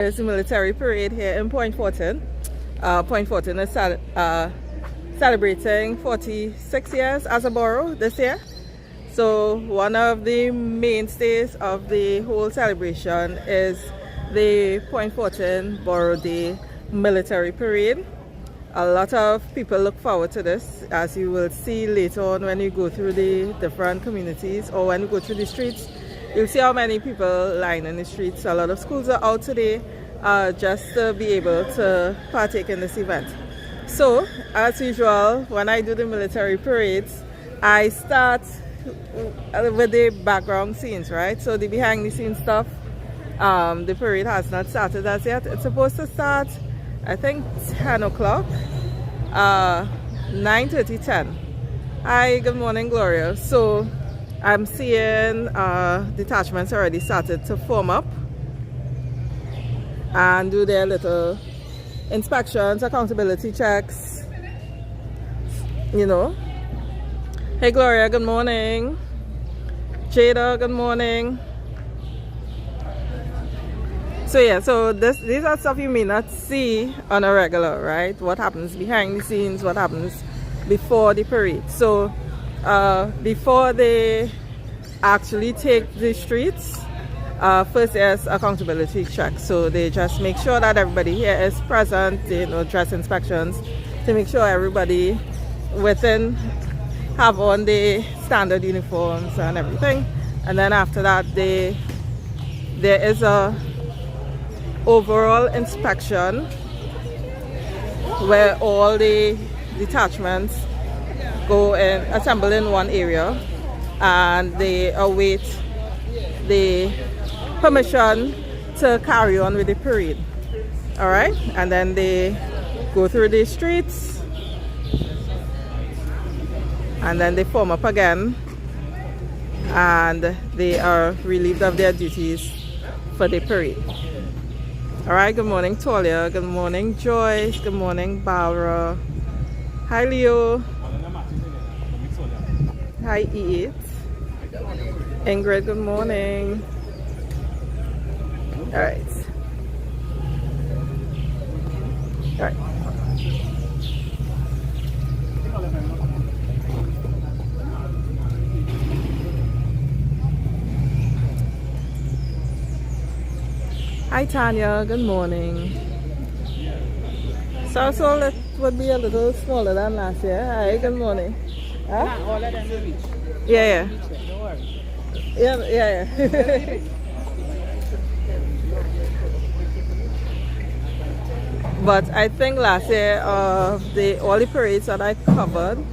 There's a military parade here in Point Fortin. Point Fortin is celebrating 46 years as a borough this year. So one of the mainstays of the whole celebration is the Point Fortin Borough Day military parade. A lot of people look forward to this, as you will see later on when you go through the different communities or when you go through the streets. You'll see how many people line in the streets. A lot of schools are out today just to be able to partake in this event. So, as usual, when I do the military parades, I start with the background scenes, right? So the behind the scenes stuff, the parade has not started as yet. It's supposed to start, I think, 10 o'clock, 9:30, 10. Hi, good morning, Gloria. So I'm seeing detachments already started to form up and do their little inspections, accountability checks, you know. Hey Gloria, good morning. Jada, good morning. So yeah, so these are stuff you may not see on a regular, right? What happens behind the scenes, what happens before the parade. So before they actually take the streets, first there's accountability checks. So they just make sure that everybody here is present, you know, dress inspections to make sure everybody within have on the standard uniforms and everything. And then after that there is a overall inspection where all the detachments go and assemble in one area and they await the permission to carry on with the parade. All right, and then they go through the streets and then they form up again and they are relieved of their duties for the parade. All right, good morning Tolia, good morning Joyce, good morning Barbara. Hi Leo. Hi Eat. Ingrid, good morning. All right. All right. Hi Tanya, good morning. So it would be a little smaller than last year. Hi, good morning. Huh? Yeah. But I think last year all the parades that I covered,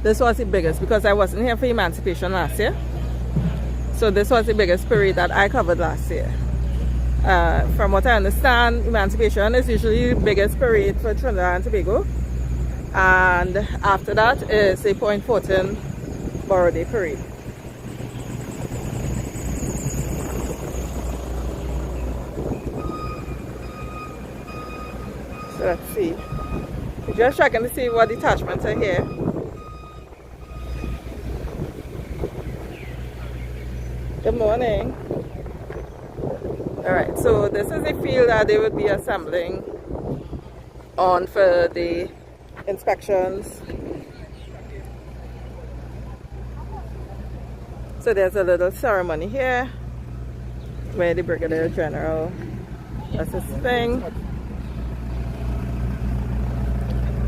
this was the biggest because I wasn't here for Emancipation last year. So this was the biggest parade that I covered last year. From what I understand, Emancipation is usually the biggest parade for Trinidad and Tobago. And after that is the Point Fortin Borough Day Parade. So let's see. We're just checking to see what detachments are here. Good morning. Alright, so this is the field that they would be assembling on for the inspections. So there's a little ceremony here where the Brigadier General does his thing.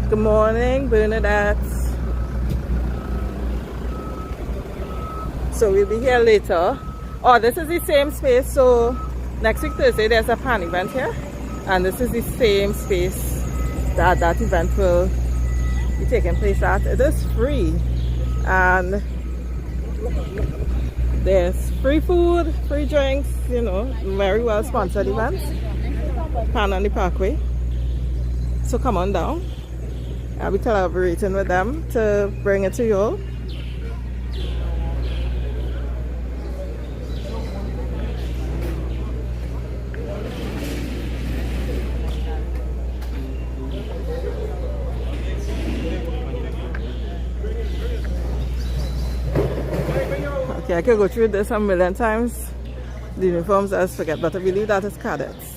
Good morning, Bernadette. So we'll be here later. Oh, this is the same space. So next week Thursday there's a pan event here, and this is the same space that event will be taking place at. It is free and there's free food, free drinks, you know, very well sponsored events. Pan on the Parkway. So come on down. I'll be collaborating with them to bring it to you all. Okay, I could go through this a million times. The uniforms I just forget, but I believe that is cadets.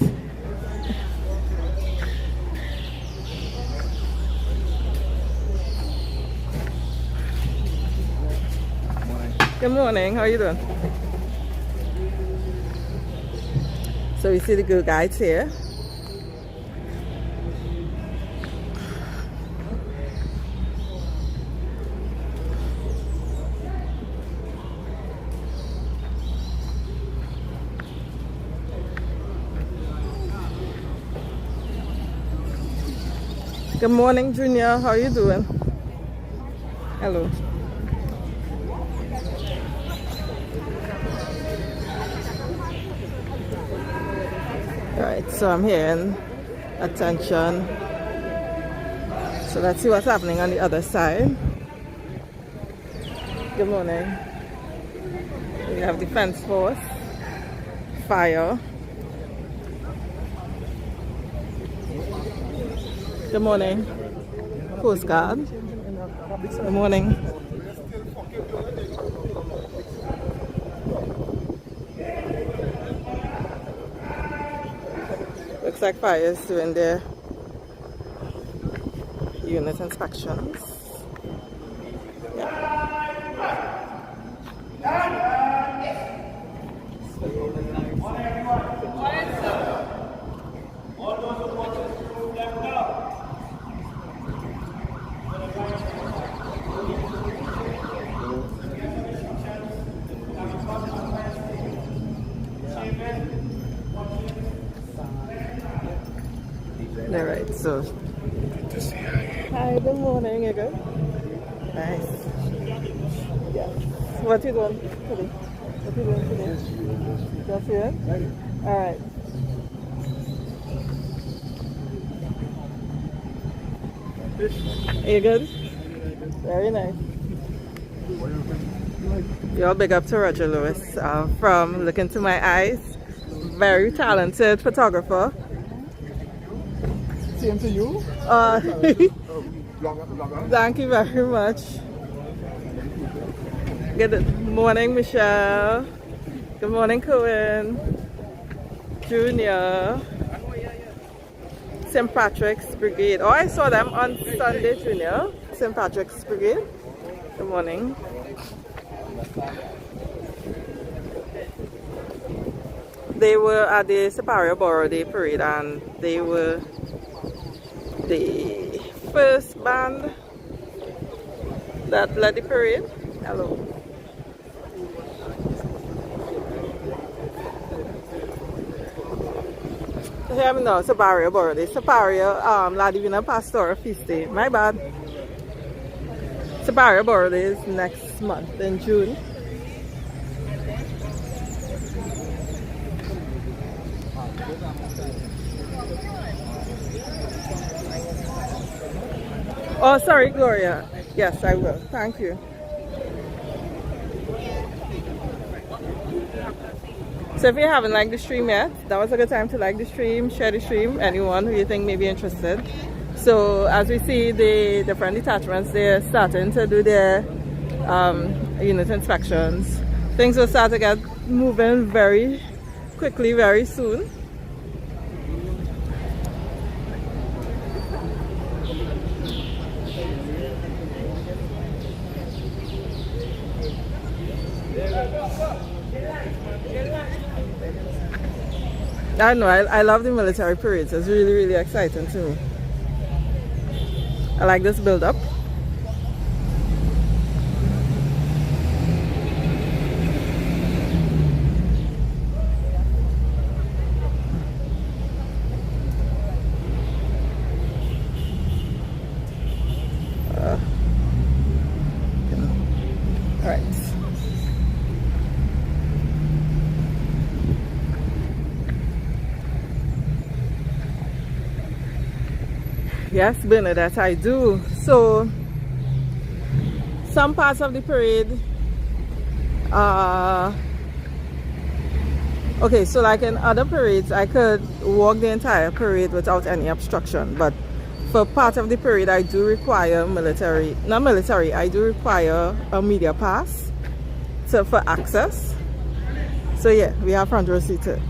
Good morning, how are you doing? So we see the girl guides here. Good morning, Junior, how are you doing? Hello. Alright, so I'm here in attention. So let's see what's happening on the other side. Good morning. We have defense force, fire. Good morning. Coast Guard. Good morning. Looks like fire is doing their unit inspections. Yeah. All right, so hi, good morning, you good? Nice. Yeah. What you doing today? What you doing today? Just here? All right. Are you good? Very nice. You're big up to Roger Lewis from Look Into My Eyes. Very talented photographer. Same to you. Thank you very much. Good morning, Michelle. Good morning, Cohen. Junior. St. Patrick's Brigade. Oh, I saw them on Sunday, Junior. St. Patrick's Brigade. Good morning. They were at the Tobago Borough Day Parade, and they were the first band that led the parade. Hello. Hear me now, Tobago Borough Day. Tobago La Divina Pastoral Feast Day. My bad. Tobago Borough Day is next month in June. Oh, sorry, Gloria. Yes, I will. Thank you. So if you haven't liked the stream yet, that was a good time to like the stream, share the stream, anyone who you think may be interested. So as we see the different detachments, they're starting to do their unit inspections. Things will start to get moving very quickly, very soon. I know, I love the military parades. It's really, really exciting to me. I like this build-up. All right. Yes, Bernadette, I do. So, some parts of the parade, okay, so like in other parades, I could walk the entire parade without any obstruction, but for part of the parade, I do require I do require a media pass for access. So yeah, we have front row seated.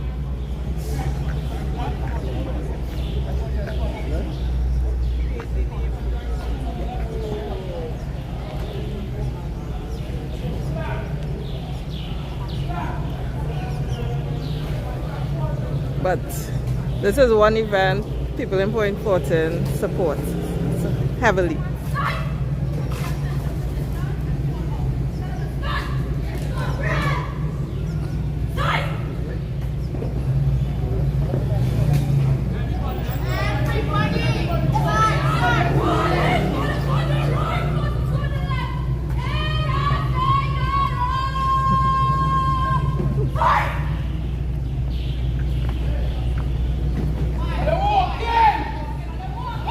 but this is one event people in Point Fortin support heavily.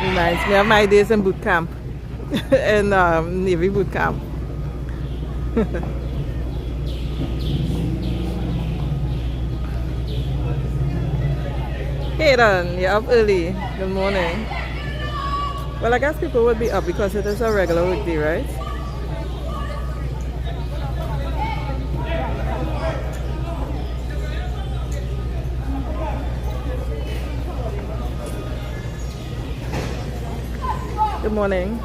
Reminds me of my days in boot camp, in Navy boot camp. Hey Dan, you're up early. Good morning. Well, I guess people would be up because it is a regular weekday, right? Good morning.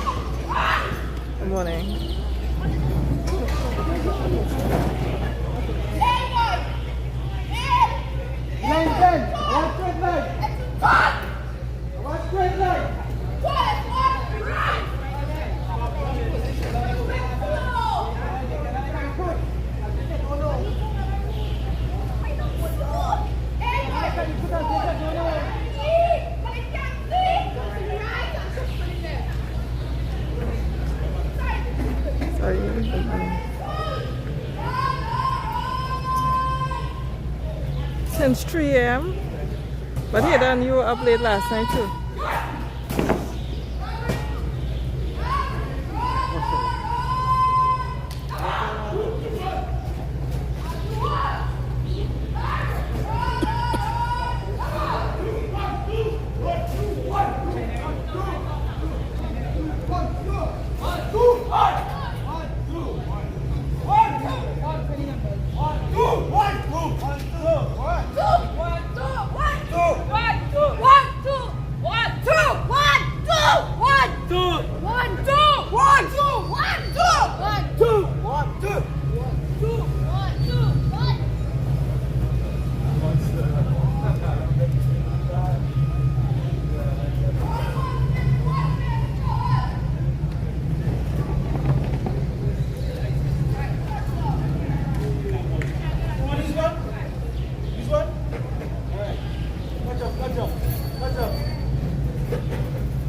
Good morning. Since 3 a.m. But hey Dan, you were up late last night too.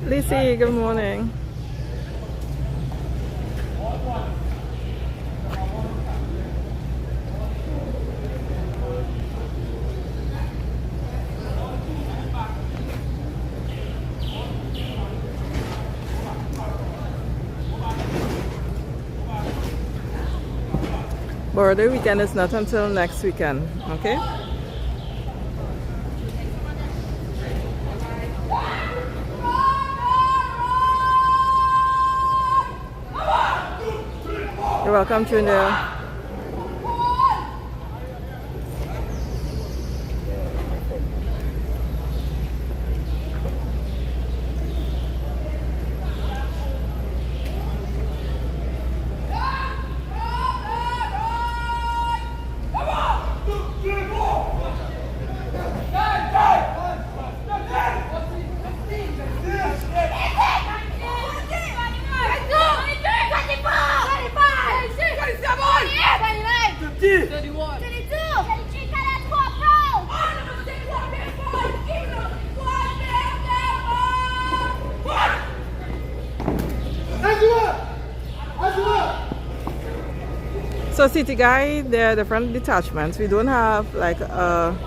Lizzie, good morning. Borough Day weekend is not until next weekend, okay? You're welcome, Trinidad. So City Guy, there are different detachments. We don't have like a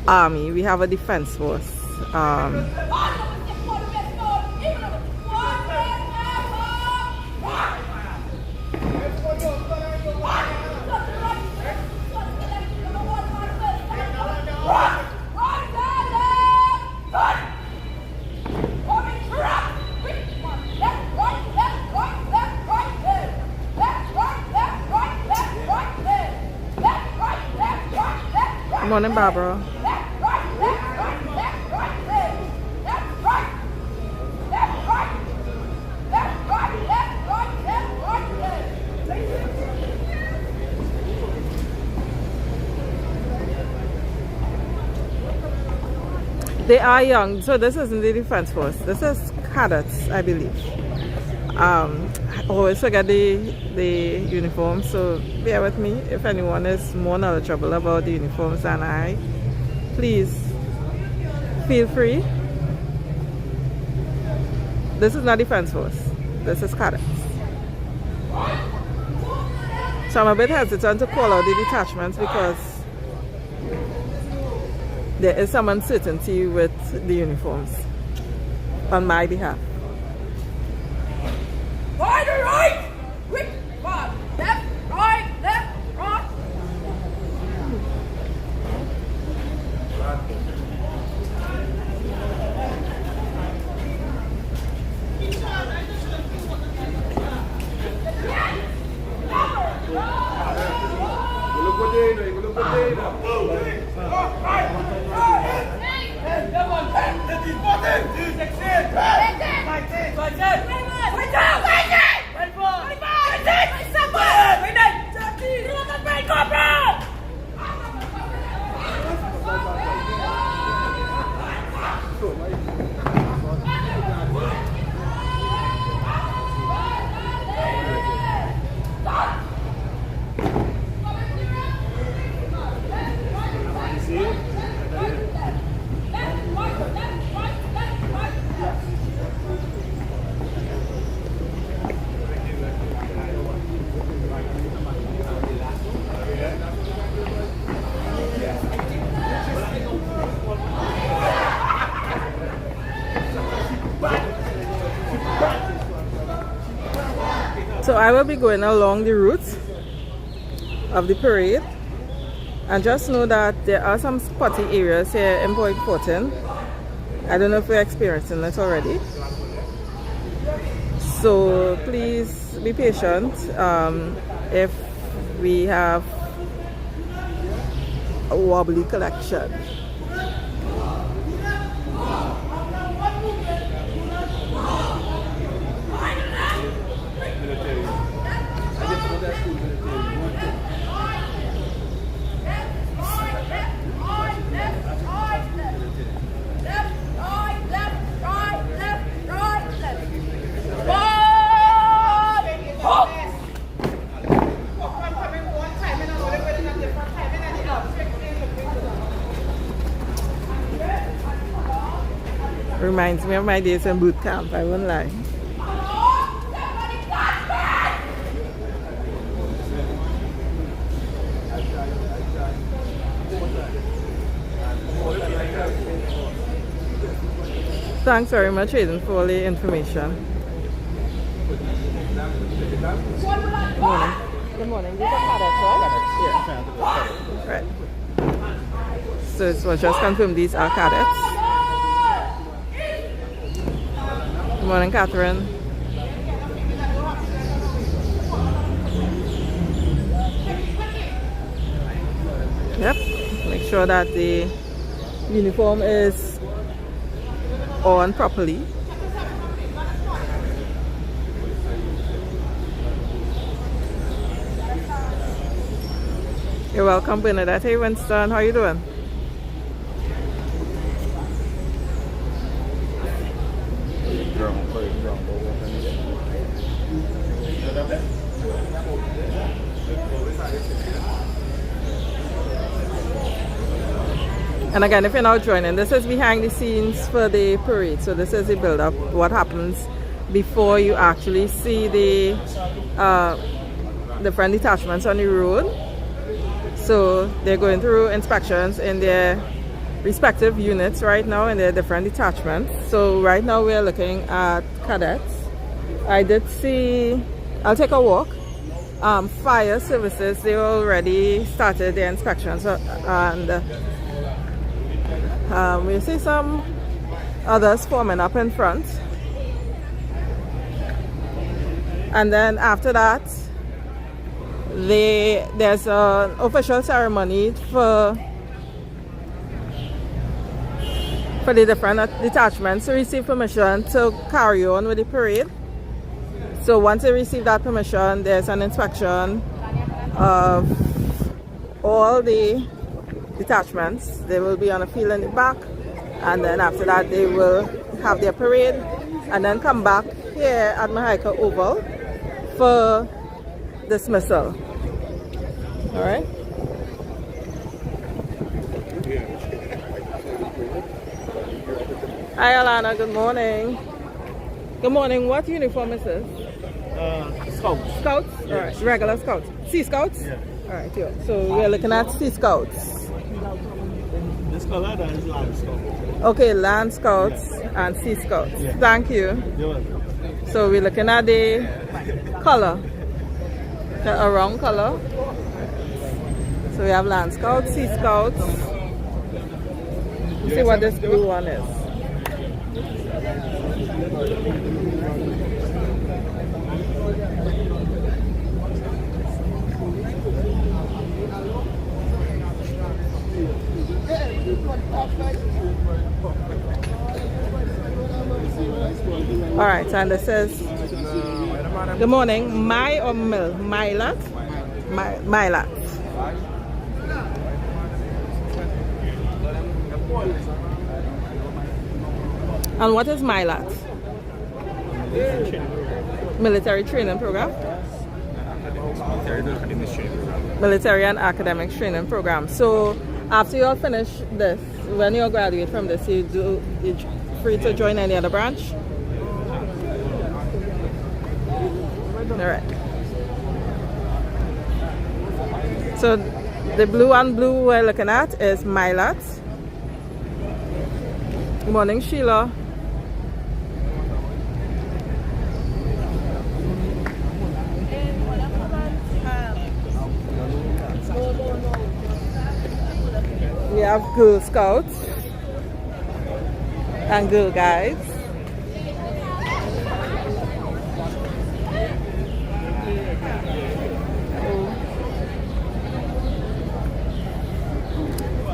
army. We have a defense force. Good morning, Barbara. They are young, so this isn't the Defense Force. This is cadets, I believe. I always forget the uniform, so bear with me. If anyone is more knowledgeable about the uniforms than I, please feel free. This is not Defense Force. This is cadets. So I'm a bit hesitant to call out the detachments because there is some uncertainty with the uniforms on my behalf. Right, quick, left, right, left, right. So I will be going along the route of the parade, and just know that there are some spotty areas here in Point Fortin. I don't know if we're experiencing it already, so please be patient. If we have a wobbly collection. Reminds me of my days in boot camp, I won't lie. Thanks very much, Aiden, for all the information. Good morning. Good morning. These are cadets, right? Yeah. Right. So it was just confirmed these are cadets. Good morning, Catherine. Yep. Make sure that the uniform is on properly. You're welcome, Bernadette. Hey, Winston, how you doing? And again, if you're now joining, this is behind the scenes for the parade. So this is the build-up, what happens before you actually see the different detachments on the road. So they're going through inspections in their respective units right now in their different detachments. So right now we're looking at cadets. I did see, I'll take a walk. Fire services, they already started their inspections, and we see some others forming up in front, and then after that there's an official ceremony for the different detachments to receive permission to carry on with the parade. So once they receive that permission, there's an inspection of all the detachments. They will be on a field in the back, and then after that they will have their parade and then come back here at Mahika Oval for dismissal. All right. Hi Alana, good morning. Good morning. What uniform is this? Scouts. Scouts? Yes. All right. Regular Scouts. Sea Scouts? Yeah. All right. Yeah. So we're looking at Sea Scouts. This color that is Land Scout. Okay, Land Scouts and Sea Scouts. Yeah. Thank you. You're welcome. So we're looking at the color, a round color. So we have Land Scouts, Sea Scouts. Let's see what this blue one is. All right, and this says, good morning, my or mil? Mylat? Mylat. And what is Mylat? Military training program? Military and academic training program. So after you all finish this, when you all graduate from this, you're free to join any other branch? All right. So the blue and blue we're looking at is Mylat. Good morning, Sheila. We have Girl Scouts and Girl Guides.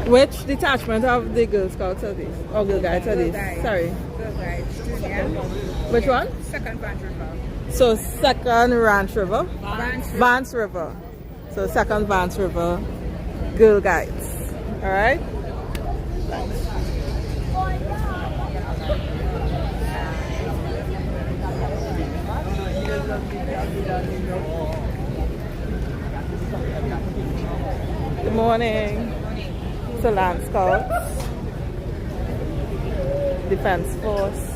Which detachment of the Girl Scouts are these? Or Girl Guides are these? Sorry. Girl Guides. Yeah. Which one? Second Vance River. So second Ranch River? Vance River. So second Vance River Girl Guides. Alright? Good morning. So Land Scouts, Defense Force.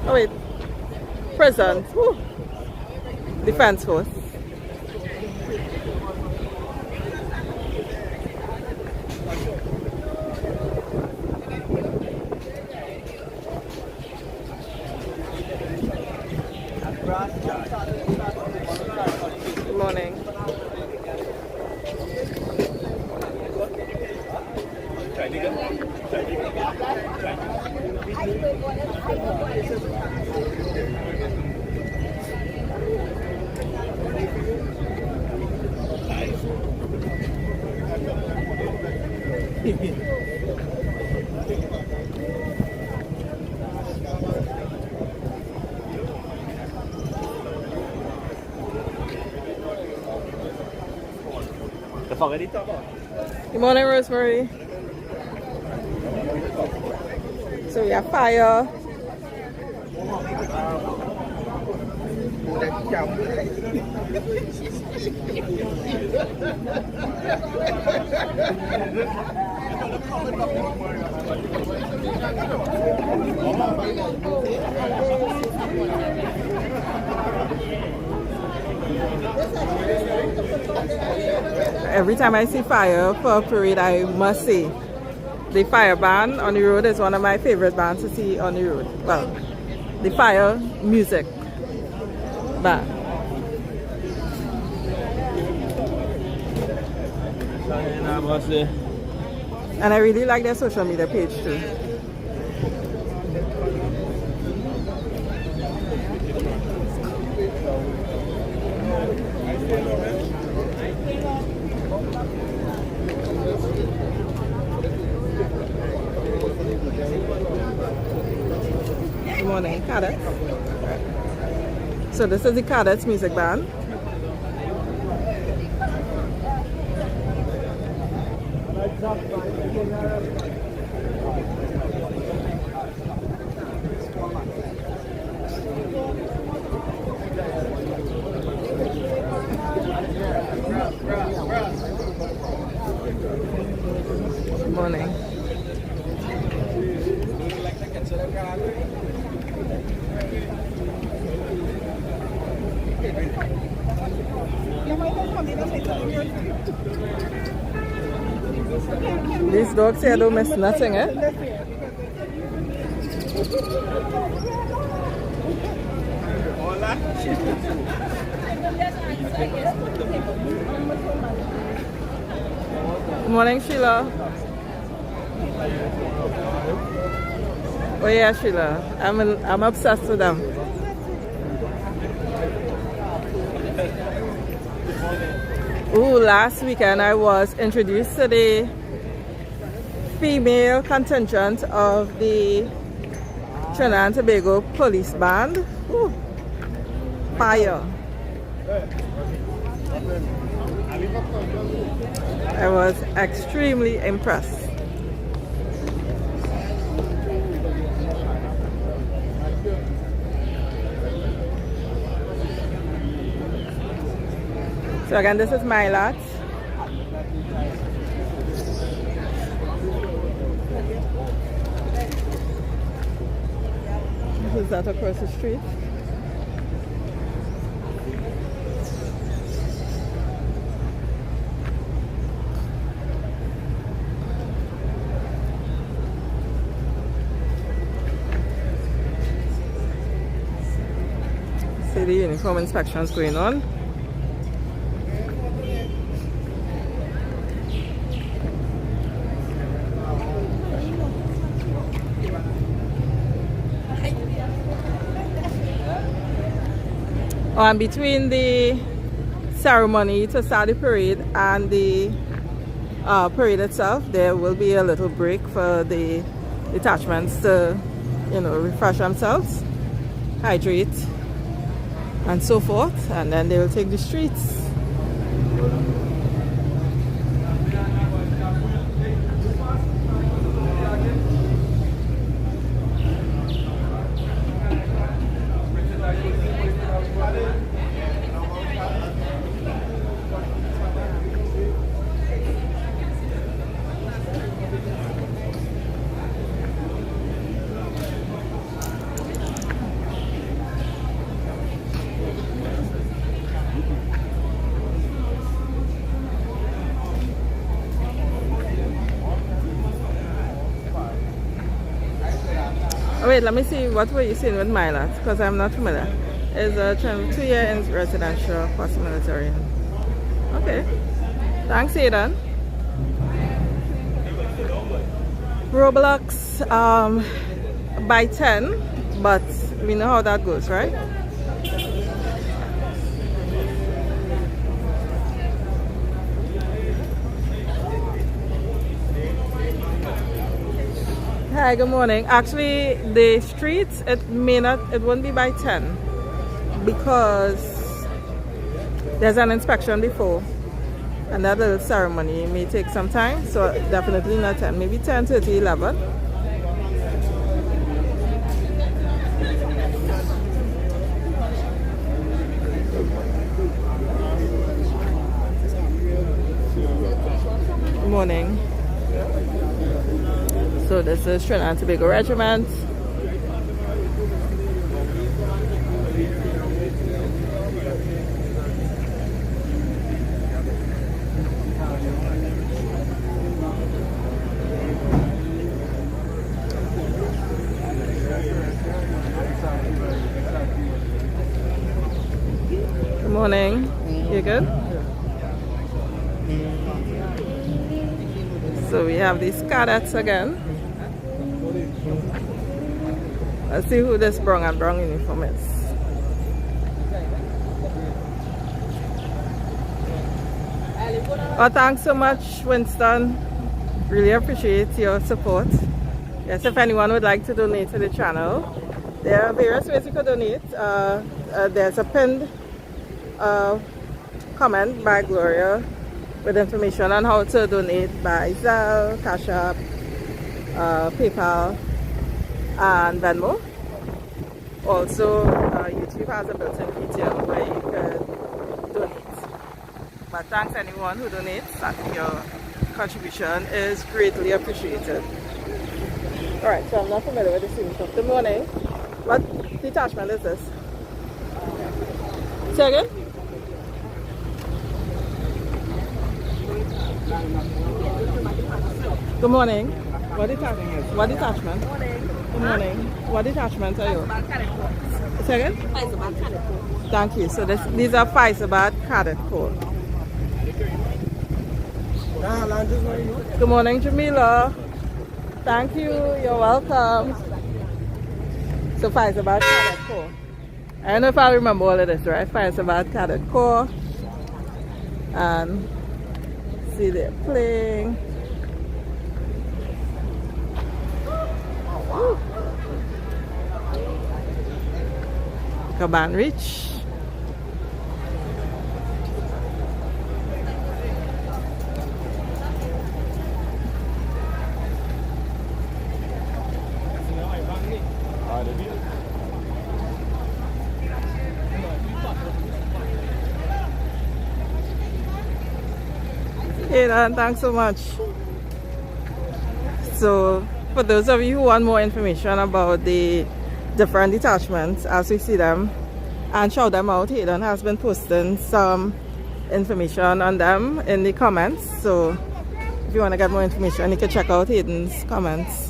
Oh wait, prison. Woo. Defense Force. Good morning. Good morning, Rosemary. So we have fire. Every time I see fire for a parade, I must say the fire band on the road is one of my favorite bands to see on the road. Well, the fire music band. And I really like their social media page too. Good morning, cadets. So this is the Cadets Music Band. Good morning. These dogs here don't miss nothing, eh? Good morning, Sheila. Oh yeah, Sheila. I'm obsessed with them. Ooh, last weekend I was introduced to the female contingent of the Trinidad and Tobago police band. Ooh, fire. I was extremely impressed. So again, this is my lot. This is that across the street. See the uniform inspections going on. And between the ceremony to start the parade and the parade itself, there will be a little break for the detachments to, you know, refresh themselves, hydrate, and so forth, and then they will take the streets. Oh, wait, let me see, what were you saying with Milat? Because I'm not familiar. It's a 2-year in residential plus military. Okay. Thanks, Aidan. Roblox by 10, but we know how that goes, right? Hi, good morning. Actually, the streets, it won't be by 10 because there's an inspection before, and that little ceremony may take some time, so definitely not 10, maybe 10:30, 11. Good morning. So this is Trinidad and Tobago Regiment. Good morning. You good? So we have these cadets again. Let's see who this brown and brown uniform is. Oh, thanks so much, Winston. Really appreciate your support. Yes, if anyone would like to donate to the channel, there are various ways you could donate. there's a pinned comment by Gloria with information on how to donate by Zelle, CashApp, PayPal, and Venmo. Also, YouTube has a built-in feature where you can donate. But thanks anyone who donates. Your contribution is greatly appreciated. Alright, so I'm not familiar with the scene. So good morning. What detachment is this? Say again? Good morning. What detachment? What detachment? Good morning. What detachment are you? Say again? Thank you. So these are Faisabad Cadet Corps. Good morning, Jamila. Thank you. You're welcome. So Faisabad Cadet Corps. I don't know if I remember all of this, right? Faisabad Cadet Corps. And see they're playing. Caban Reach. Hey Dan, thanks so much. So for those of you who want more information about the different detachments as we see them and shout them out, Hayden has been posting some information on them in the comments. So if you want to get more information, you can check out Hayden's comments.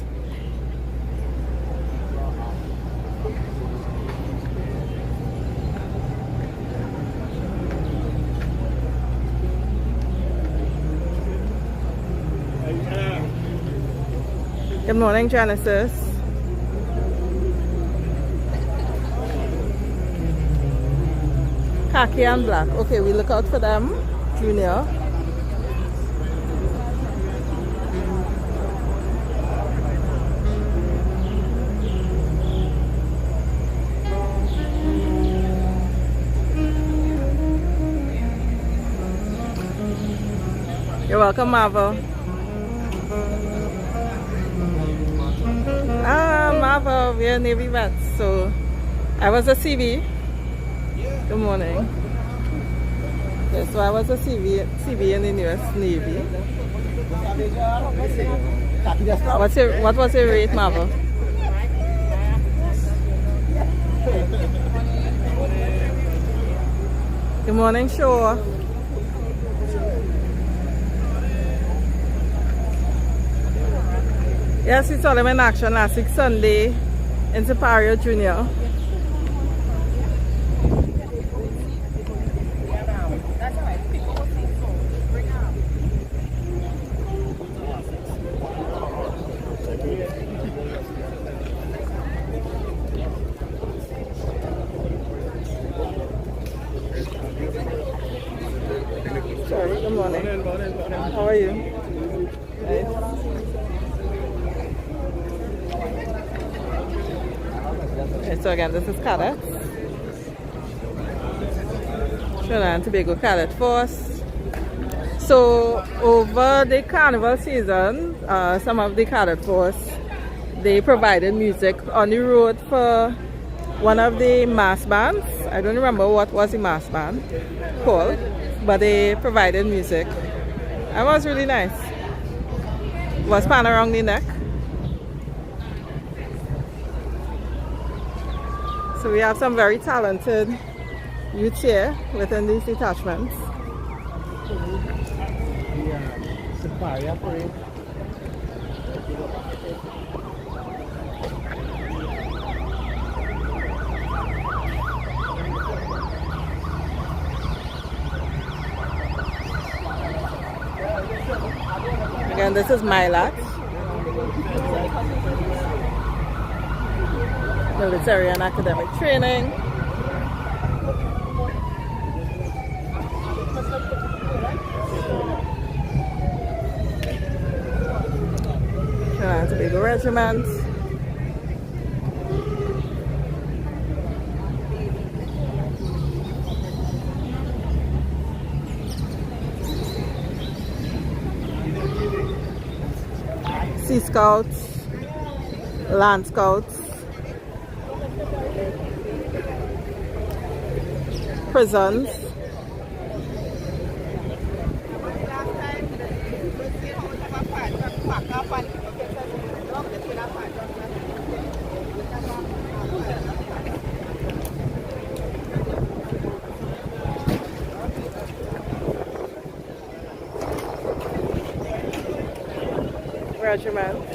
Good morning, Genesis. Khaki and black. Okay, we look out for them, Junior. You're welcome, Marvel. Marvel, we're Navy vets, so I was a CV. Good morning. Yeah, so I was a CV in the US Navy. What was your rate, Marvel? Good morning, Shaw. Yes, we saw them in action last week Sunday in Superior Junior. Sorry, good morning. How are you? Nice. So again, this is Cadets. Trinidad and Tobago Cadet Force. So over the carnival season, some of the Cadet Force, they provided music on the road for one of the mass bands. I don't remember what was the mass band called, but they provided music. It was really nice. It was pan around the neck. So we have some very talented youth here within these detachments. Again, this is Milat. Military and academic training. Trinidad and Tobago Regiment. Sea Scouts, Land Scouts, prisons, regiment.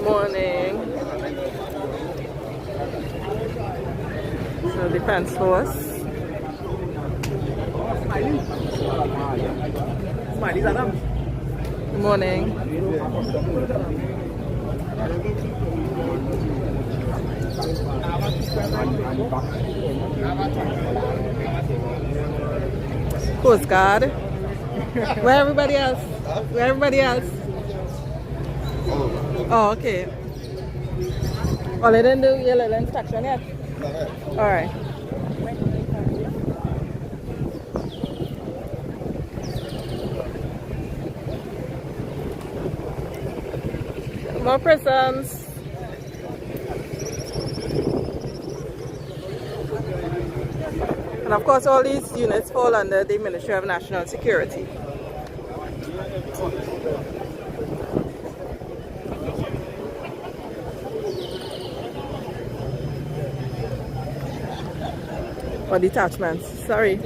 Morning. So Defense Force. Morning. Coast Guard. Where everybody else? Where everybody else? Oh, okay. Oh, they didn't do your little inspection yet? Alright. More prisons. And of course all these units fall under the Ministry of National Security. Or detachments, sorry.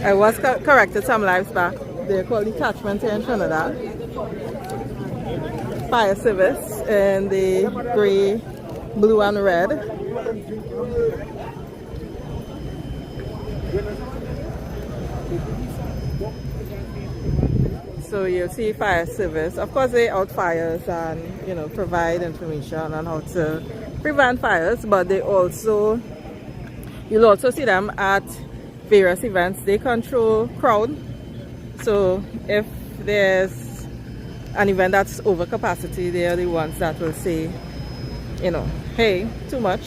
I was corrected some lives back. They're called detachments here in Trinidad. Fire service in the grey, blue and red. So you'll see fire service. Of course they out fires and provide information on how to prevent fires, but you'll also see them at various events. They control crowd. So if there's an event that's over capacity, they are the ones that will say, hey, too much,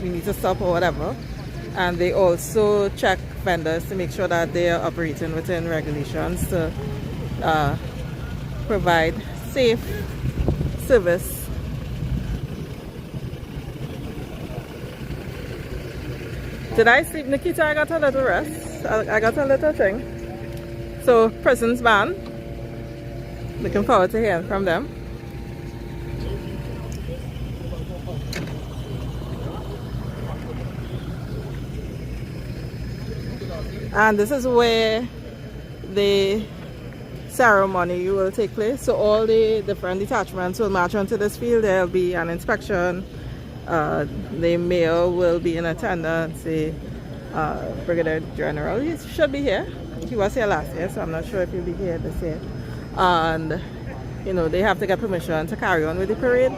we need to stop or whatever. And they also check vendors to make sure that they are operating within regulations to provide safe service. Did I sleep, Nikita? I got a little rest. I got a little thing. So, prisons ban. Looking forward to hearing from them. And this is where the ceremony will take place. So all the different detachments will march onto this field. There will be an inspection. The mayor will be in attendance. The Brigadier General, he should be here. He was here last year, so I'm not sure if he'll be here this year. And they have to get permission to carry on with the parade.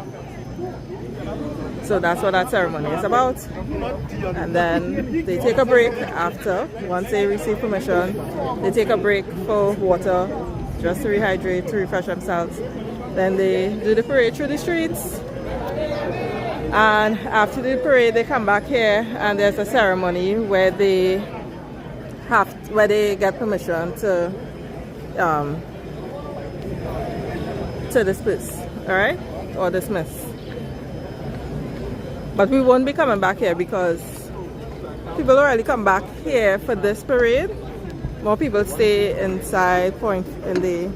So that's what that ceremony is about. And then they take a break after. Once they receive permission, they take a break for water, just to rehydrate, to refresh themselves. Then they do the parade through the streets. And after the parade, they come back here, and there's a ceremony where they get permission to disperse, all right, or dismiss. But we won't be coming back here because people already come back here for this parade. More people stay inside in the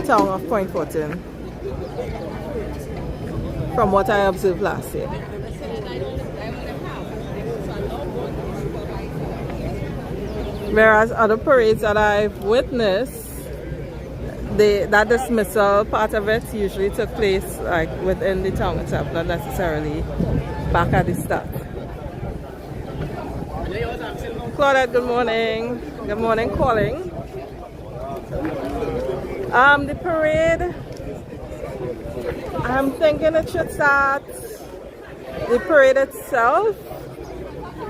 town of Point Fortin, from what I observed last year. Whereas other parades that I've witnessed, that dismissal part of it usually took place like within the town itself, not necessarily back at the start. Claudette, good morning. Good morning, calling. The parade, I'm thinking it should start, the parade itself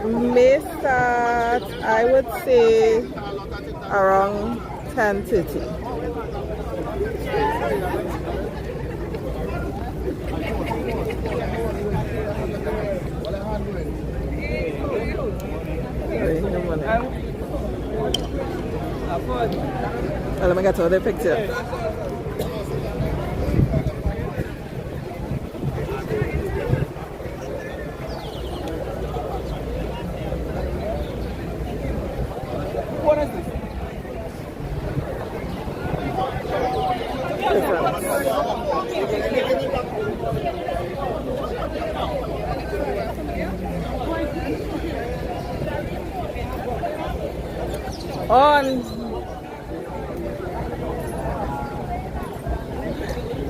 may start, I would say, around 10:30. let me get all the picture. What is this?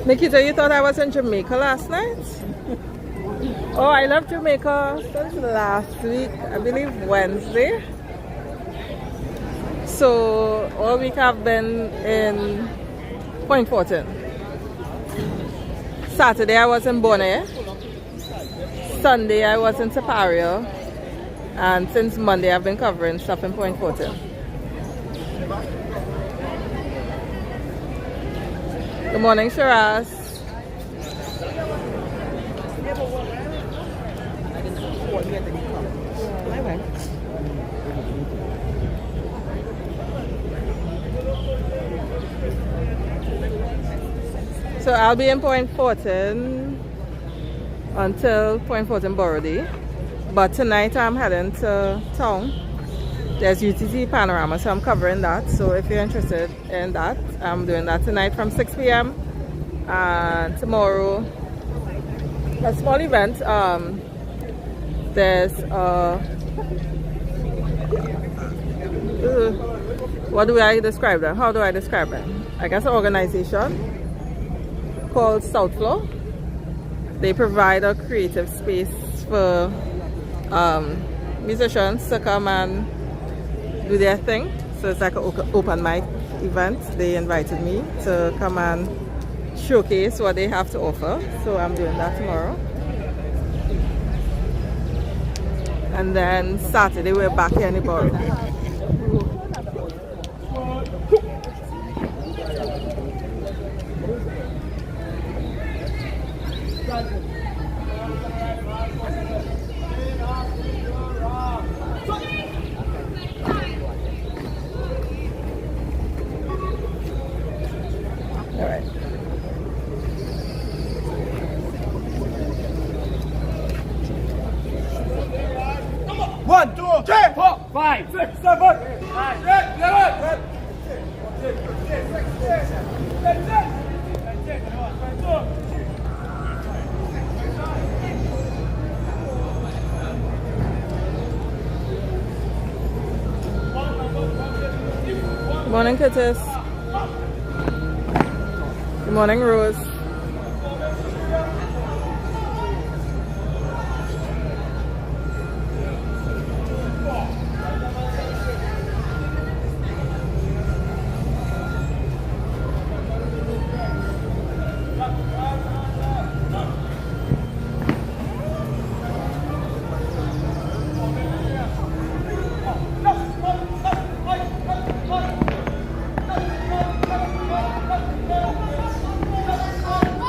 Nikita, you thought I was in Jamaica last night? Oh, I left Jamaica since last week, I believe Wednesday. So all week I've been in Point Fortin. Saturday I was in Bonaire. Sunday I was in Tobago. And since Monday I've been covering stuff in Point Fortin. Good morning, Shiraz. So I'll be in Point Fortin until Point Fortin Borough Day. But tonight I'm heading to town. There's UTC Panorama, so I'm covering that. So if you're interested in that, I'm doing that tonight from 6 p.m. And tomorrow, a small event. There's what do I describe that? How do I describe it? I guess an organization called South Floor. They provide a creative space for musicians to come and do their thing. So it's like an open mic event. They invited me to come and showcase what they have to offer. So I'm doing that tomorrow. And then Saturday we're back here in the borough. All right. 1, 2, 3, 4, 5, 6, 7, 8, 9, 10, 11, 12. Good morning, Curtis. Good morning, Rose.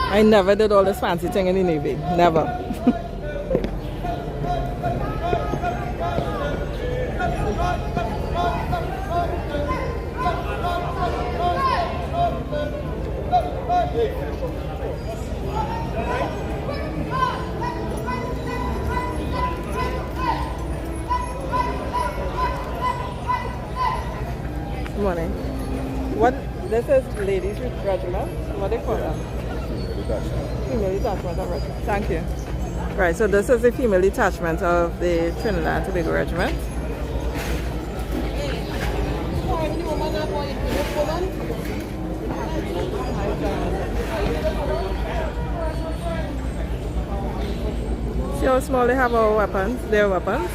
I never did all this fancy thing in the Navy. Never. Good morning. What? This is ladies regiment. What do they call that? Female detachment of regiment. Thank you. Right, so this is the female detachment of the Trinidad and Tobago regiment. See how small they have our weapons, their weapons.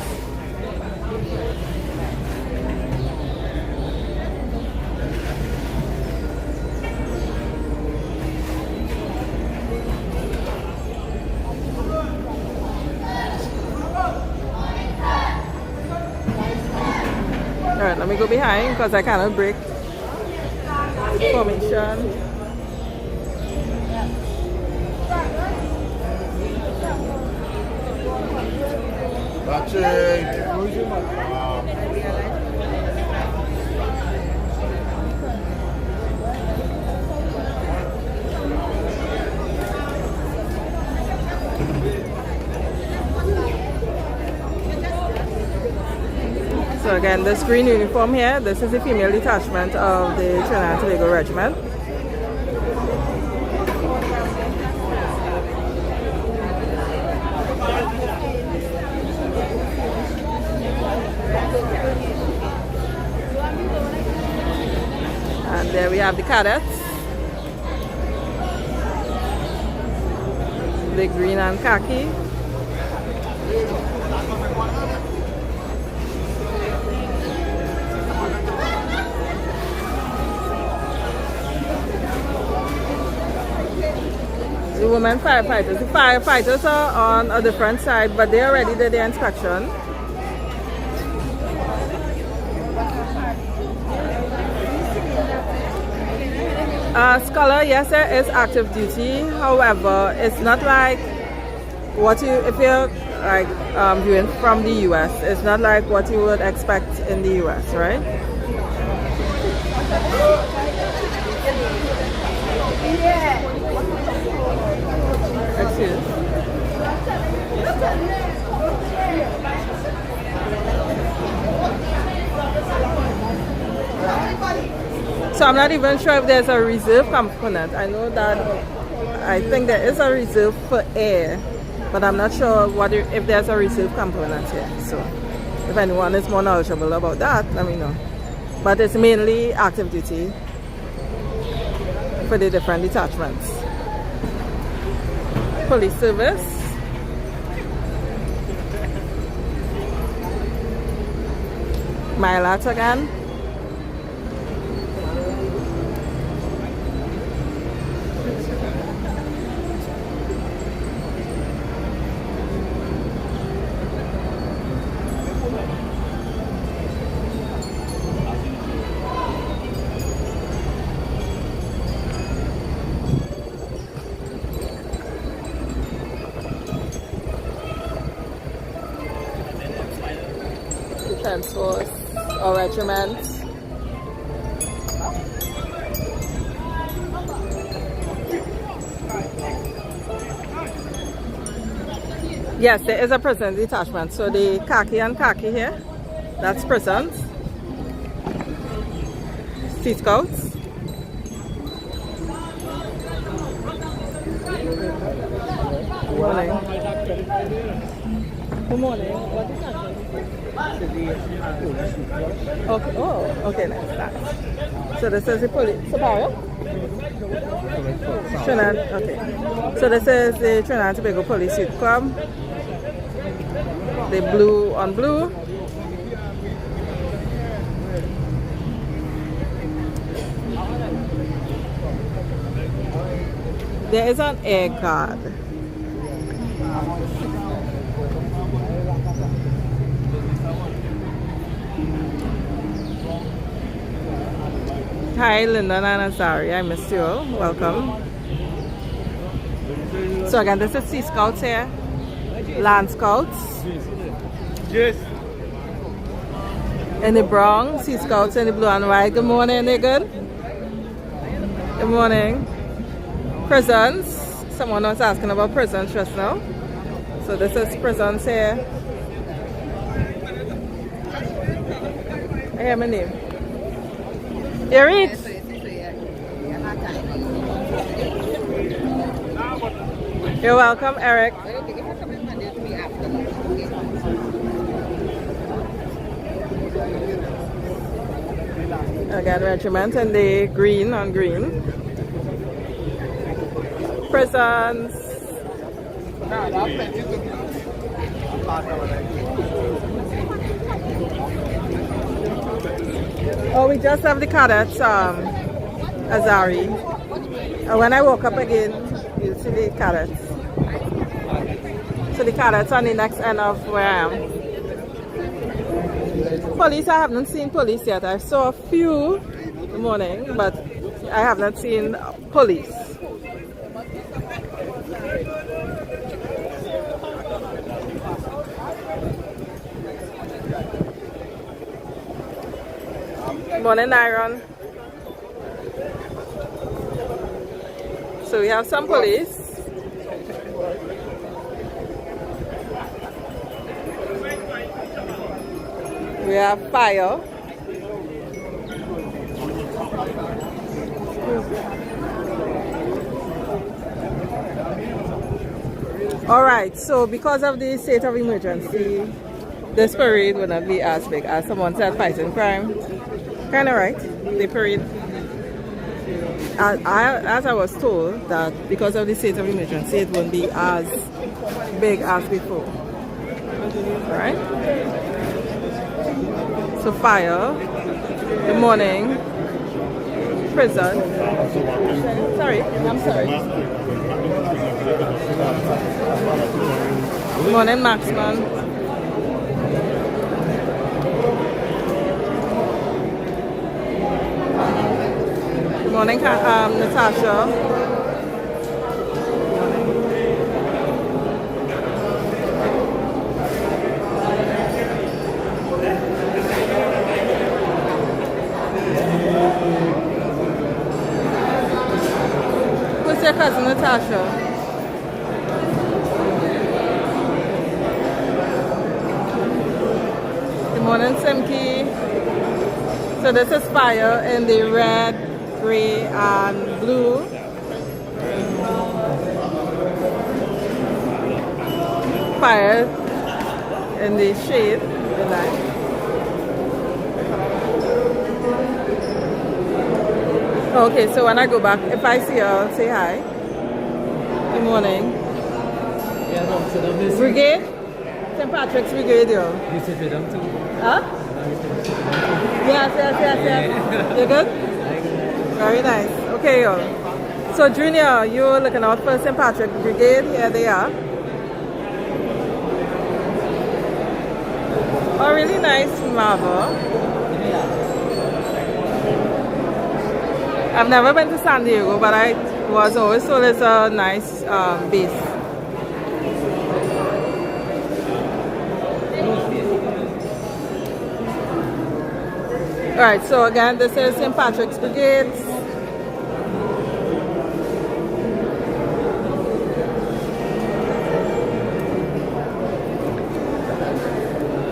Alright, let me go behind because I cannot break formation. That's it. again, this green uniform here, this is the female detachment of the Trinidad and Tobago Regiment. And there we have the cadets. The green and khaki. The women firefighters. The firefighters are on a different side, but they already did their inspection. Scholar, yes, there is active duty. However, it's not like what you, if you're like viewing from the US, it's not like what you would expect in the US, right? Excuse. So I'm not even sure if there's a reserve component. I know that I think there is a reserve for air, but I'm not sure if there's a reserve component here. So if anyone is more knowledgeable about that, let me know. But it's mainly active duty for the different detachments. Police service. Milat again. Defense Force or regiment. Yes, there is a prison detachment. So the khaki and khaki here, that's prisons. Sea Scouts. Good morning. Good morning. What detachment? Okay. Oh, okay, nice. So this is the police. Tobago? Trinidad. Okay. So this is the Trinidad and Tobago Police Youth Club. The blue on blue. There is an air guard. Hi, Linda and Azari. I missed you all. Welcome. So again, this is Sea Scouts here. Land Scouts. Yes. In the brown, Sea Scouts in the blue and white. Good morning, they good? Good morning. Prisons. Someone was asking about prisons just now. So this is prisons here. I hear my name. Eric. You're welcome, Eric. Again, regiment and the green on green. Prisons. Oh, we just have the cadets, Azari. When I walk up again, you'll see the cadets. So the cadets on the next end of where I am. Police, I haven't seen police yet. I saw a few in the morning, but I have not seen police. Morning, Iron. So we have some police. We We have fire. Alright, so because of the state of emergency, this parade will not be as big as someone said fighting crime. Kinda right. The parade, as I was told, that because of the state of emergency, it won't be as big as before. Alright? So fire, the morning, prison. Sorry, I'm sorry. Good morning, Maxman. Good morning, Natasha. Who's your cousin, Natasha? Good morning, Simki. So this is fire in the red, gray, and blue. Fire in the shade, the light. Okay, so when I go back, if I see her, I'll say hi. Good morning. Brigade? St. Patrick's Brigade, yo. You sit with them too? Huh? Yes. You good? Very nice. Okay, yo. So, Junior, you're looking out for St. Patrick Brigade. Here they are. Oh, really nice marble. I've never been to San Diego, but I was always told it's a nice base. Alright, so again, this is St. Patrick's Brigade.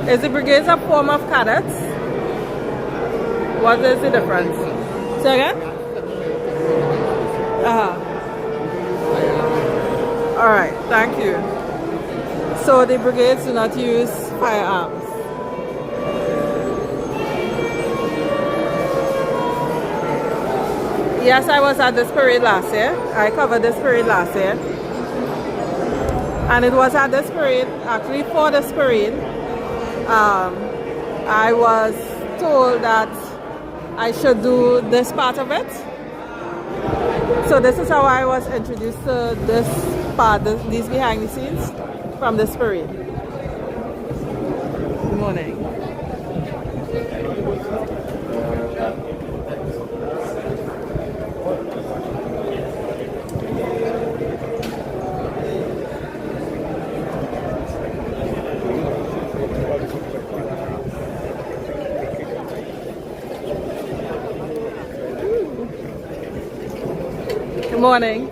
Is the brigade a form of cadets? What is the difference? Say again? Alright, thank you. So the brigades do not use firearms. Yes, I was at this parade last year. I covered this parade last year. And it was at this parade, actually for this parade, I was told that I should do this part of it. So this is how I was introduced to this part, these behind the scenes from this parade. Good morning. Good morning.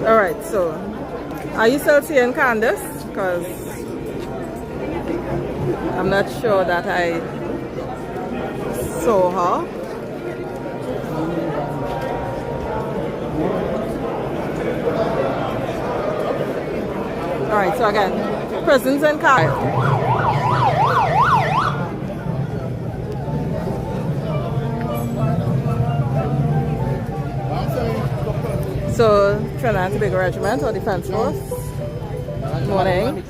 All right, so are you still seeing Candace? Because I'm not sure that I saw her. All right, so again, prisons and cars. So, Trinidad and Tobago Regiment or Defense Force. Good morning.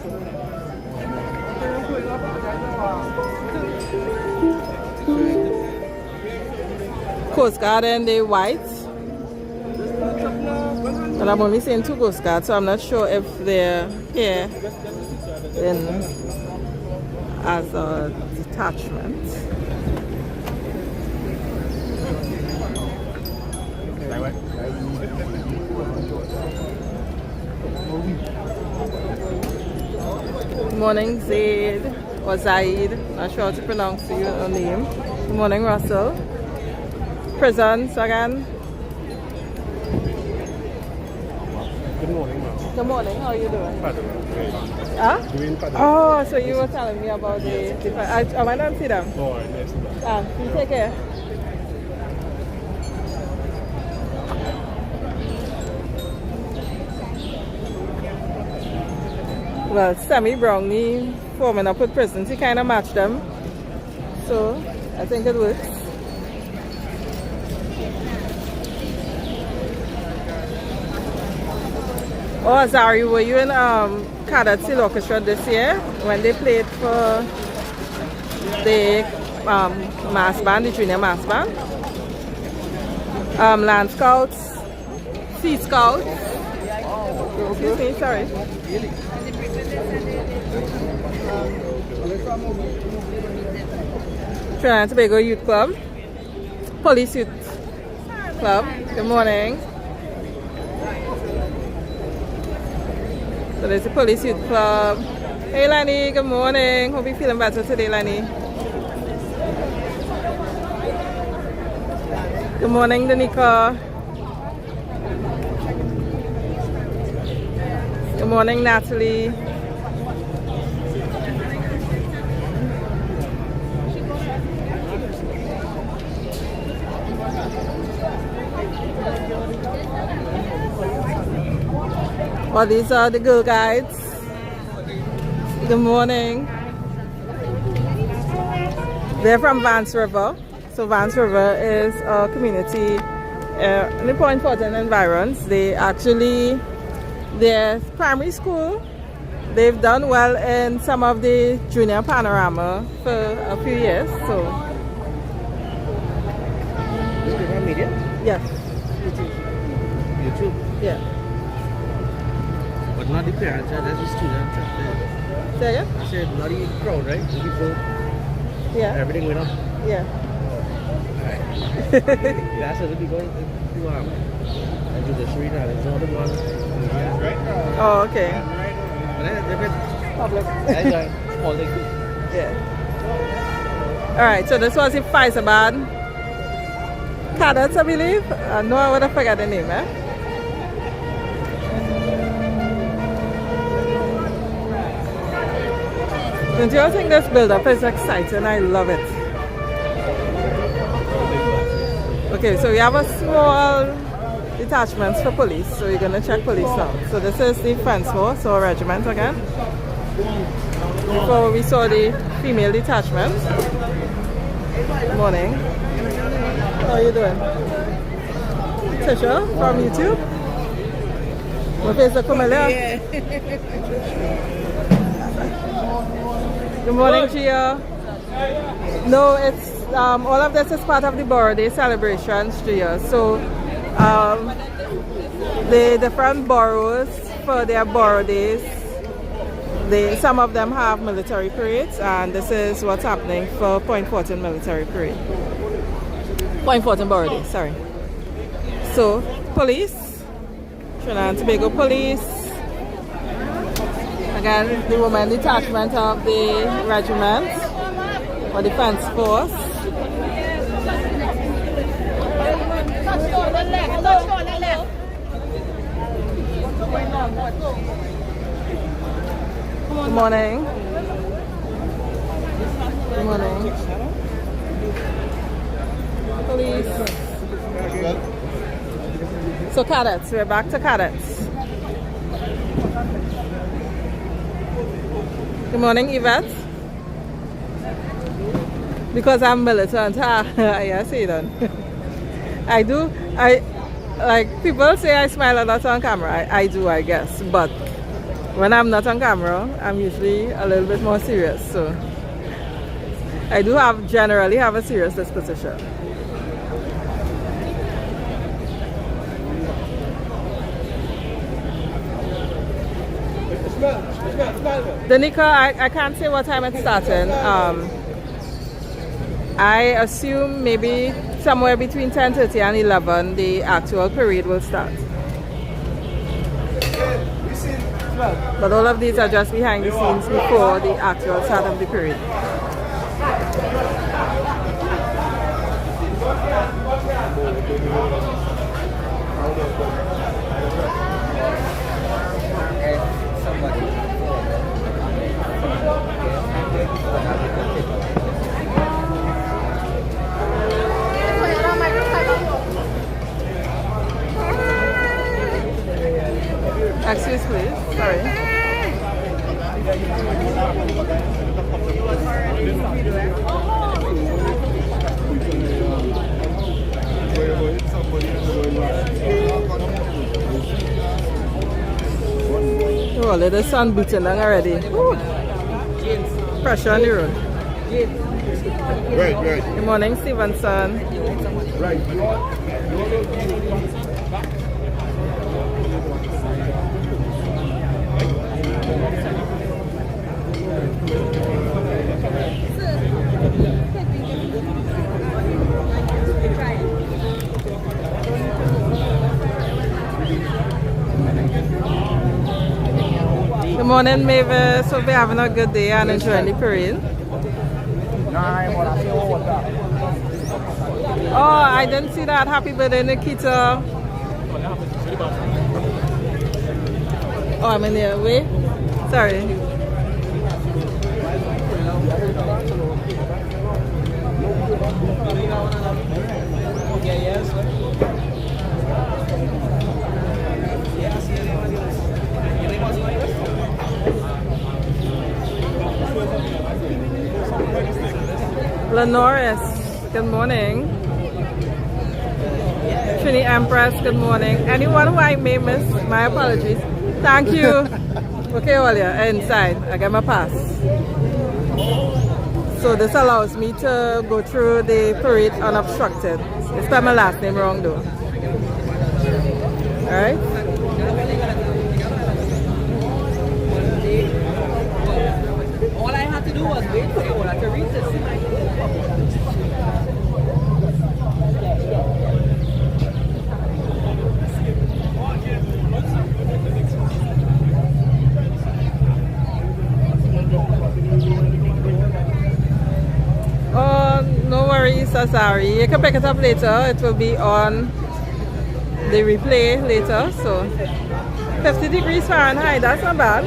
Coast Guard and the whites. But I'm only seeing 2 Coast Guards, so I'm not sure if they're here as a detachment. Good morning, Zaid. or Zaid, not sure how to pronounce your name. Good morning, Russell. Prisons again. Good morning, ma'am. Good morning, how are you doing? Pardon. Huh? Doing pardon. Oh, so you were telling me about the I might not see them. Oh, yes, ma'am. You take care. Well, Sammy Brownie forming up with prisons, he kind of matched them. So, I think it works. Oh, Zari, were you in Cadet Seal Orchestra this year when they played for the mass band, the junior mass band? Land Scouts, Sea Scouts. Excuse me, sorry. Trinidad and Tobago Youth Club, Police Youth Club. Good morning. So there's the Police Youth Club. Hey Lani, good morning. Hope you're feeling better today, Lani. Good morning, Danica. Good morning, Natalie. Well, these are the Girl Guides. Good morning. They're from Vance River. So Vance River is a community in the Point Fortin environs. Their primary school, they've done well in some of the junior panorama for a few years. So, Media? yes, YouTube. yeah. But not the parents, that's the students. Say again? I said, not the crowd, right? The people, Yeah, everything went up. yeah. That's what we go to the street now. There's another one. Oh, okay. They've been Public. all they do. Yeah. Alright, so this was the Faisabad Cadets, I believe. No, I would have forgot the name, eh? Don't you all think this build-up is exciting? I love it. Okay, so we have a small detachments for police, so we're going to check police now. So this is the fence force or regiment again. Before we saw the female detachment. Good morning. How are you doing? Tisha from YouTube. What is the familiar? Good morning, Gia. No, it's all of this is part of the Borough Day celebrations, Gia. So the different boroughs for their Borough Days, some of them have military parades, and this is what's happening for Point Fortin military parade. Point Fortin Borough Day, sorry. So, police, Trinidad and Tobago police. Again, the women detachment of the regiment or defense force. Good morning. Good morning. Police. So cadets, we're back to cadets. Good morning, Yvette. Because I'm militant, I see that. Like people say I smile a lot on camera. I do, I guess. But when I'm not on camera, I'm usually a little bit more serious. So I do generally have a serious disposition. Danica, I can't say what time it's starting. I assume maybe somewhere between 10:30 and 11 the actual parade will start. But all of these are just behind the scenes before the actual start of the parade. Excuse please, sorry. Oh, let the sun beating down already. Woo. Pressure on the road. Right. Good morning, Stevenson. Right. Good morning, Mavis. Hope you're having a good day and enjoying the parade. Oh, I didn't see that. Happy birthday, Nikita. Oh, I'm in the way. Sorry. Lenoris, good morning. Trini Empress, good morning. Anyone who I may miss, my apologies. Thank you. Okay, Olia, inside. I get my pass. So this allows me to go through the parade unobstructed. I spelled my last name wrong though. Alright? All I had to do was wait for you to read this. Oh, no worries, Asari. You can pick it up later. It will be on the replay later. So 50 degrees Fahrenheit, that's not bad.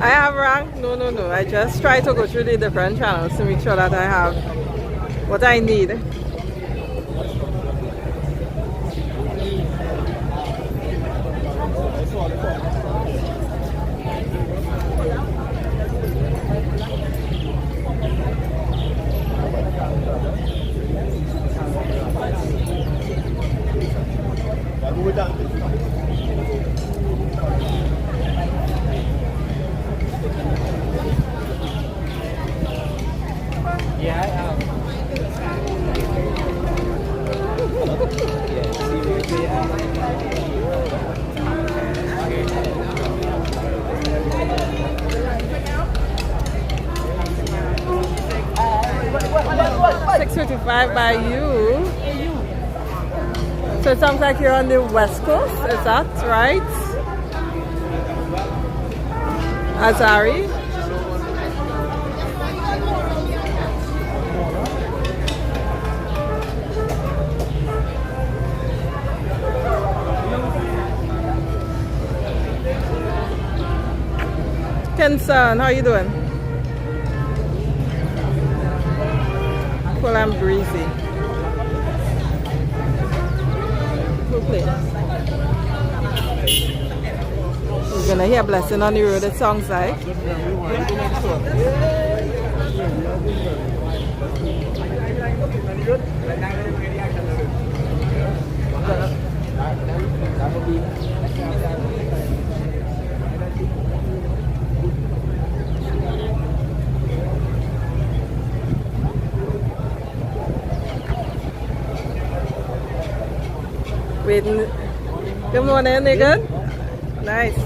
I have rank? No. I just try to go through the different channels to make sure that I have what I need. By you. So it sounds like you're on the west coast, is that right? Azari? Kenson, how you doing? Well, I'm breezy. We'll play. We're gonna hear Blessing on the Road, it sounds like. Waiting. Good morning, nigga. Nice.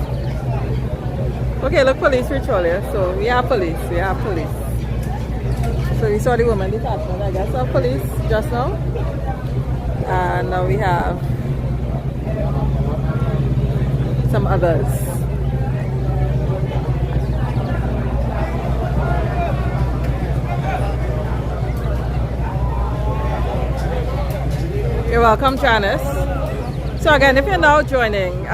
Okay, look, police patrol here. So we have police. So we saw the woman detachment, I guess, of police just now. And now we have some others. You're welcome, Janice. So again, if you're now joining,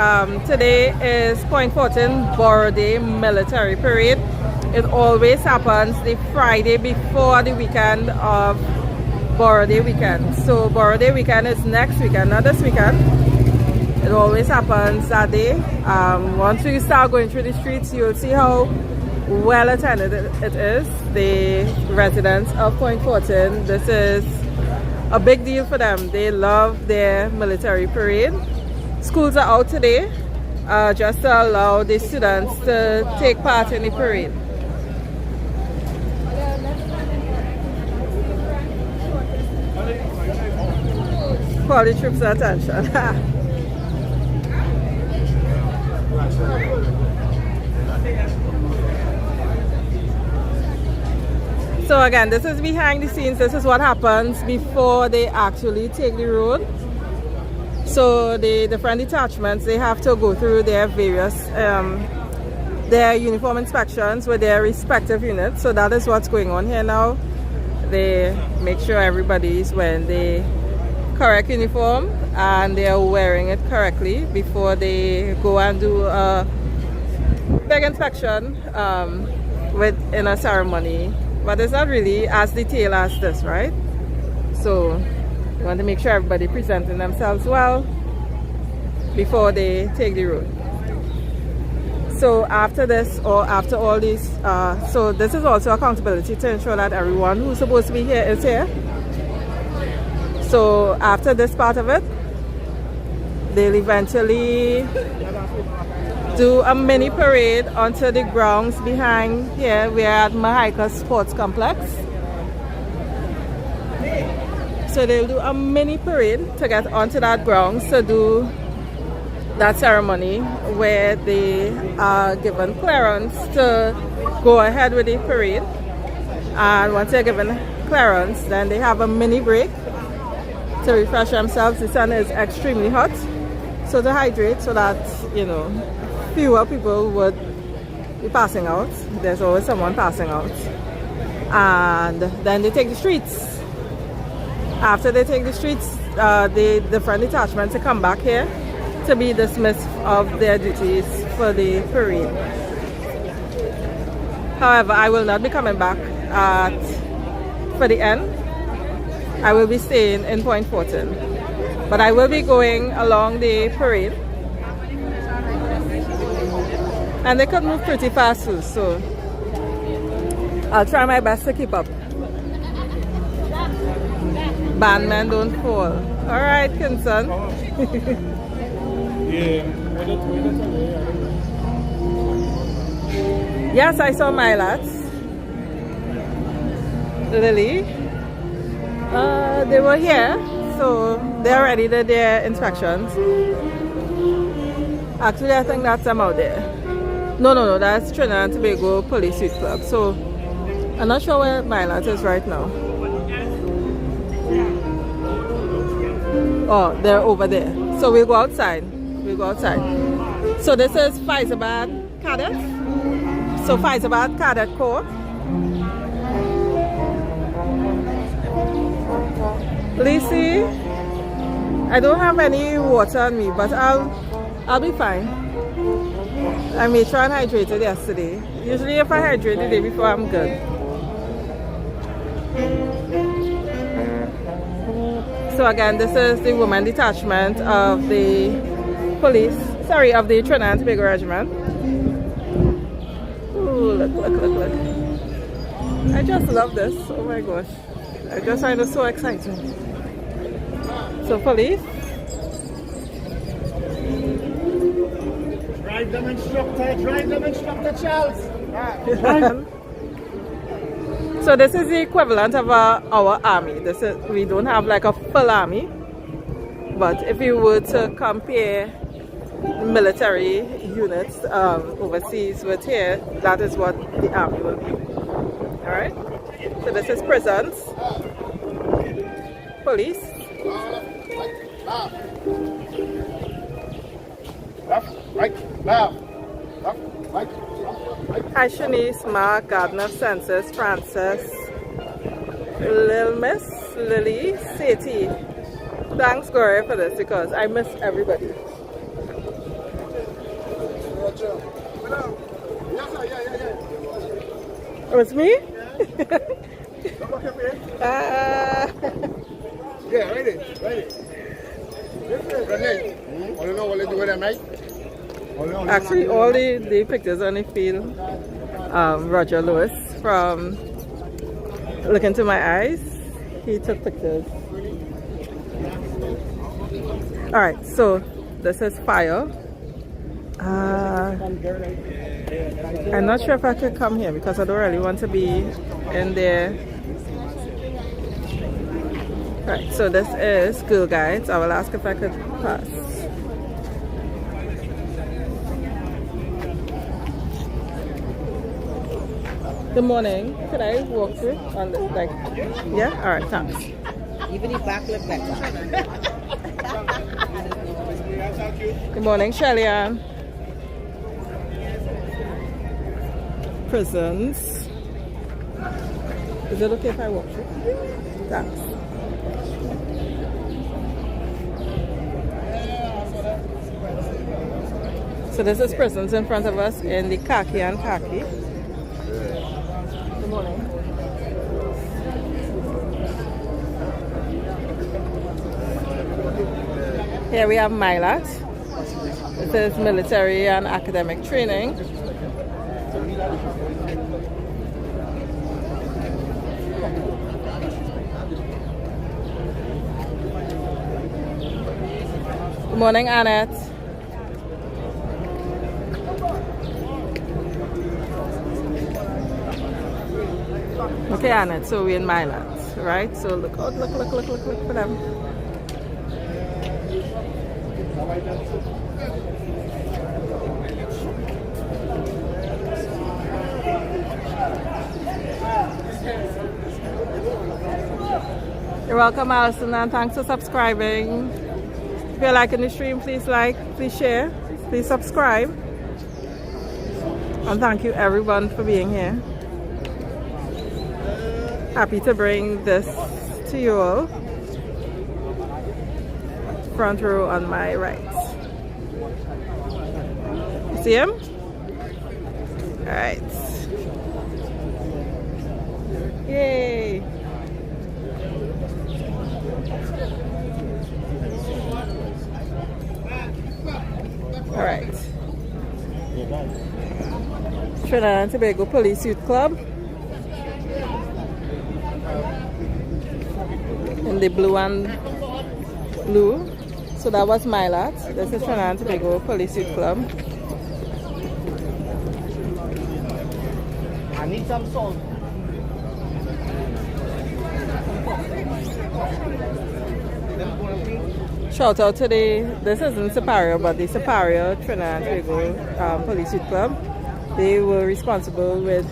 today is Point Fortin Borough Day Military Parade. It always happens the Friday before the weekend of Borough Day weekend. So Borough Day weekend is next weekend, not this weekend. It always happens that day. Once we start going through the streets, you'll see how well attended it is. The residents of Point Fortin, this is a big deal for them. They love their military parade. Schools are out today just to allow the students to take part in the parade. Call the troops' attention. So again, this is behind the scenes. This is what happens before they actually take the road. So the different detachments, they have to go through their various their uniform inspections with their respective units. So that is what's going on here now. They make sure everybody's wearing the correct uniform and they are wearing it correctly before they go and do a big inspection in a ceremony. But it's not really as detailed as this, right? So you want to make sure everybody presenting themselves well before they take the road. So after this, or after all these, so this is also accountability to ensure that everyone who's supposed to be here is here. So after this part of it, they'll eventually do a mini parade onto the grounds behind here. We're at Mahika Sports Complex. So they'll do a mini parade to get onto that grounds to do that ceremony where they are given clearance to go ahead with the parade. And once they're given clearance, then they have a mini break to refresh themselves. The sun is extremely hot, so to hydrate so that, you know, fewer people would be passing out. There's always someone passing out. And then they take the streets. After they take the streets, the different detachments to come back here to be dismissed of their duties for the parade. However, I will not be coming back for the end. I will be staying in Point Fortin, but I will be going along the parade. And they could move pretty fast too, so I'll try my best to keep up. Bandmen don't fall. Alright, Kinson. Yes, I saw my lads. Lily. They were here, so they already did their inspections. Actually, I think that's them out there. No, that's Trinidad and Tobago Police Youth Club. So I'm not sure where Mylat is right now. Oh, they're over there. So we'll go outside. So this is Faizabad Cadet. So Faizabad Cadet Corps. Lacey, I don't have any water on me, but I'll be fine. I made sure I hydrated yesterday. Usually if I hydrate the day before, I'm good. So again, this is the woman detachment of the police, of the Trinidad and Tobago Regiment. Ooh, look. I just love this. Oh my gosh. I just find it so exciting. So police. Drive them instructor, Charles. So this is the equivalent of our army. We don't have like a full army, but if you were to compare military units overseas with here, that is what the army will be. All right. So this is prisons, police. Left, right, left. Left, right, right. Hi Shanice, Mark, Garden of Senses, Francis, Lil Miss, Lily, Sadie. Thanks Gloria for this because I miss everybody. Oh, it's me? Yeah, ready. Ready. I don't know what they do with that, mate. Actually, all the pictures on the field, Roger Lewis from Look Into My Eyes, he took pictures. Alright, so this is fire. I'm not sure if I could come here because I don't really want to be in there. Right, so this is Girl Guides. I will ask if I could pass. Good morning. Could I walk through on the like? Yeah. All right. Thanks. Even if back look better. Good morning, Shelly Ann. Prisons. Is it okay if I walk through? Thanks. So this is prisons in front of us in the khaki and khaki. Good morning. Here we have MILAT. This is military and academic training. Good morning, Annette. Okay, Annette, so we're in MILAT, right? So look out, look for them. You're welcome, Alison, and thanks for subscribing. If you're liking the stream, please like, please share, please subscribe. And thank you everyone for being here. Happy to bring this to you all. Front row on my right. See him? Alright. Yay! Alright. Trinidad and Tobago Police Youth Club. In the blue and blue. So that was MILAT. This is Trinidad and Tobago Police Youth Club. I need some salt. Shout out to this isn't Superior, but the Superior Trinidad and Tobago Police Youth Club. They were responsible with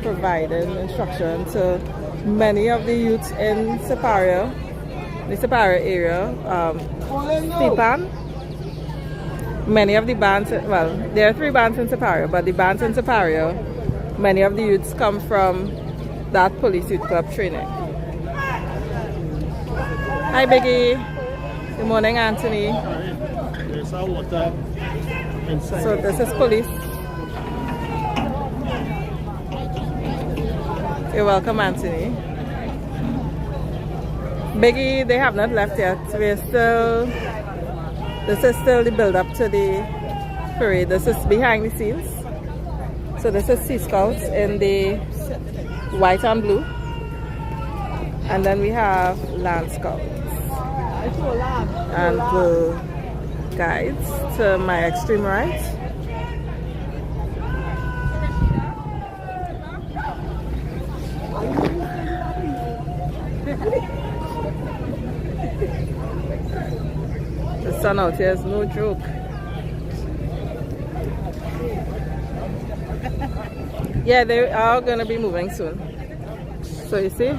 providing instruction to many of the youths in Superior, the Superior area, Stepan. Many of the bands, well, there are 3 bands in Superior, but the bands in Superior, many of the youths come from that Police Youth Club training. Hi, Biggie. Good morning, Anthony. So this is police. You're welcome, Anthony. Biggie, they have not left yet. This is still the build-up to the parade. This is behind the scenes. So this is Sea Scouts in the white and blue. And then we have Land Scouts. And the guides to my extreme right. The sun out here is no joke. Yeah, they are going to be moving soon. So you see,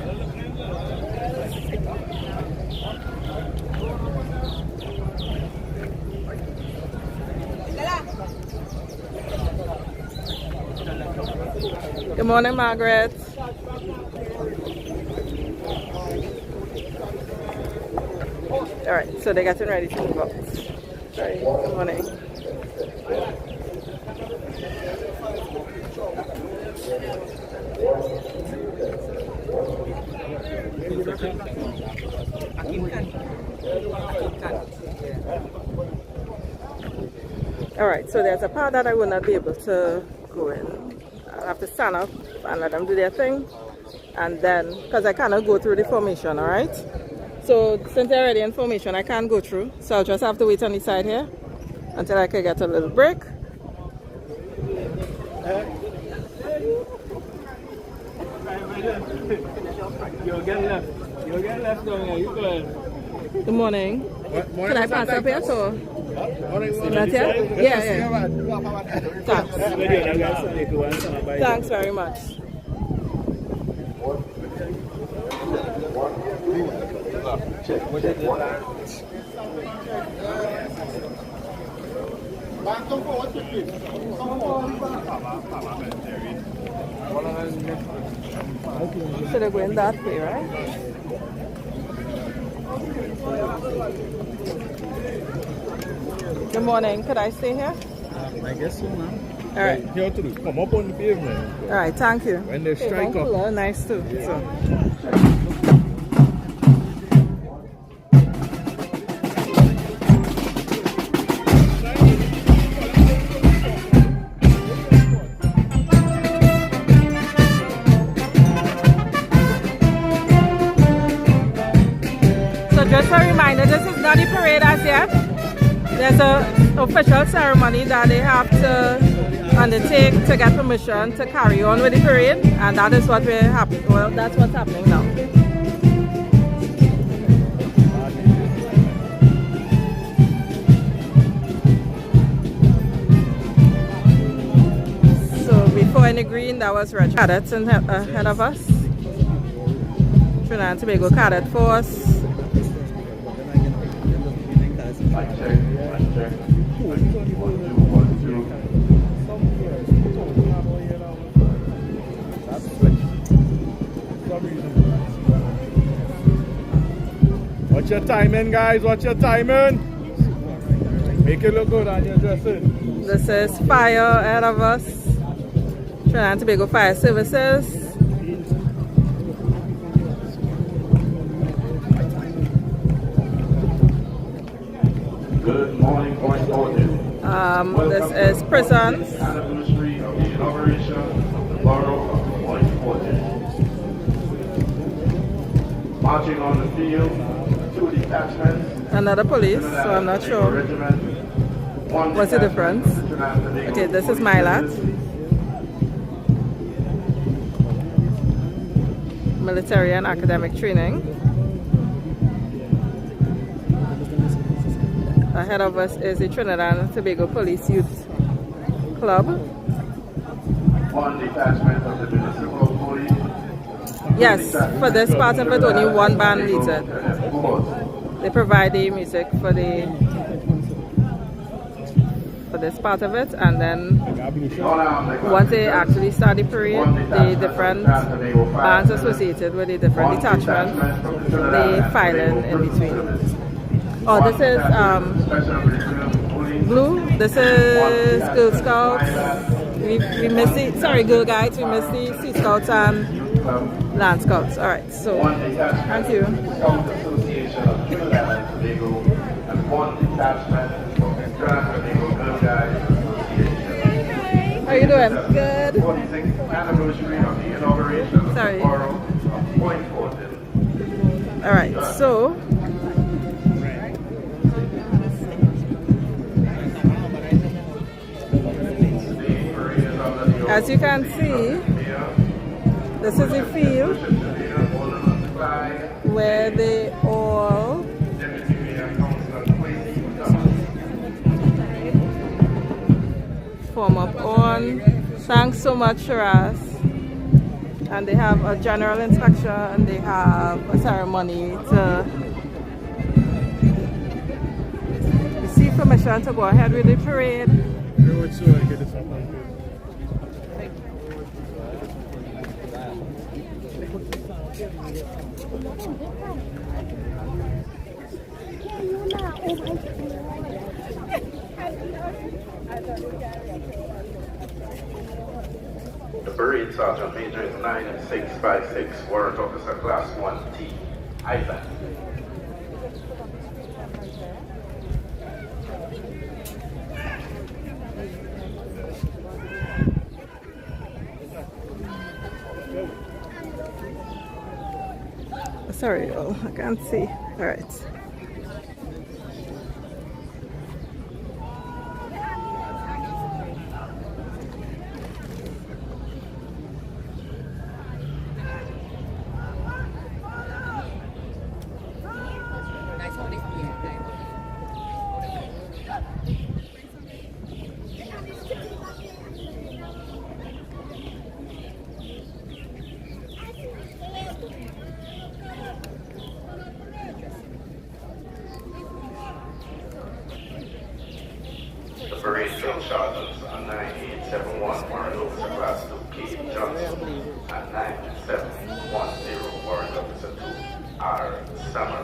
good morning, Margaret. All right, so they're getting ready to move out. Sorry, good morning. All right, so there's a part that I will not be able to go in. I'll have to stand up and let them do their thing, and then because I cannot go through the formation. All right, so since they're already in formation, I can't go through, so I'll just have to wait on the side here until I can get a little break. You'll get left. You'll get left down here. You go. Good morning. Can I pass up here? So not yet? Yeah. Thanks. Thanks very much. So they're going that way, right? Good morning. Could I stay here? I guess so, man. All right. You have to come up on the pavement. All right. Thank you. When they strike up. Cooler, nice too. Yeah. So. Just a reminder, this is not the parade as yet. There's an official ceremony that they have to undertake to get permission to carry on with the parade, and that is what we're happy. Well, that's what's happening now. So before in the green, that was Red Cadets ahead of us. Trinidad and Tobago Cadet Force. Watch your timing, guys. Watch your timing. Make it look good on your dressing. This is fire ahead of us. Trinidad and Tobago Fire Services. Good morning, Point Fortin. This is prisons. Anniversary of the inauguration of the Borough of Point Fortin. Marching on the field, 2 detachments. Another police, so I'm not sure. What's the difference? Okay, this is MyLat. Military and academic training. Ahead of us is the Trinidad and Tobago Police Youth Club. 1 detachment of the municipal police. Yes, for this part of it, only one band leads it. They provide the music for this part of it, and then once they actually start the parade, the different bands associated with the different detachments, they file in between. Oh, this is Blue. This is Girl Scouts. We missed the, sorry, Girl Guides. We missed the Sea Scouts and Land Scouts. All right, so thank you. Scout Association of Trinidad and Tobago, and 1 detachment of the Trinidad and Tobago Girl Guides Association. How you doing? Good. 46th anniversary of the inauguration of the Sorry. Borough of Point Fortin. All right, so as you can see, this is the field where they all form up on. Thanks so much, Shiraz. and they have a general inspection, they have a ceremony to receive permission to go ahead with the parade. The parade sergeant major is 9656, warrant officer class 1T, Ivan. Sorry, oh, I can't see. All right. The parade drill sergeants are 9871, warrant officer class 2K Johnson, and 9710, warrant officer 2R Summer.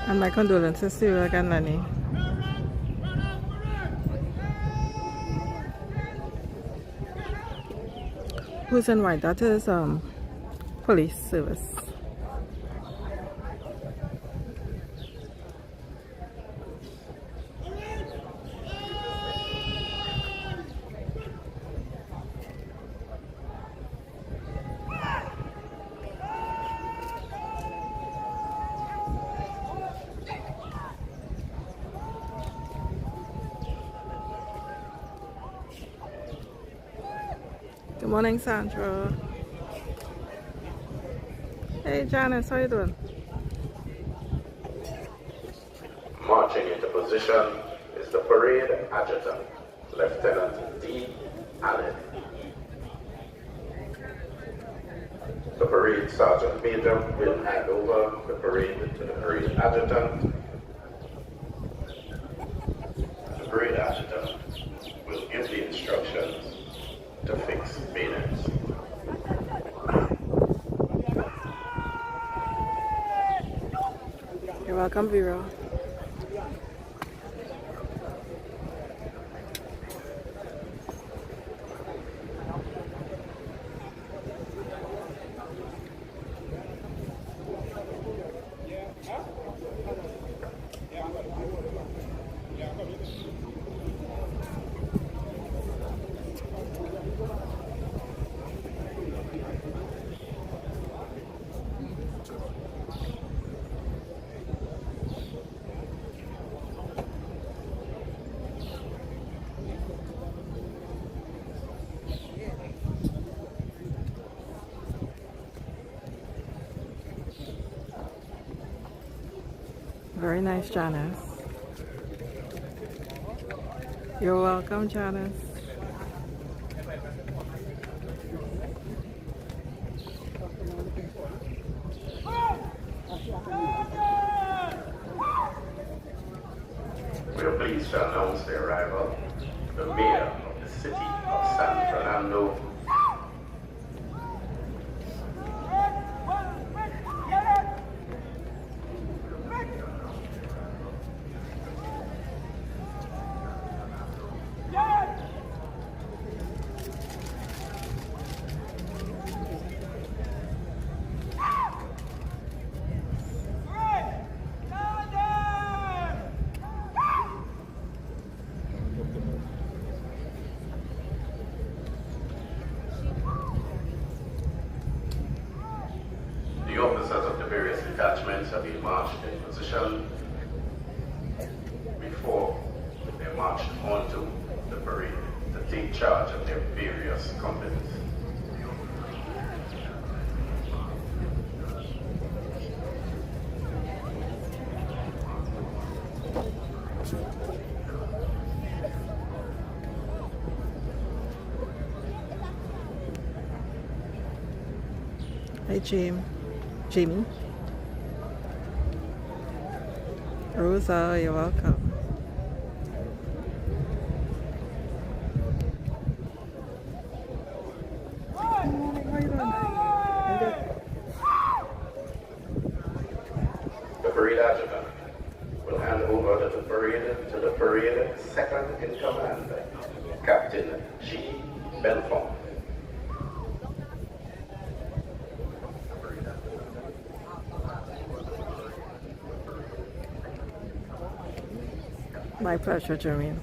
And my condolences to you again, Nani. Who's in white? That is police service. Good morning, Sandra. Hey, Janice, how you doing? Marching into position is the parade adjutant, Lieutenant D. Allen. The parade sergeant major will hand over the parade to the parade adjutant. The parade adjutant will give the instructions to fix bayonets. You're welcome, Vero. Very nice, Janice. You're welcome, Janice. We are pleased to announce the arrival of the mayor of the city of San detachments have been marched in position before they marched onto the parade to take charge of their various companies. Hi, Jamie. Rosa, you're welcome. The parade adjutant will hand over the parade to the parade second in command, Captain G. Belfont. My pleasure, Jermaine.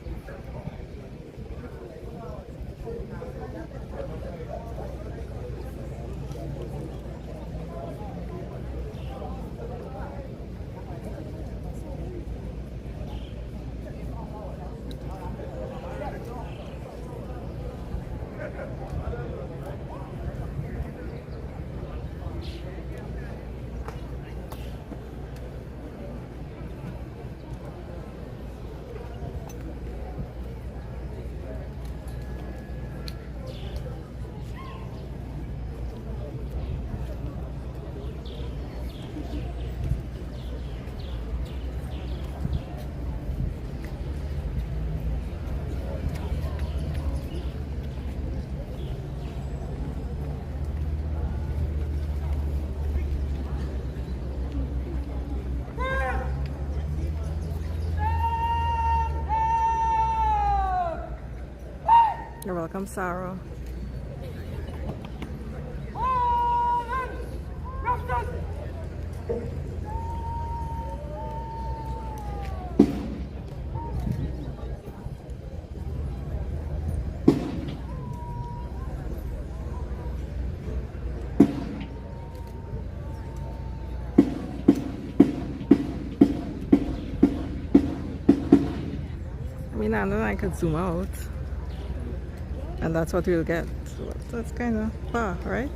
You're welcome, Sarah. I mean, and then I could zoom out. And that's what we'll get. So that's kind of far, right?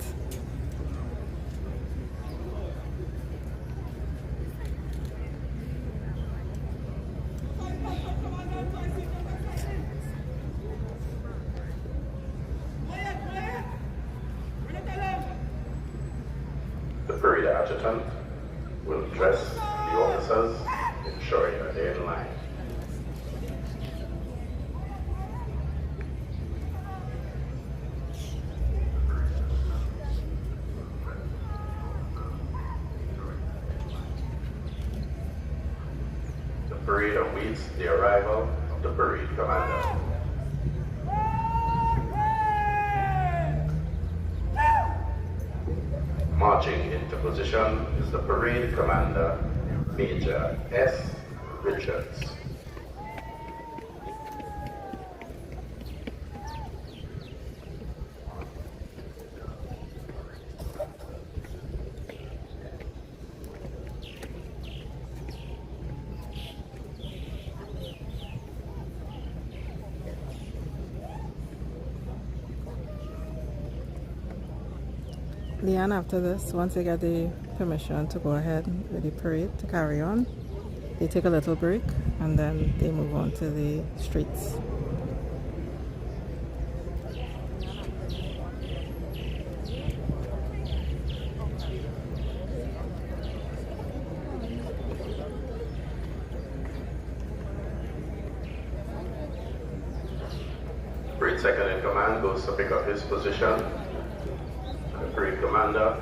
The parade adjutant will address the officers, ensuring that they're in line. The parade awaits the arrival of the parade commander. Marching into position is the parade commander, Major S. Richards. Leanne, after this, once they get the permission to go ahead with the parade to carry on, they take a little break and then they move on to the streets. Parade second in command goes to pick up his position. The parade commander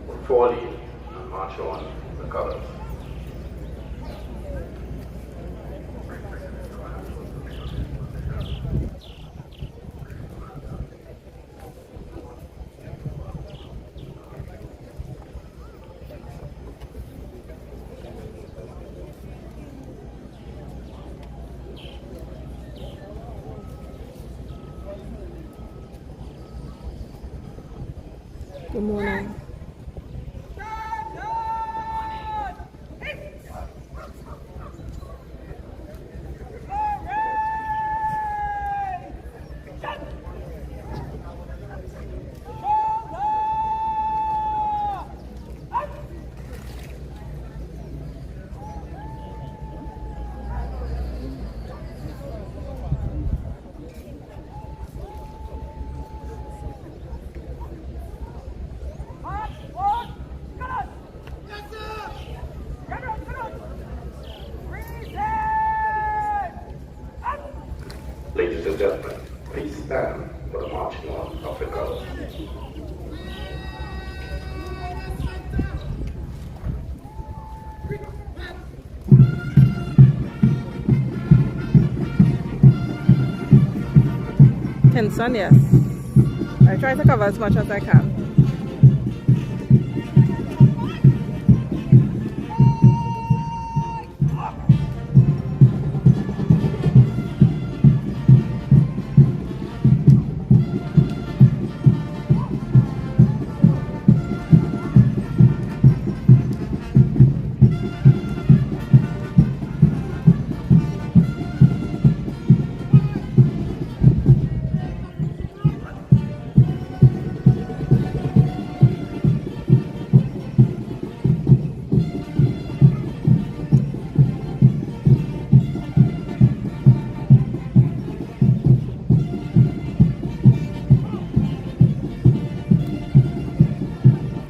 will fall in and march on the colors. Good morning. Kingston, yes. I try to cover as much as I can.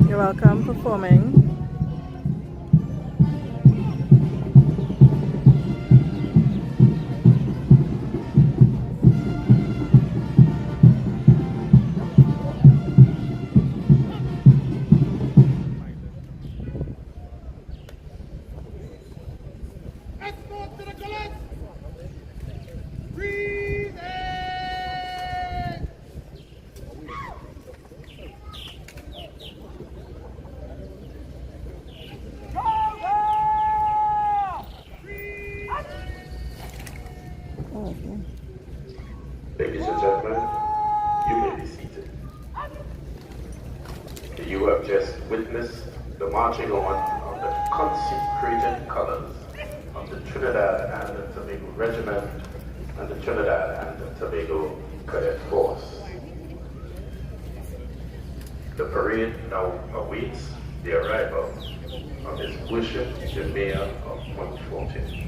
You're welcome performing. Ladies and gentlemen, you may be seated. You have just witnessed the marching on of the consecrated colors of the Trinidad and the Tobago Regiment and the Trinidad and the Tobago Cadet Force. The parade now awaits the arrival of His Worship, the Mayor of Point Fortin.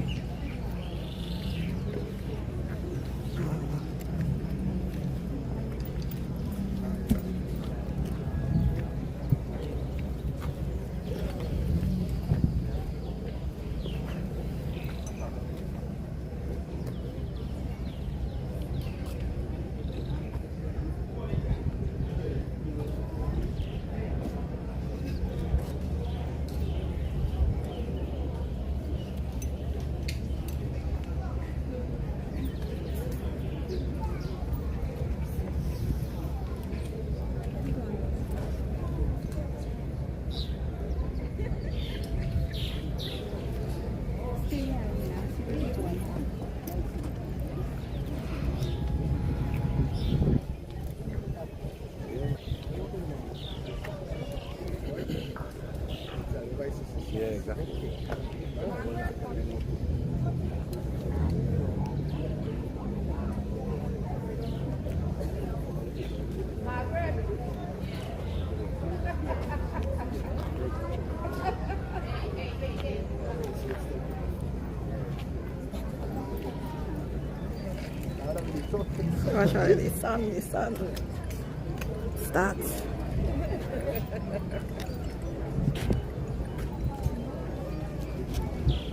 Gosh, already the sun starts.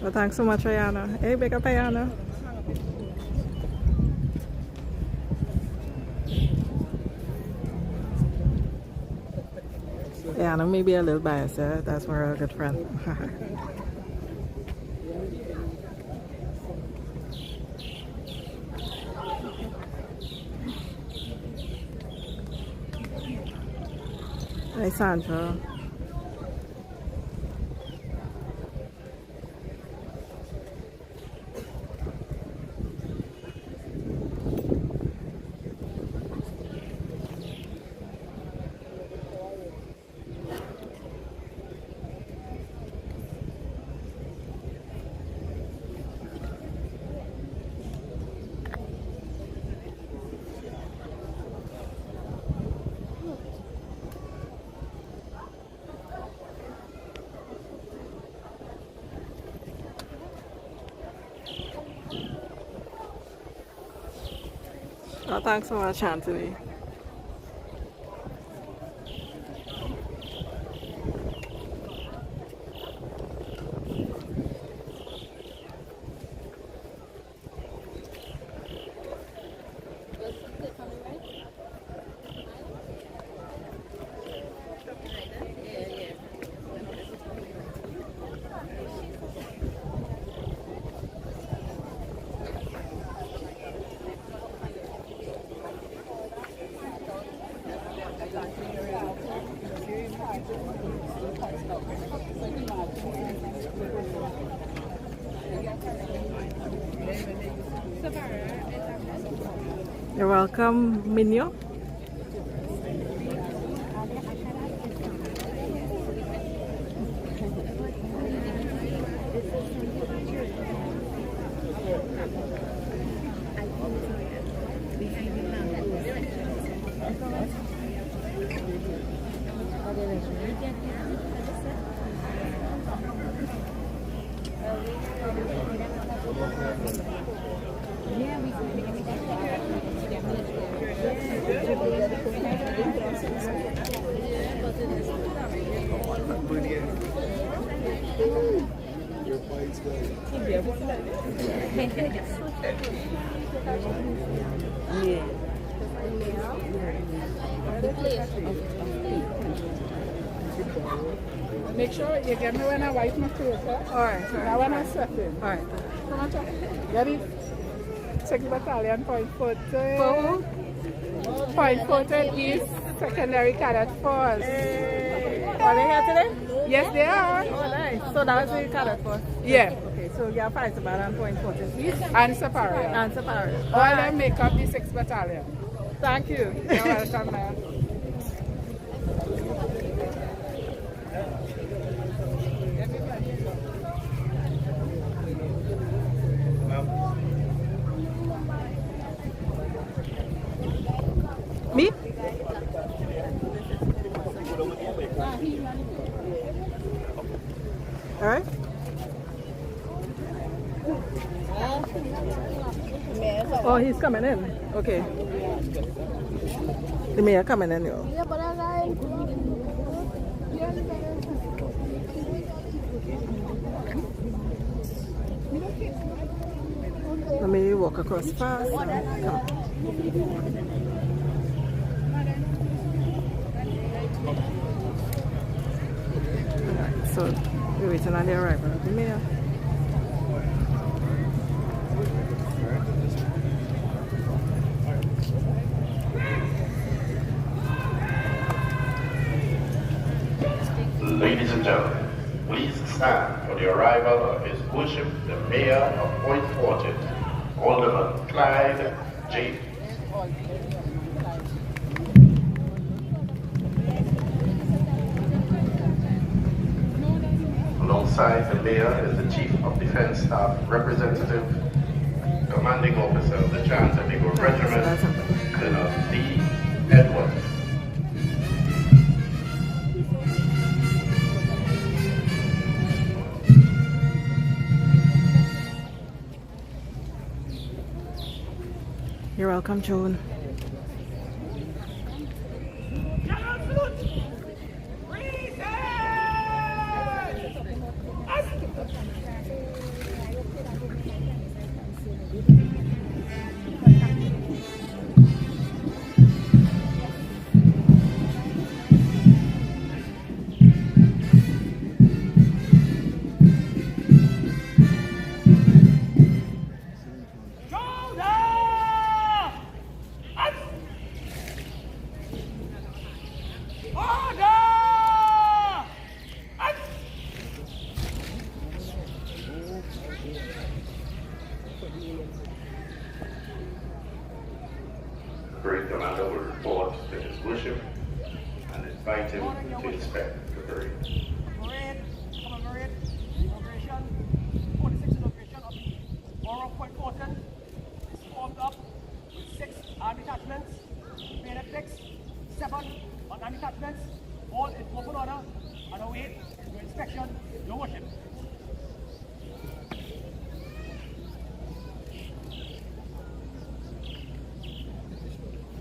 Well, thanks so much, Ayana. Hey, big up, Ayana. Ayana may be a little biased, that's we're a good friend. Hey, Sandra. Oh, thanks so much, Anthony. You're welcome, Minyo. Make sure you get me when I wipe my face, huh? Alright. Now when I step in. Alright. Come on, Chuck. Get it? Second Battalion, Point Fortin. For who? Point Fortin East Secondary Cadet Force. Are they here today? Yes, they are. Oh, nice. So that was the cadet force? Yeah. Okay, so you have 5 Battalion, Point Fortin East And Superior. and Superior. All of them make up the 6th Battalion. Thank you. You're welcome, man. Me? Alright. Oh, he's coming in. Okay. The mayor coming in, yo. Let me walk across fast. Come. Alright, so we're waiting on the arrival of the mayor. Ladies and gentlemen, please stand for the arrival of His Worship, the Mayor of Point Fortin, Alderman Clyde J. Alongside the Mayor is the Chief of Defense Staff Representative, Commanding Officer of the Tobago Regiment, Colonel D. Edwards. You're welcome, Joan. Parade Commander will report to His Worship and invite him to inspect the parade. Parade, inauguration, 46th inauguration of the Borough of Point Fortin is formed up with 6 army detachments, bayonet picks, 7 army detachments, all in open order and await your inspection, Your Worship.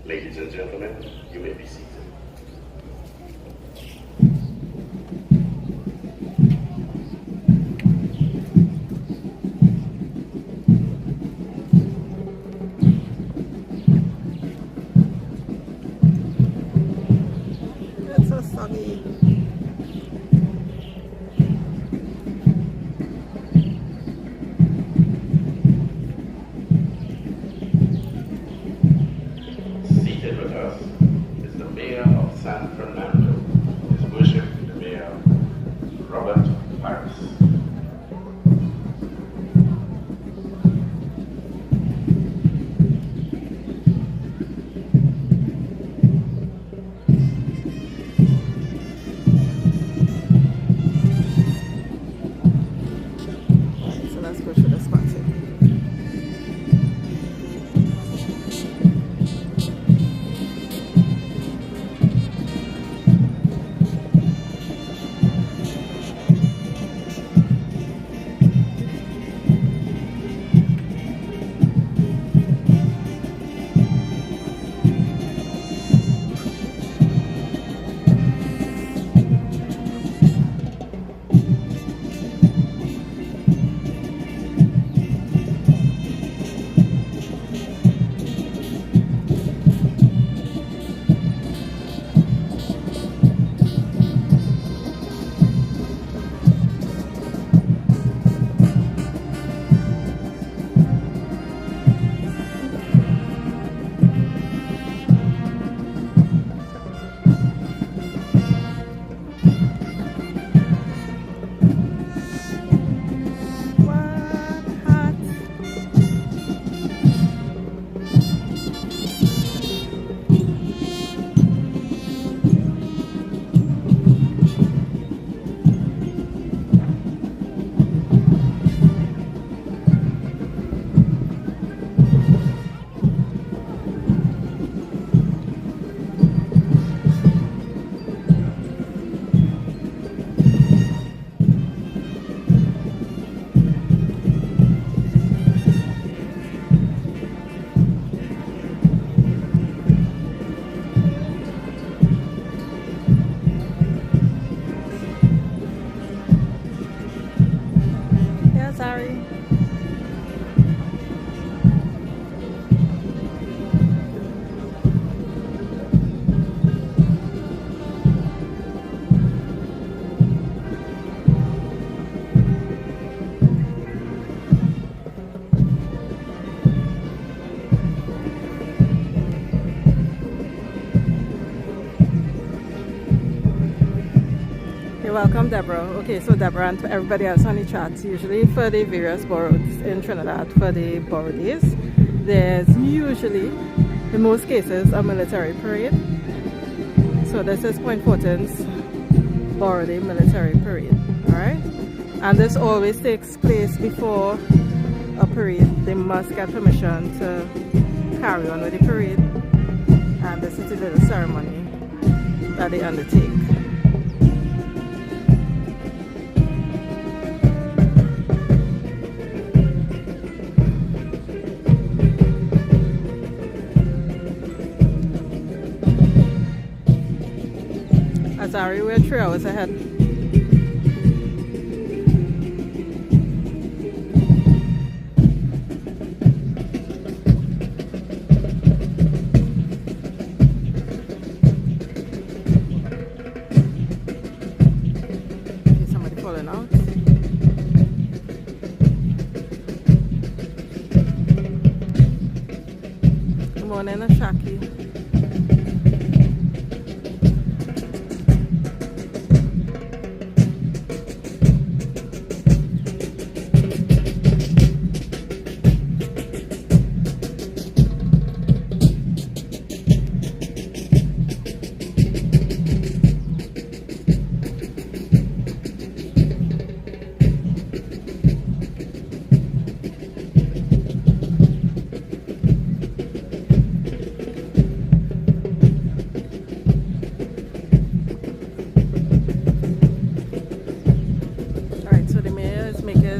Ladies and gentlemen, you may be seated. It's so soggy. Seated with us is the Mayor of San Fernando, His Worship You're welcome, Deborah. Okay, so Deborah and everybody else on the chat, usually for the various boroughs in Trinidad, for the borough days, there's usually, in most cases, a military parade. So this is Point Fortin's Borough Day military parade, alright? And this always takes place before a parade. They must get permission to carry on with the parade. And this is the little ceremony that they undertake. Azari, we're 3 hours ahead. Okay, somebody falling out. Good morning, Ashaki.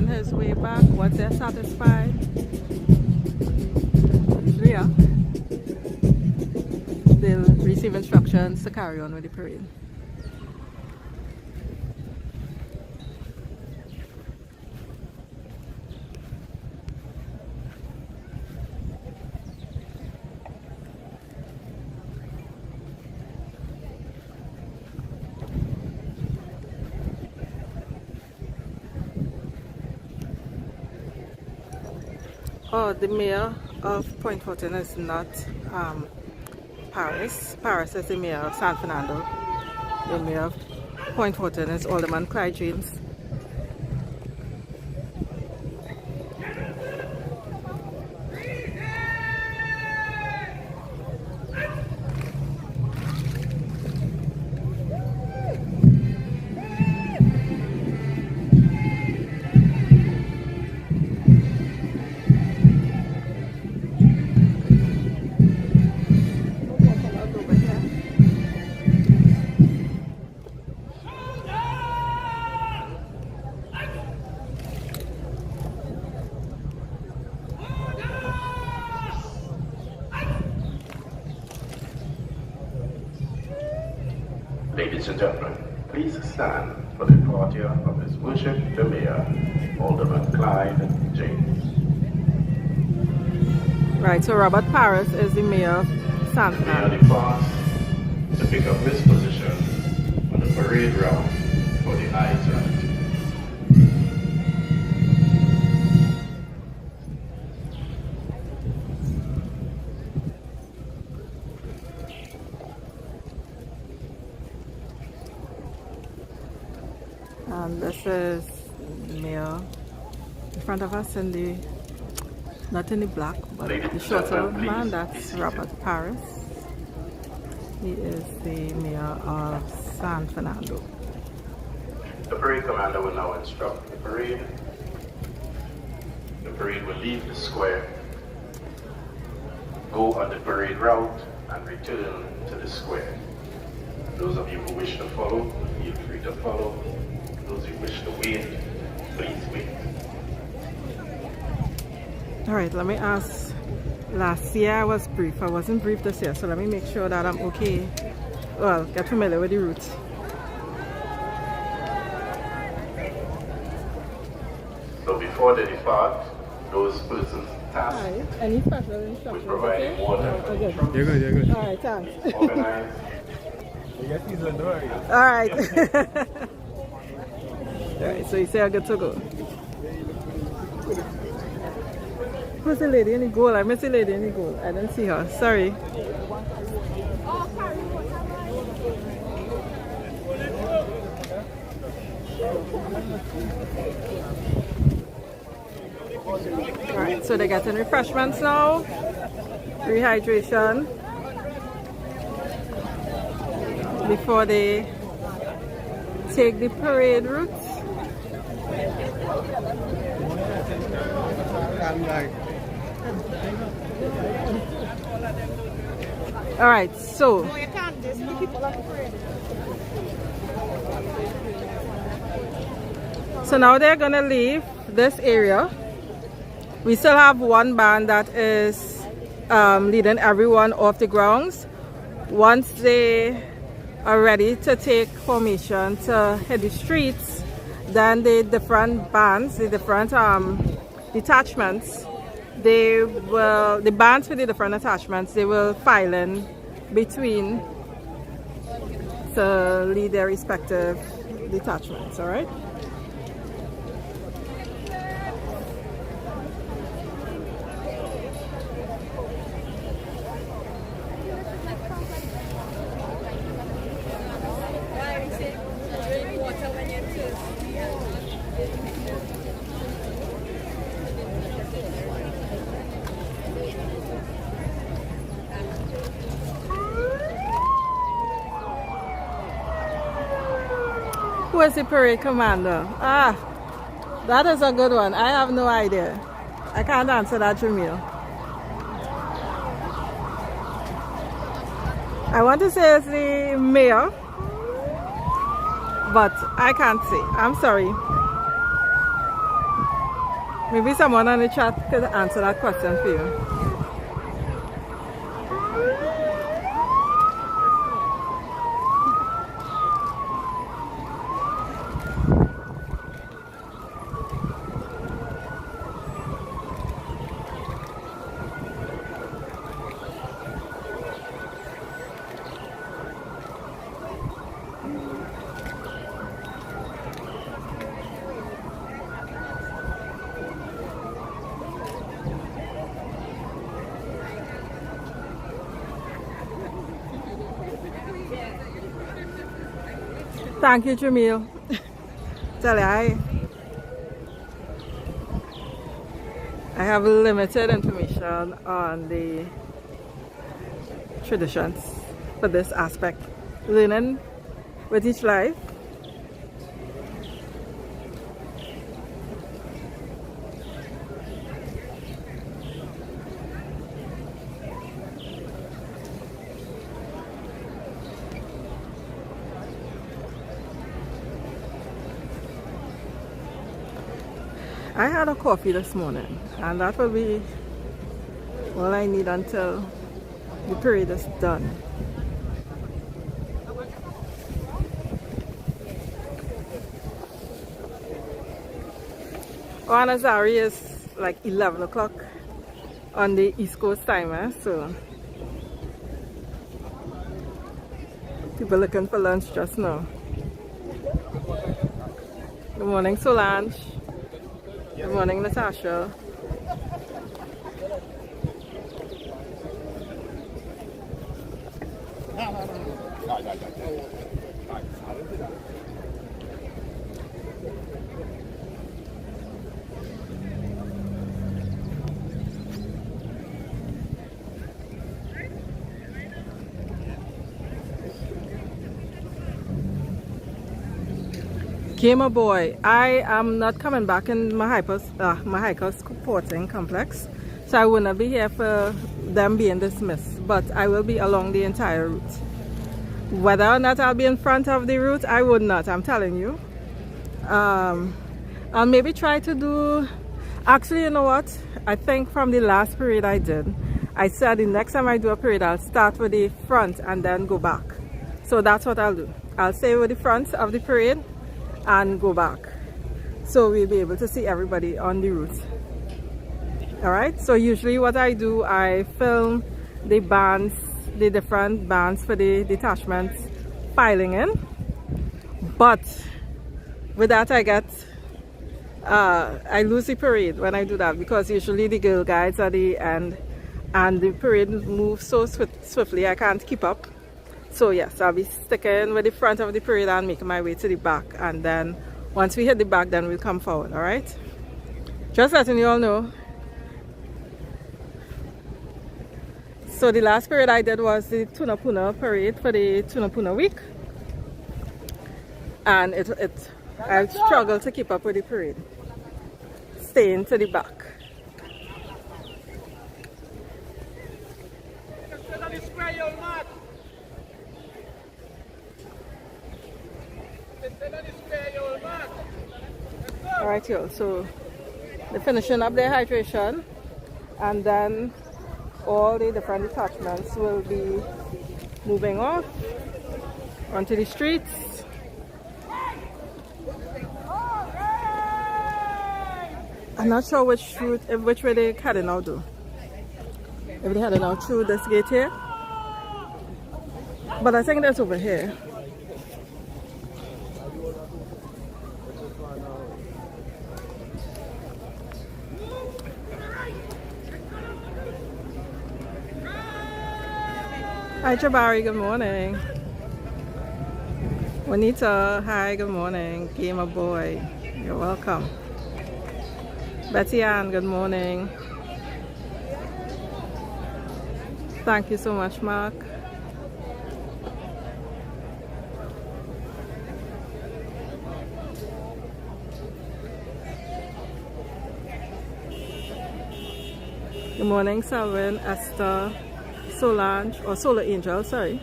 His way back. Once they're satisfied, yeah, they'll receive instructions to carry on with the parade. Oh, the mayor of Point Fortin is not Paris. Paris is the mayor of San Fernando. The mayor of Point Fortin is Alderman Clyde James. Ladies and gentlemen, please stand for the departure of His Worship the Mayor, Alderman Clyde James. Right, so Robert Paris is the mayor of San The Fernando. mayor departs to pick up his position on the parade route for the Eyes Ride. And this is the mayor in front of us in the, not in the black, but the shorter man, that's Robert Paris. He is the mayor of San Fernando. The parade commander will now instruct the parade. The parade will leave the square, go on the parade route, and return to the square. Those of you who wish to follow, feel free to follow. Those who wish to wait, please wait. Alright, let me ask. Last year I was brief. I wasn't brief this year, so let me make sure that I'm okay. Well, get familiar with the route. So before they depart, those persons tasked Alright, any special with instructions? providing water, Okay. You're good, you're good. Alright, thanks. organized. You guys need to know. Alright. Alright, so you say I'm good to go. Who's the lady in the goal? I missed the lady in the goal. I didn't see her. Sorry. Alright, so they're getting refreshments now, rehydration, before they take the parade route. Alright, so now they're gonna leave this area. We still have one band that is leading everyone off the grounds. Once they are ready to take formation to hit the streets, then the different bands, the different detachments, the bands for the different attachments, they will file in between to lead their respective detachments. All right. Who is the parade commander? Ah, that is a good one. I have no idea. I can't answer that, Jamil. I want to say it's the mayor, but I can't say. I'm sorry. Maybe someone on the chat could answer that question for you. Thank you, Jamil. Tell you, I have limited information on the traditions for this aspect. Learning with each life. I had a coffee this morning, and that will be all I need until the parade is done. Wanazari is like 11 o'clock on the East Coast time, so people looking for lunch just now. Good morning, Solange. Good morning, Natasha. Gamer boy, I am not coming back in my sporting complex, so I will not be here for them being dismissed, but I will be along the entire route. Whether or not I'll be in front of the route, I would not, I'm telling you. I'll maybe try to do, actually, you know what, I think from the last parade I did, I said the next time I do a parade, I'll start with the front and then go back. So that's what I'll do. I'll stay with the front of the parade and go back, so we'll be able to see everybody on the route. All right, so usually what I do, I film the bands, the different bands for the detachments filing in, but with that I get I lose the parade when I do that, because usually the girl guides at the end and the parade moves so swiftly I can't keep up. So yes, I'll be sticking with the front of the parade and making my way to the back, and then Once we hit the back, then we'll come forward, all right? Just letting you all know. So the last parade I did was the Tunapuna parade for the Tunapuna week. And I struggled to keep up with the parade. Staying to the back. Alright y'all, so they're finishing up their hydration, and then all the different detachments will be moving off onto the streets. I'm not sure which way they're heading out though. If they're heading out through this gate here, but I think that's over here. Hi Jabari, good morning. Juanita, hi, good morning. Gamer boy, you're welcome. Betty Ann, good morning. Thank you so much, Mark. Good morning, Selwyn, Esther, Solange, or Solar Angel, sorry.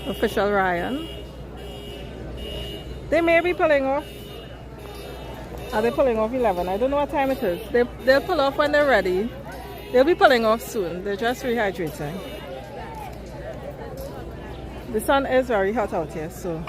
Official Ryan. They may be pulling off. Are they pulling off 11? I don't know what time it is. They'll pull off when they're ready. They'll be pulling off soon. They're just rehydrating. The sun is very hot out here, so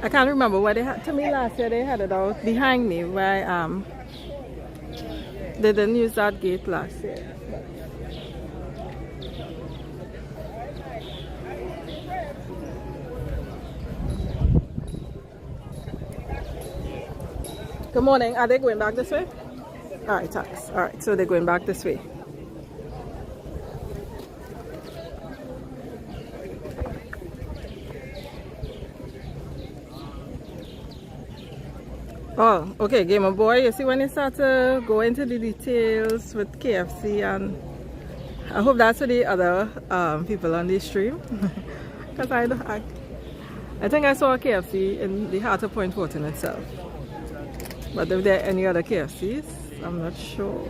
I can't remember what they had. To me last year they had it out behind me where they didn't use that gate last year. Good morning. Are they going back this way? Alright, thanks. Alright, so they're going back this way. Oh, okay, Gamer Boy. You see when you start to go into the details with KFC, and I hope that's for the other people on the stream. Because I think I saw a KFC in the heart of Point Fortin itself. But if there are any other KFCs, I'm not sure.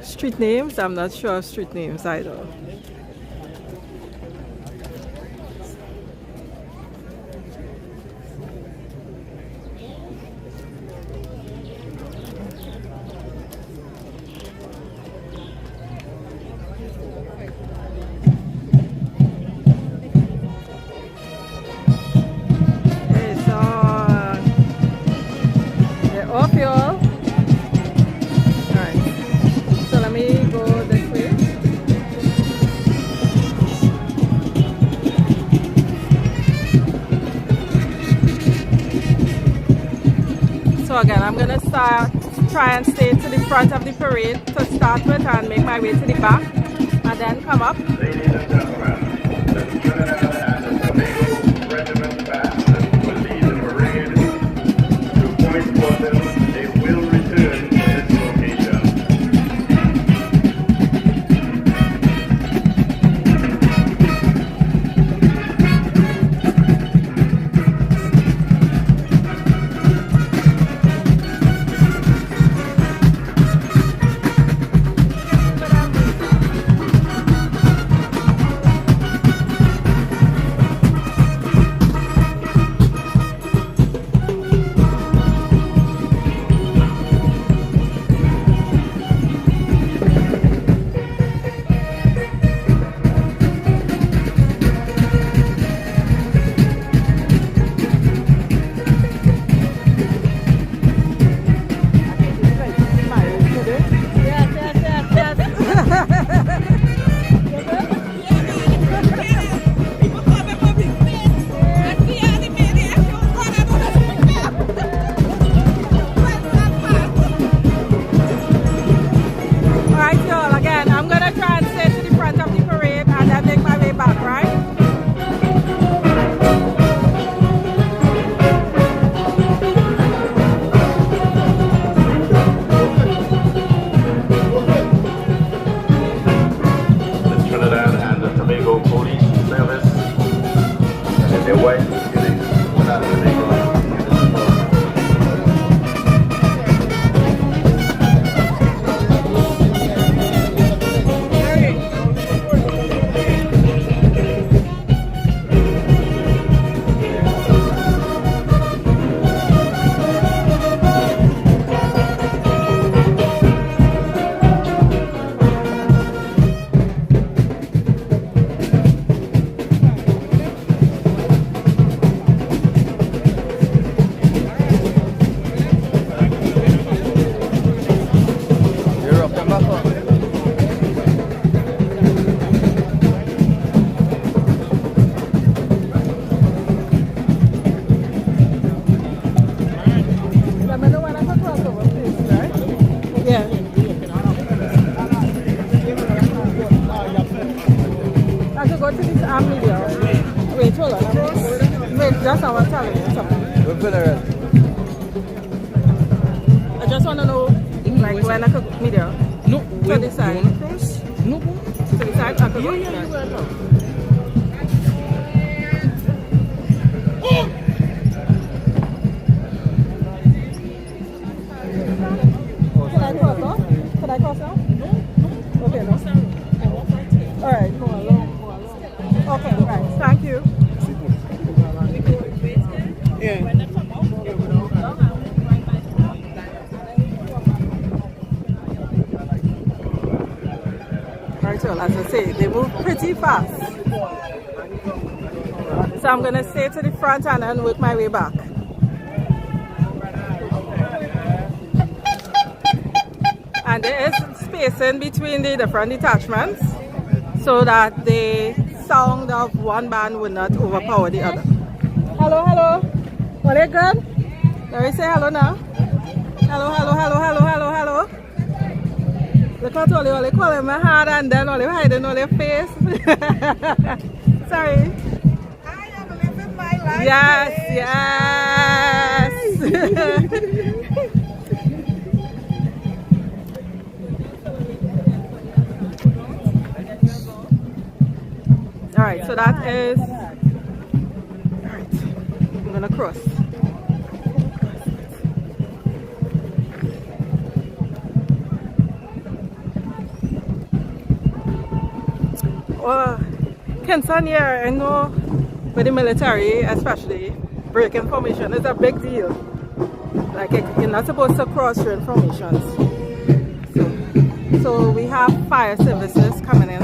Street names, I'm not sure of street names either. So again, I'm gonna try and stay to the front of the parade to start with and make my way to the back and then come up. Ladies and gentlemen, the Trinidad and Tobago Regiment Band will lead the parade to Point Fortin. They will return to this location. Yeah. I could go to this arm video. Wait, hold on. Wait, just I want to tell you something. I just want to know, like, when I could video. No, To the side. No. To the side, I could go. Could I cross now? Could I cross now? No. Okay, no. Alright, go along. Okay, right. Thank you. Yeah. Right, so as I say, they move pretty fast. So I'm going to stay to the front and then work my way back. And there is spacing between the different detachments so that the sound of one band will not overpower the other. Hello, hello. Are they good? Let me say hello now. Hello, hello, hello, hello, hello, hello. Look at all they calling my hand and then all they hiding all their face. Sorry. I am living my life. Yes, yes. All right, so that is. All right, I'm gonna cross. Well, concern here, I know with the military, especially breaking formation is a big deal. Like you're not supposed to cross your formations. So we have fire services coming in.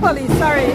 Police, sorry.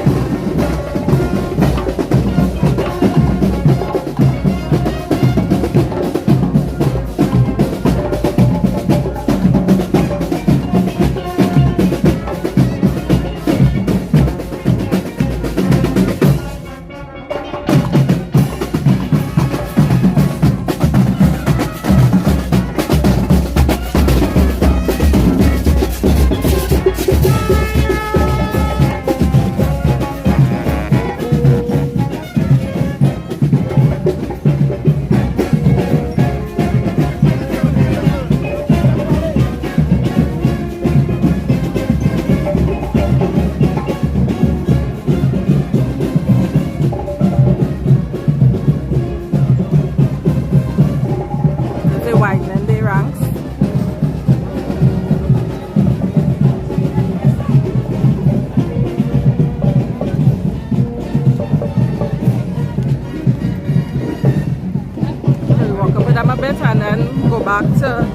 And then go back to,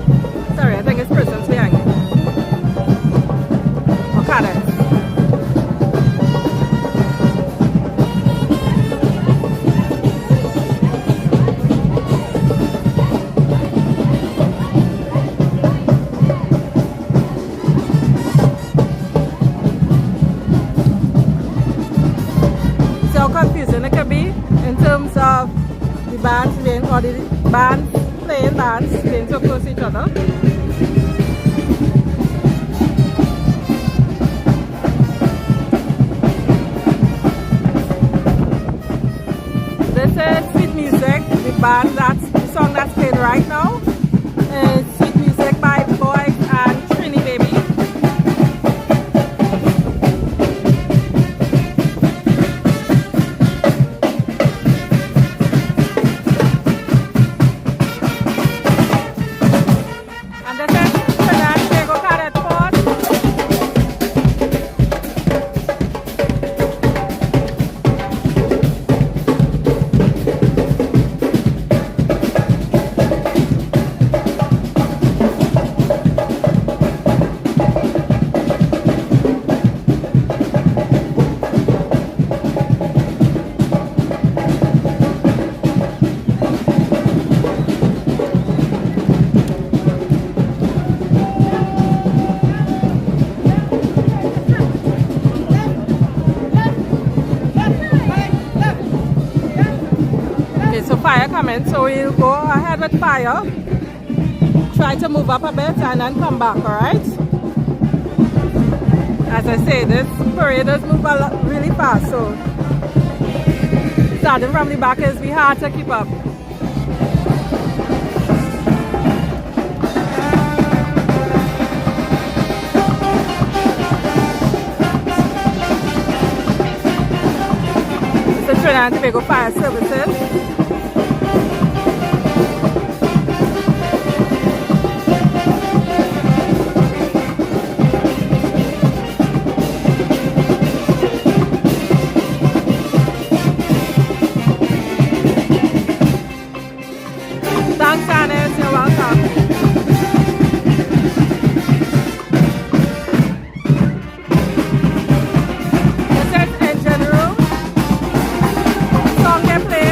sorry, I think it's prisons behind me. Or cadets. See how confusing it can be in terms of the bands being, or the bands playing bands being so close to each other. This is Sweet Music, the song that's playing right now is Sweet Music by Boy and Trini Baby. Okay, so fire coming, so we'll go ahead with fire. Try to move up a bit and then come back, alright? As I say, this parade does move a lot, really fast, so starting from the back is be hard to keep up. This is Trinidad and Tobago Fire Services. Thanks, Anis. You're welcome. This is engine room. Song they play.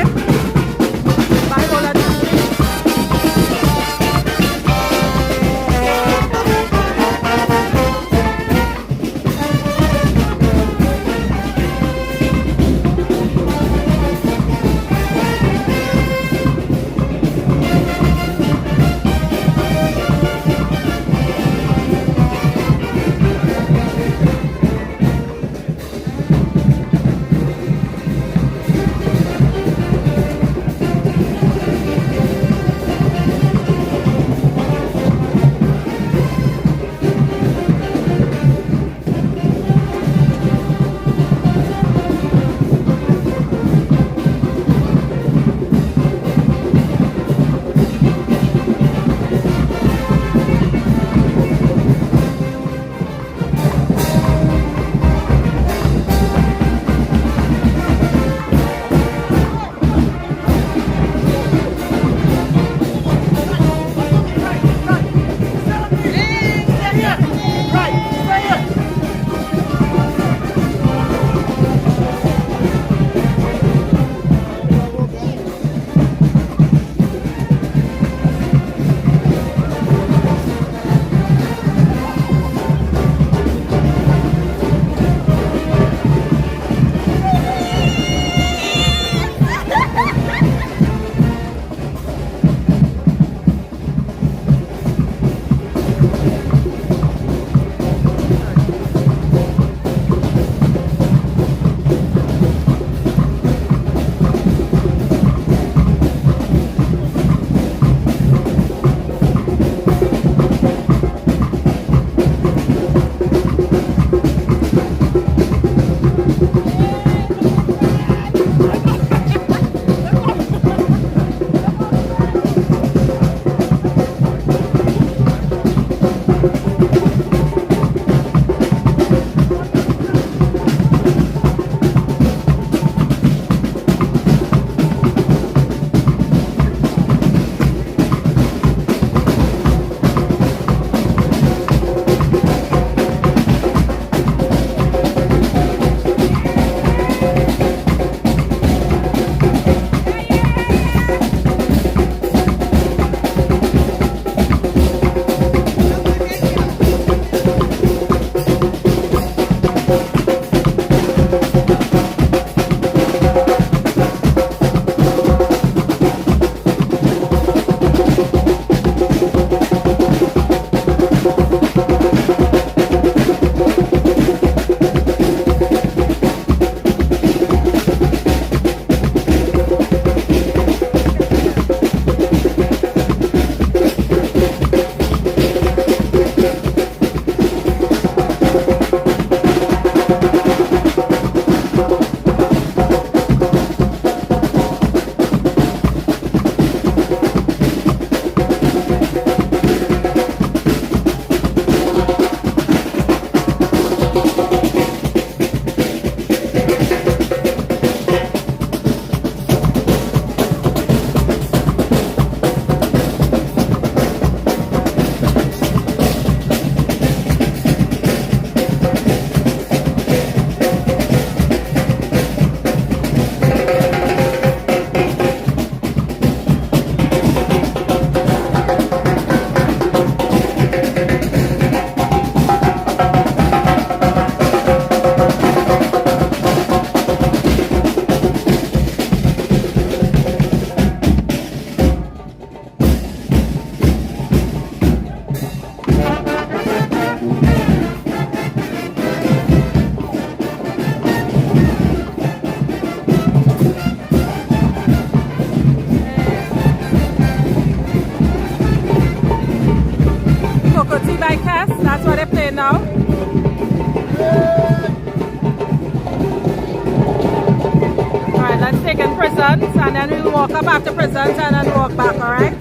then we'll walk up after presents and then walk back, alright?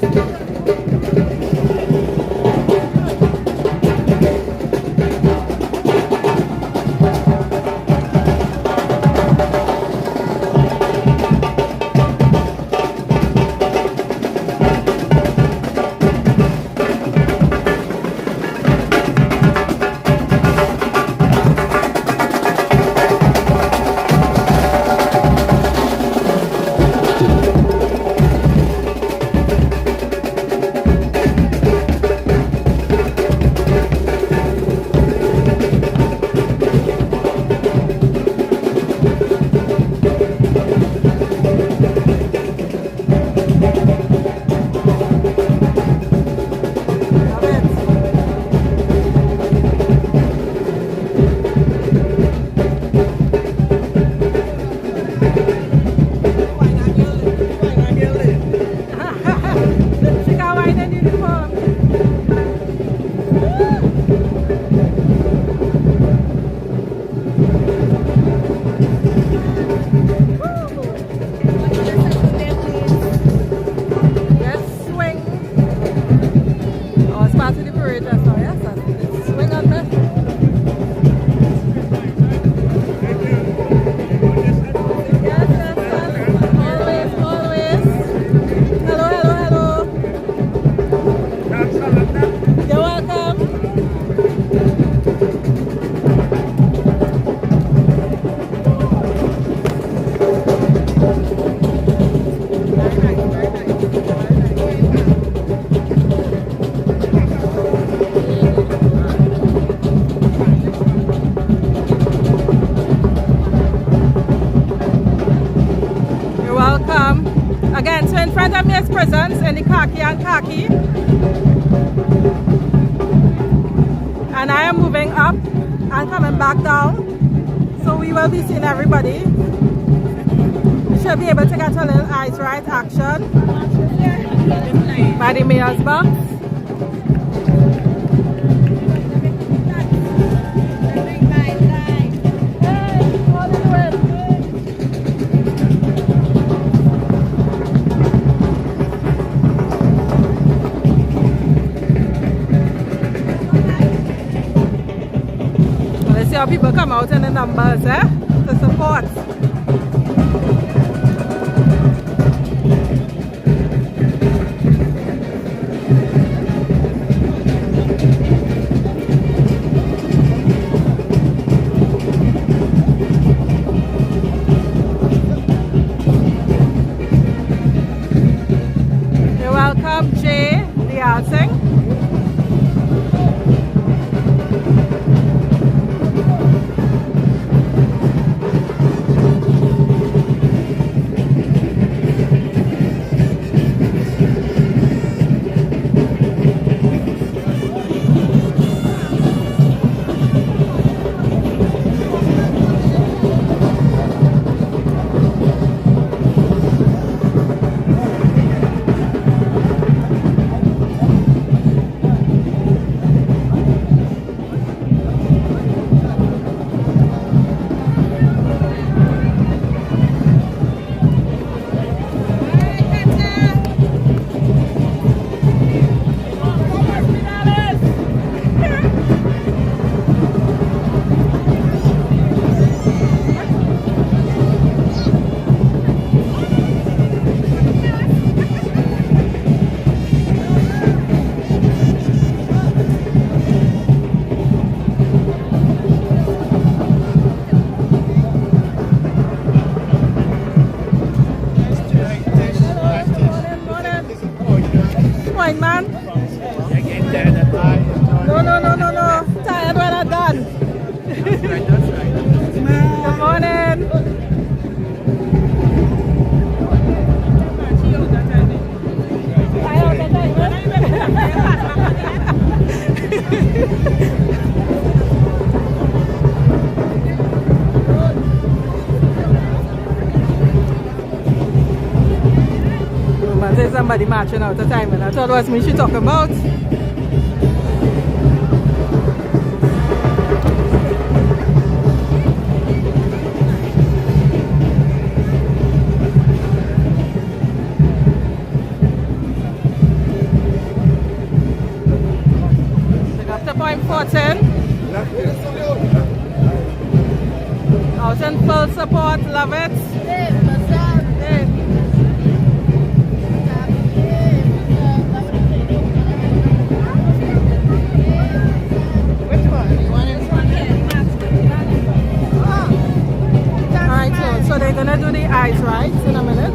Again, so in front of me is presents in the khaki and khaki. And I am moving up and coming back down. So we will be seeing everybody. You should be able to get a little eyes right action by the mayor's box. See how people come out in the numbers, to support. You're welcome, Jay, the housing. There's somebody marching out of time, and I thought it was me she talking about. Fortin. Out in full support, love it. Hey. Alright, so they're gonna do the eyes, right, in a minute.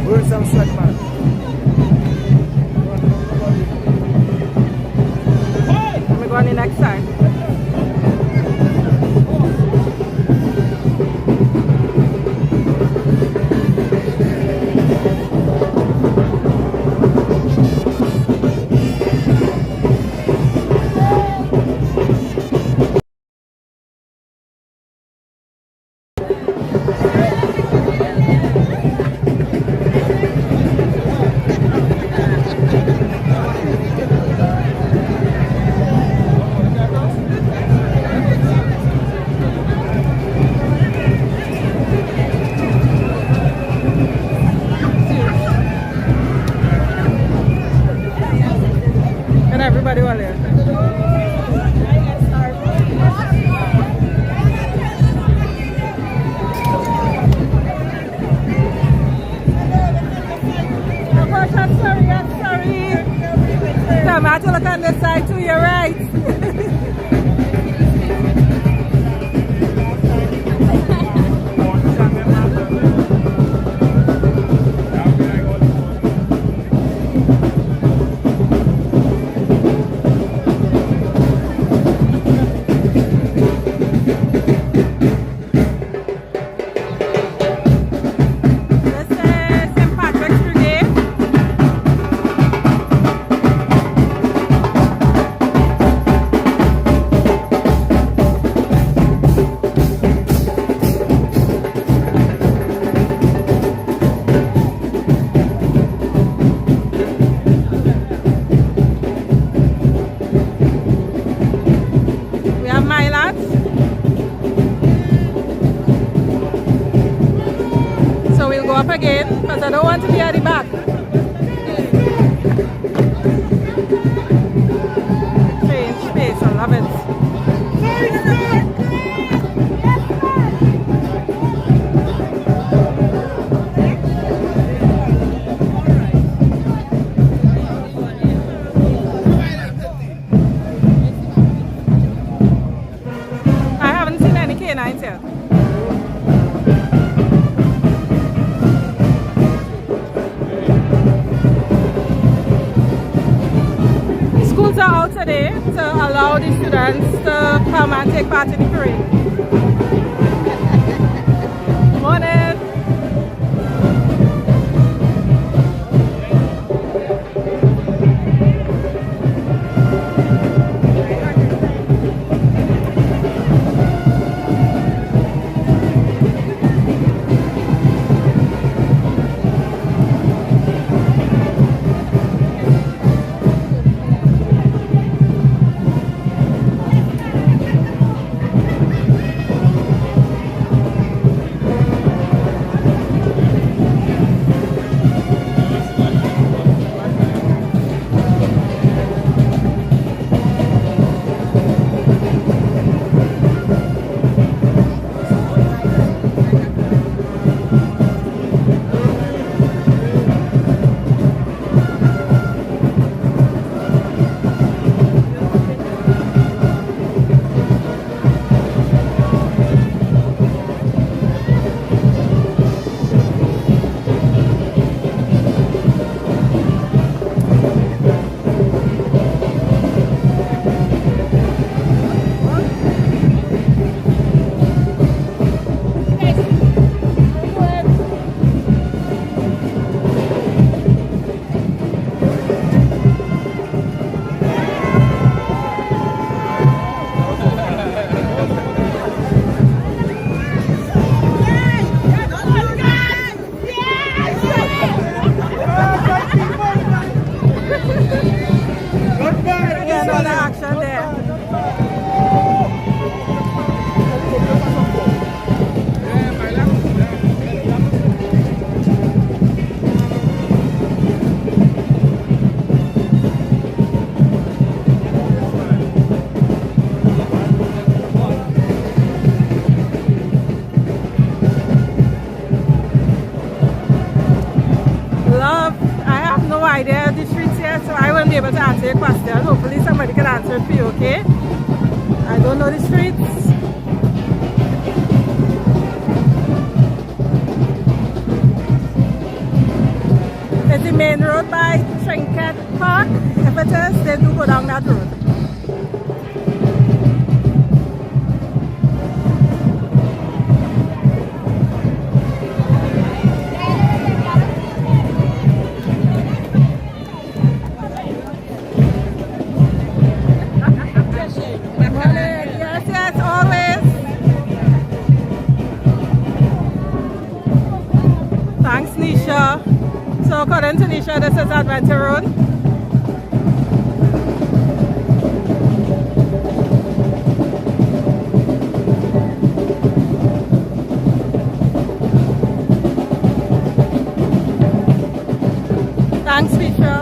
Where's some sweat, man? Let me go on the next side. And everybody will there. Oh gosh, I'm sorry. Come, I have to look on this side too, you're right. This is St. Patrick's Brigade. We have my lads. So we'll go up again because I don't want to be at the back. Change space, I love it. I haven't seen any canines yet. Schools are out today to allow the students to come and take part in the parade. Morning. here, so I won't be able to answer your question. Hopefully somebody can answer it for you, okay? I don't know the streets. It's the main road by Trinket Park. If it is, they do go down that road. Yes, always. Thanks, Nisha. So according to Nisha, this is Adventure Road. Thanks, Nisha.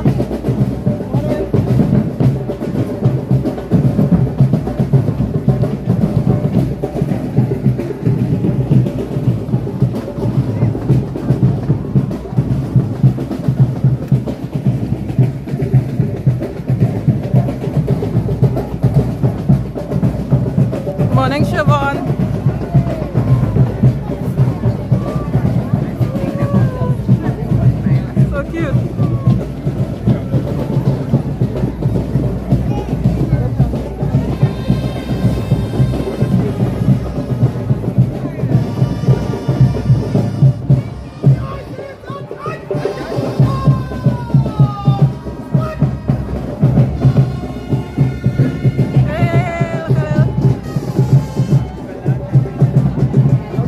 Morning, Siobhan. So cute.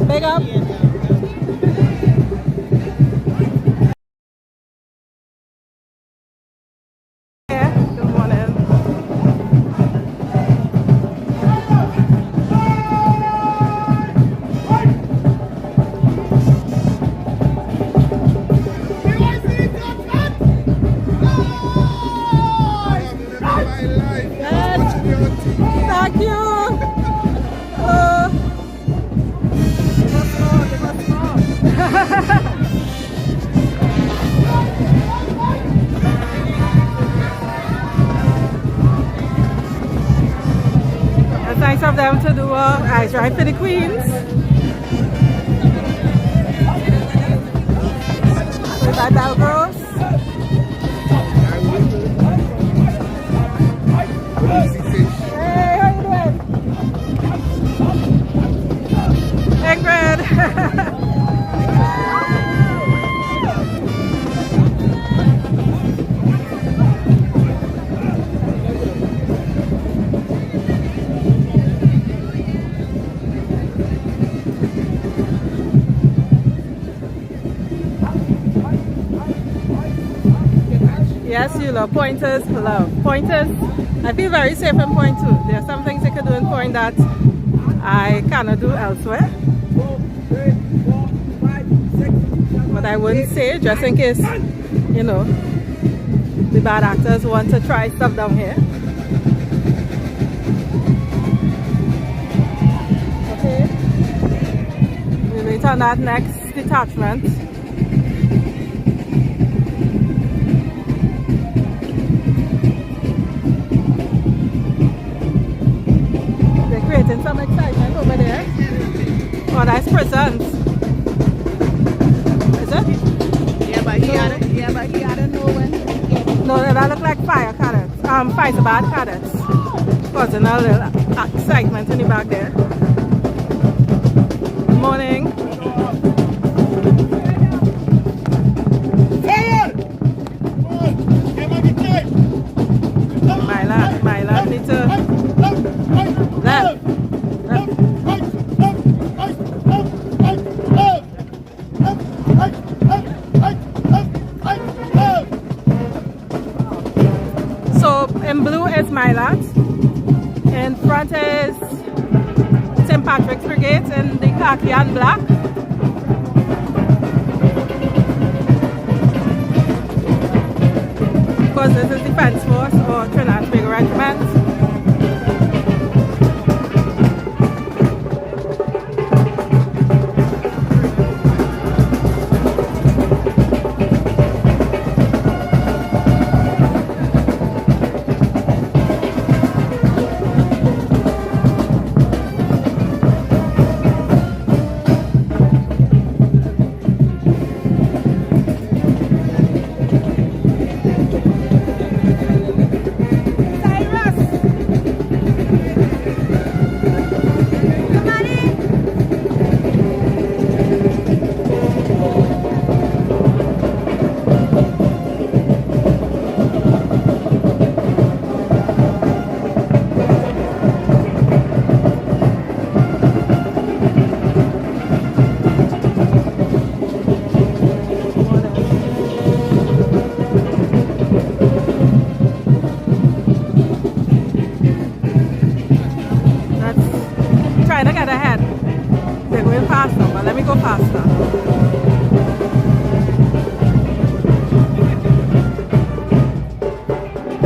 Big up. Yeah, good morning. Thank you. It's nice of them to do a ice ride for the queens. With our Dalgros. Hey, how you doing? Ingrid. Yes, you love pointers, love pointers. I feel very safe in Point too. There are some things I can do in Point that I cannot do elsewhere. But I wouldn't say, just in case, you know, the bad actors want to try stuff down here. Okay. We wait on that next detachment. Creating some excitement over there. Oh, that's presents. Is it? Yeah, but he had to know when. No, that look like fire carrots. Fire bad carrots. Causing a little excitement in the back there. Good morning. My lad need to left. So in blue is my lad. In front is St. Patrick's Brigade in the khaki and black. Because this is Defense Force or Trinidad and Tobago Regiment.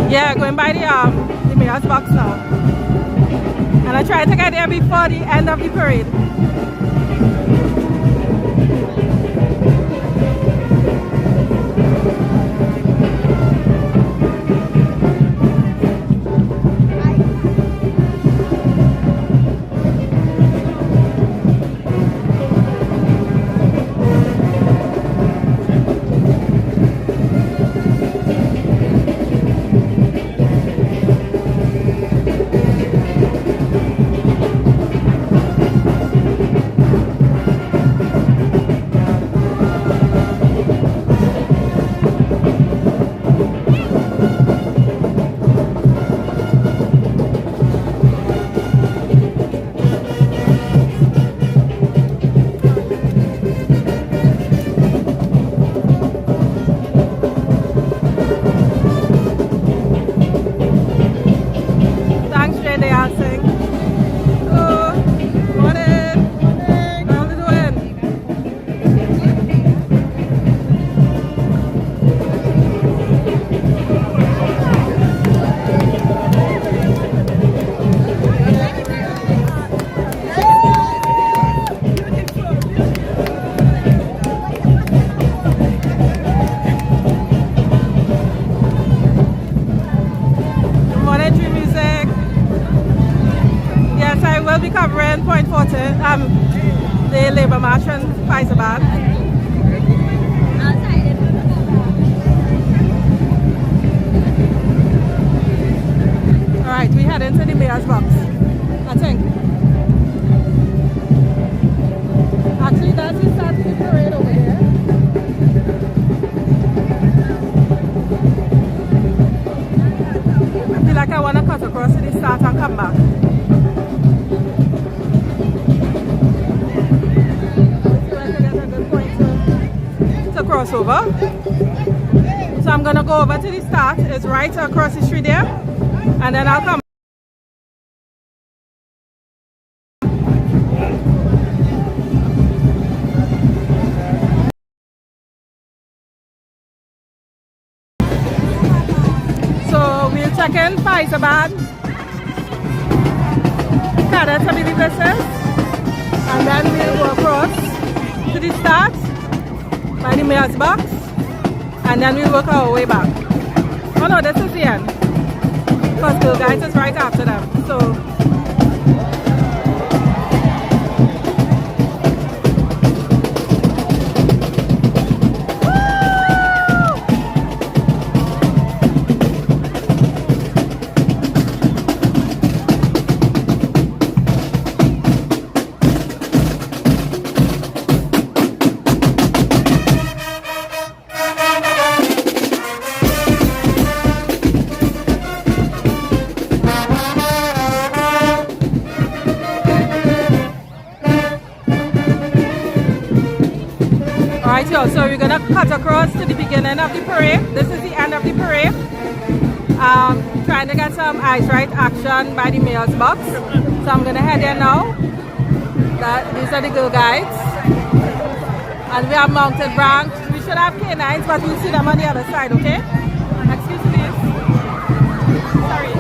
Yeah, going by the mayor's box now. And I try to get there before the end of the parade. Covering Point Fortin, the Labour March and Pfizer. Alright, we head into the mayor's box, I think. Actually, that's the start of the parade over here. I feel like I want to cut across to the start and come back. Crossover. So I'm gonna go over to the start. It's right across the street there, and then I'll come. So we'll check in Pfizer, cadets and the buses, and then we'll go across to the start by the mayor's box, and then we'll work our way back. Oh no, this is the end, because Girl Guides is right after them. So so we're gonna cut across to the beginning of the parade. This is the end of the parade. Trying to get some eyes right action by the mayor's box. So I'm gonna head there now. These are the Girl Guides. And we have mounted branch. We should have canines, but we'll see them on the other side, okay? Excuse me. Sorry.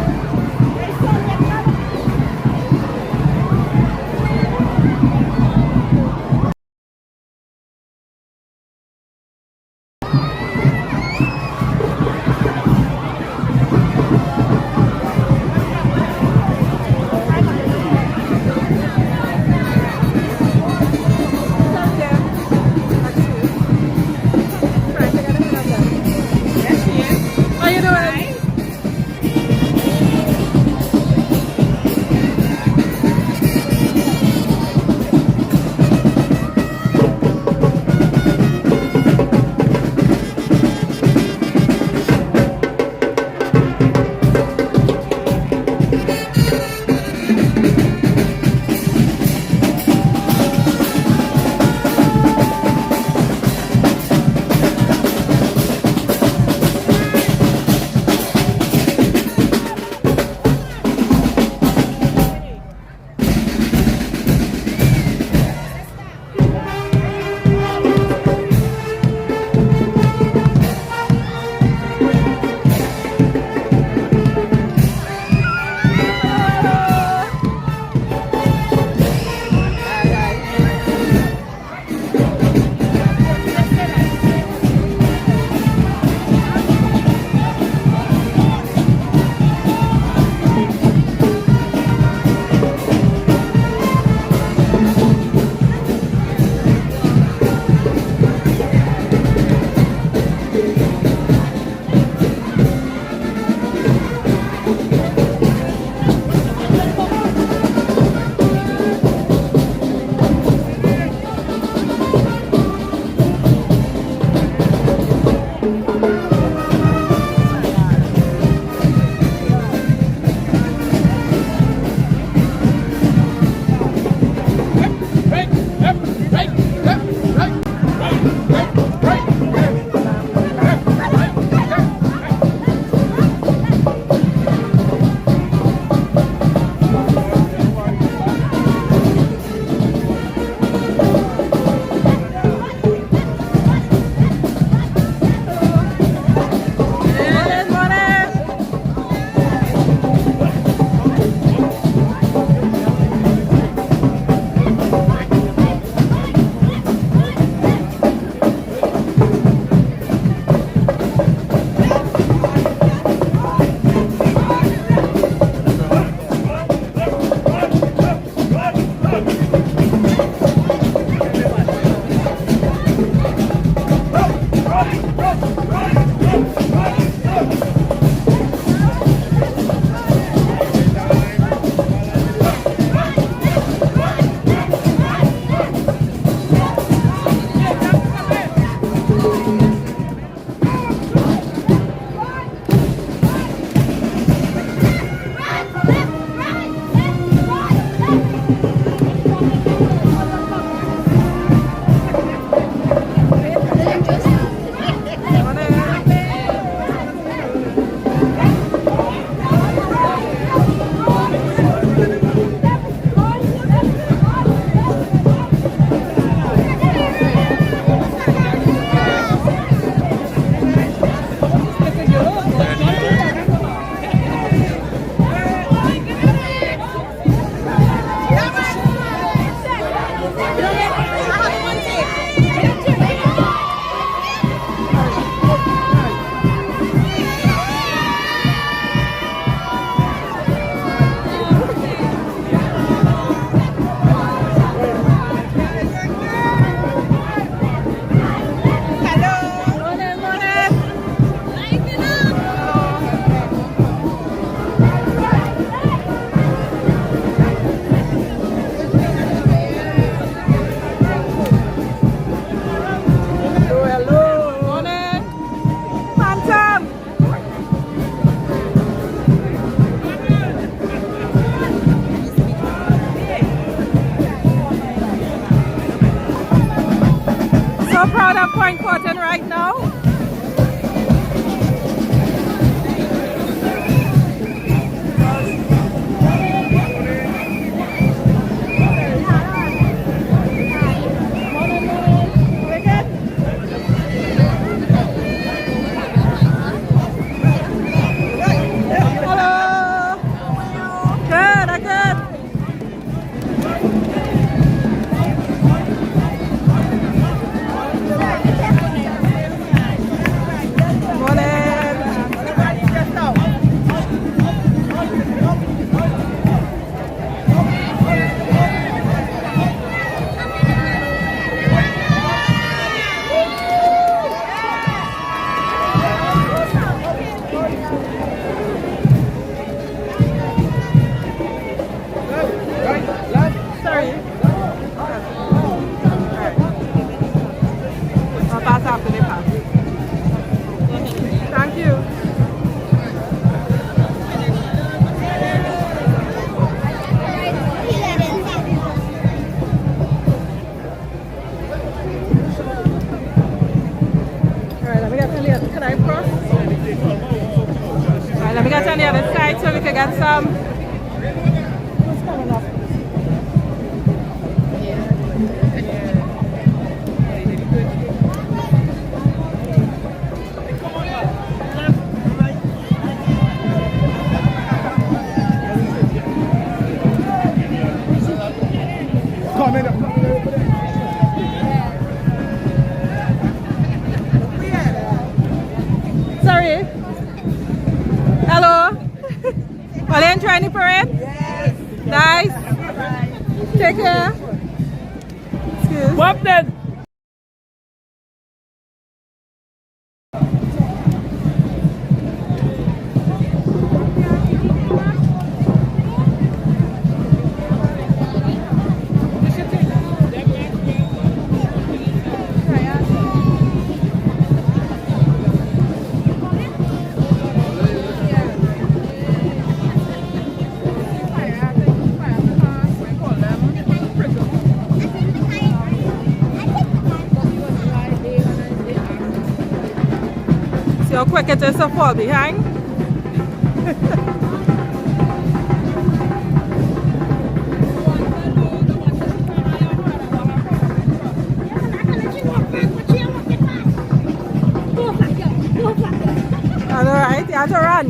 out of Point Fortin right now. Hello. Good, good. Sorry. I'll pass after they pass. Thank you. Alright, let me get on the other. Can I cross? Alright, let me get on the other side so we can get some. What's coming up? Coming up. Sorry. Hello. Are you enjoying the parade? Yes. Nice. Take care. Excuse. What then? See how quick it is to fall behind? Alright, you have to run.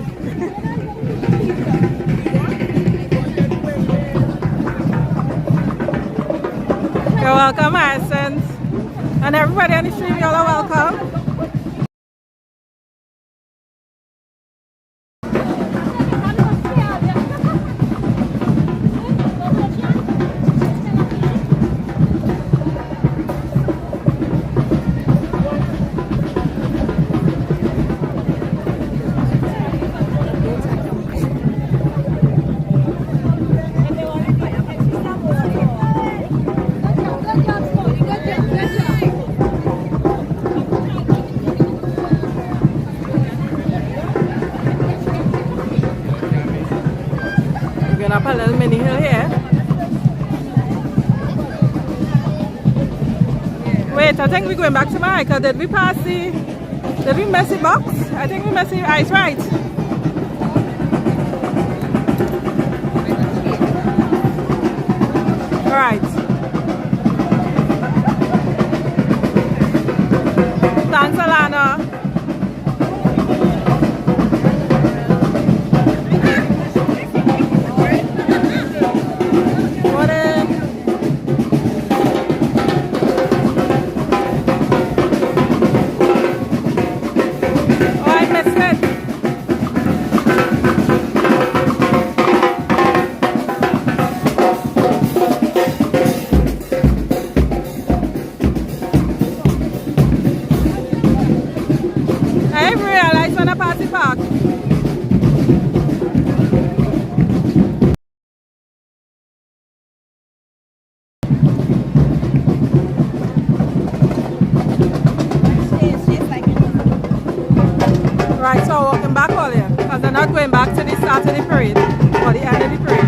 You're welcome, Hyacinth. And everybody on the stream, you all are welcome. Up a little mini hill here. Wait, I think we're going back to Jamaica. Did we pass the... Did we miss the box? I think we missed the ice, right? Alright. Thanks, Alana. Right, so walking back all here because they're not going back to the start of the parade or the end of the parade.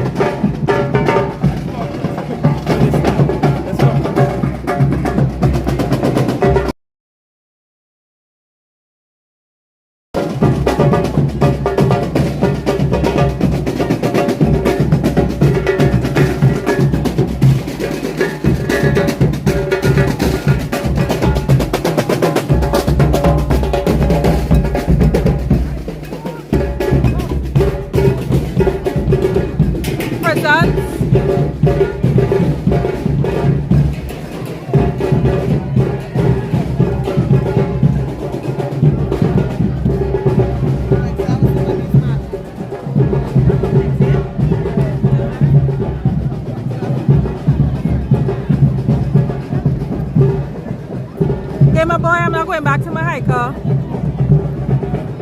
going back to my hiker.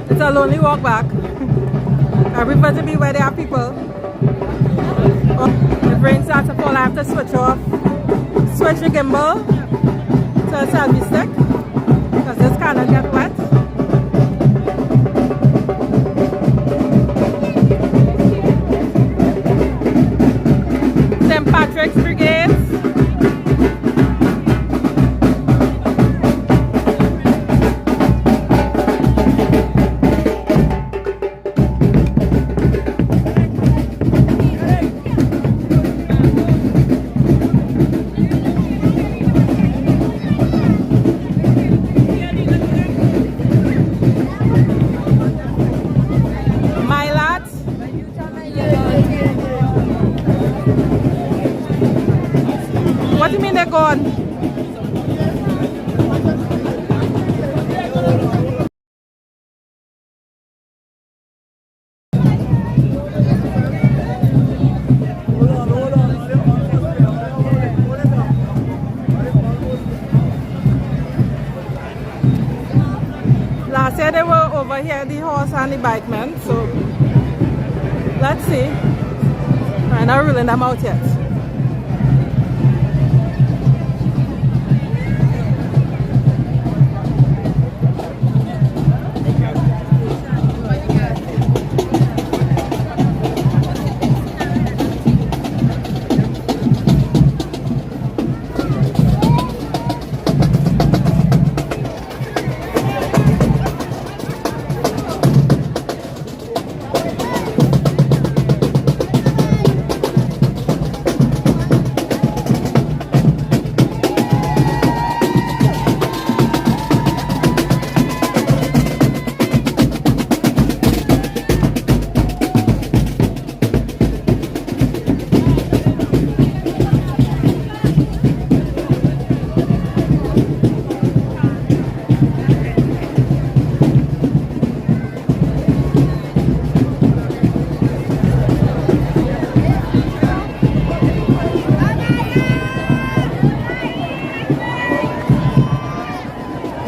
It's a lonely walk back. Everybody be where there are people. If rain starts to fall, I have to switch the gimbal to a selfie stick because this cannot get wet. St. Patrick's Brigades. What do you mean they're gone? Last year they were over here, the horse and the bike men, so let's see. I'm not ruling them out yet.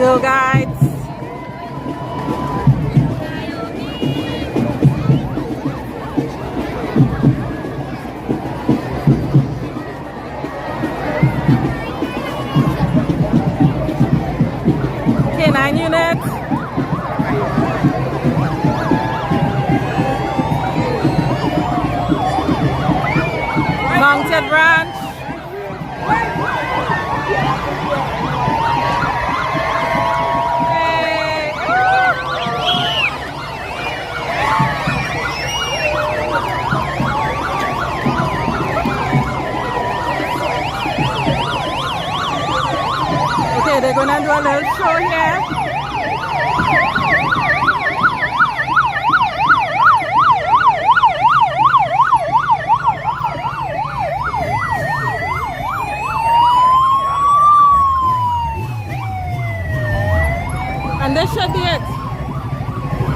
Go guides. K9 units. Mounted branch. They're gonna do a little show here. And this should be it.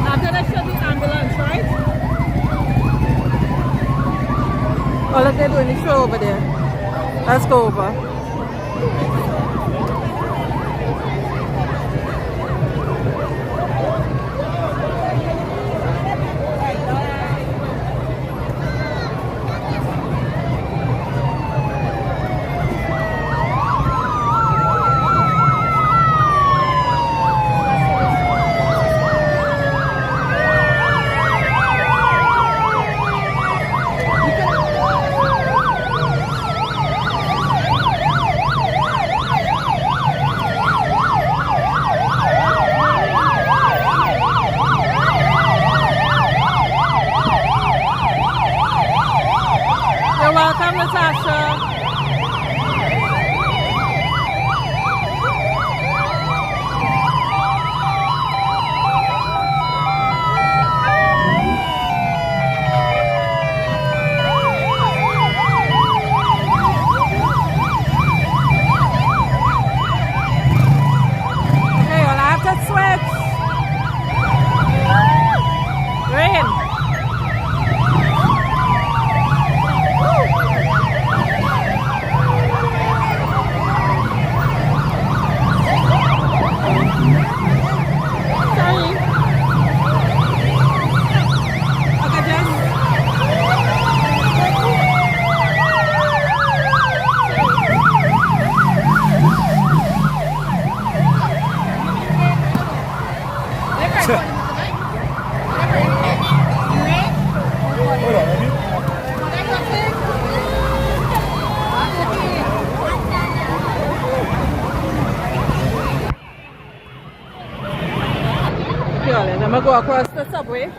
After that should be ambulance, right? Oh look, they're doing the show over there. Let's go over. go across the subway.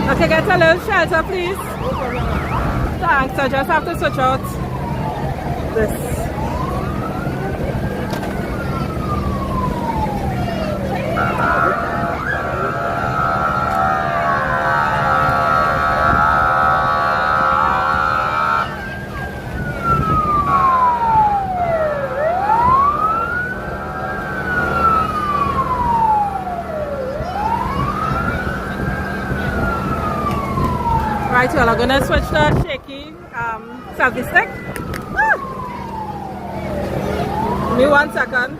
Okay, get a little shelter, please. Thanks, I just have to switch out this. Right, well, I'm gonna switch the shaky selfie stick. Give me 1 second.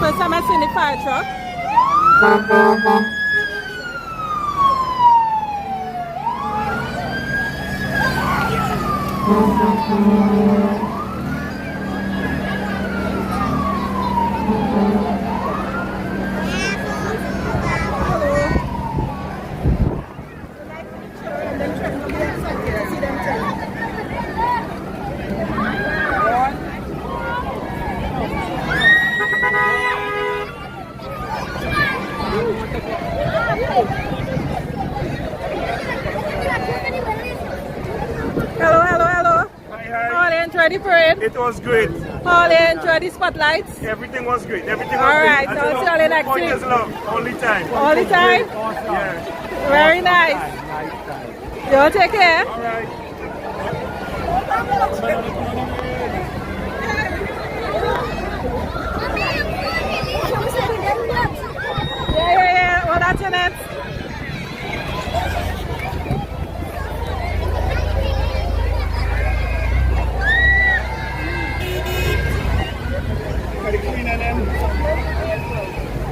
First time I've seen the fire truck. Hello. How they enjoy the parade? It was great. How they enjoy the spotlights? Everything was great. Everything was Alright, great. so I'll see you next Point week. is love. Only time. All the time? Yeah. Very nice. You take care. Alright. Yeah. Well, that's in it.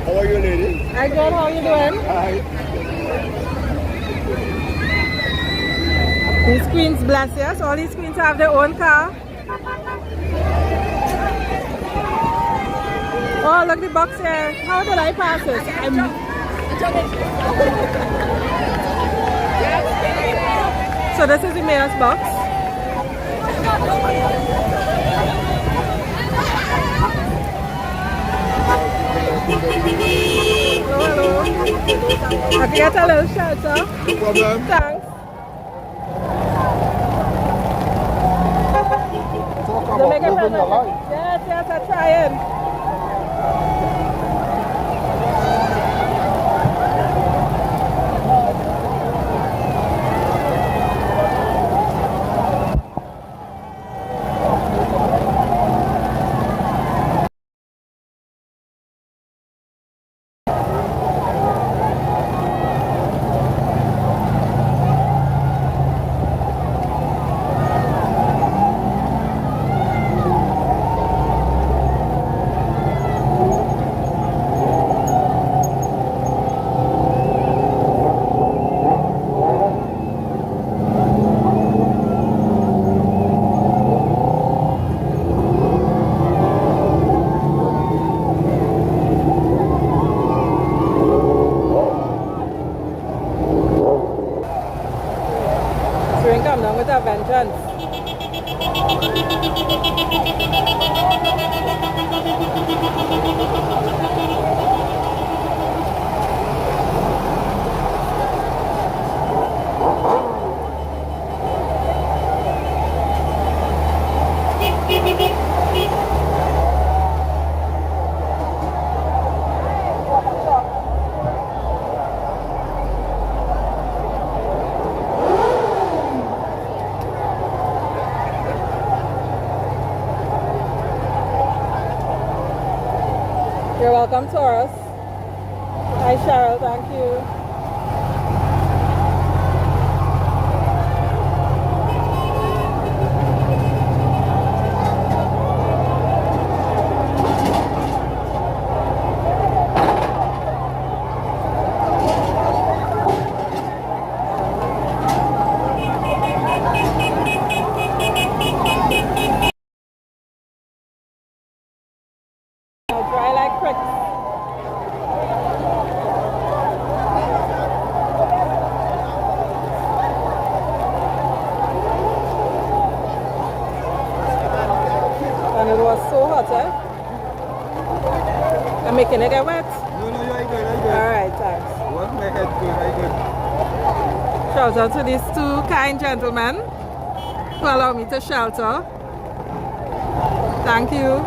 How are you, lady? Hi, good. How are you doing? Hi. These queens bless you. So all these queens have their own car. Oh, look the box here. How did I pass this? So this is the mayor's box. Hello. I can get a little shelter. No problem. Thanks. Talk Don't about make it living present. your life. Yes, I'm trying. Spring come down with a vengeance. You're welcome, Taurus. Hi, Cheryl. Thank you. more water? I'm making it get wet? No, you're good, you're good. Alright, thanks. What's my head good, I'm good. Shout out to these two kind gentlemen who allow me to shelter. Thank you.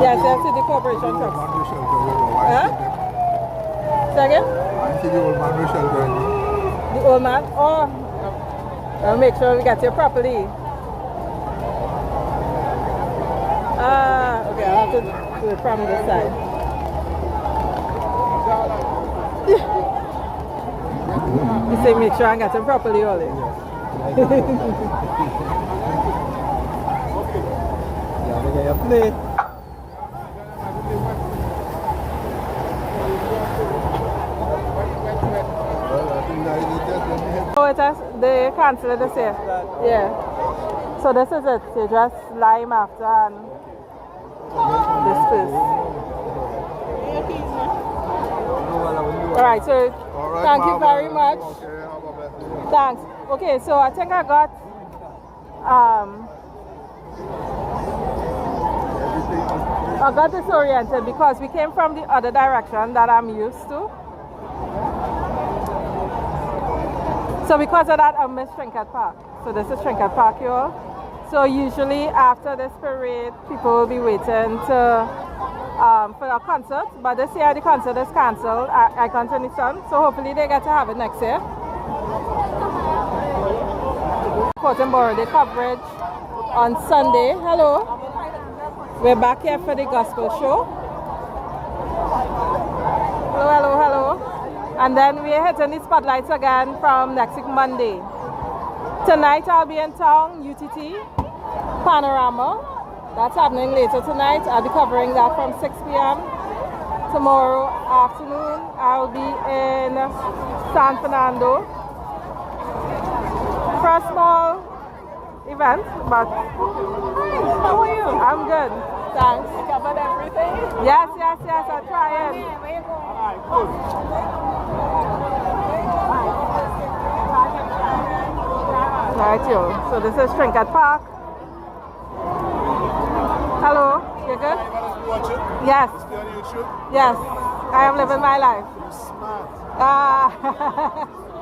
Yes, that's the corporation trucks. Huh? Second? I see the old man with shelter. The old man? Oh, I'll make sure we get you properly. Ah, okay, I'll have to do it from this side. You say make sure I get him properly, Oli. Yeah, play. Oh, it has, they cancelled this year. Yeah. So this is it. You just lime after and disperse. Alright, so thank you very much. Thanks. Okay, so I think I got disoriented because we came from the other direction that I'm used to. So because of that, I missed Trinket Park. So this is Trinket Park, you all. So usually after this parade, people will be waiting to for a concert. But this year the concert is cancelled. I can't understand. So hopefully they get to have it next year. Fortin Borough, the coverage on Sunday. Hello. We're back here for the gospel show. Hello, hello, hello. And then we're hitting the spotlights again from next week, Monday. Tonight I'll be in town, UTT, Panorama. That's happening later tonight. I'll be covering that from 6 p.m. Tomorrow afternoon I'll be in San Fernando for a small event, but how are you? I'm good, thanks. You covered everything? Yes, yes, yes, I'm trying. Alright, good. Alright, yo. So this is Trinket Park. Hello, you good? Yes. Yes, I am living my life.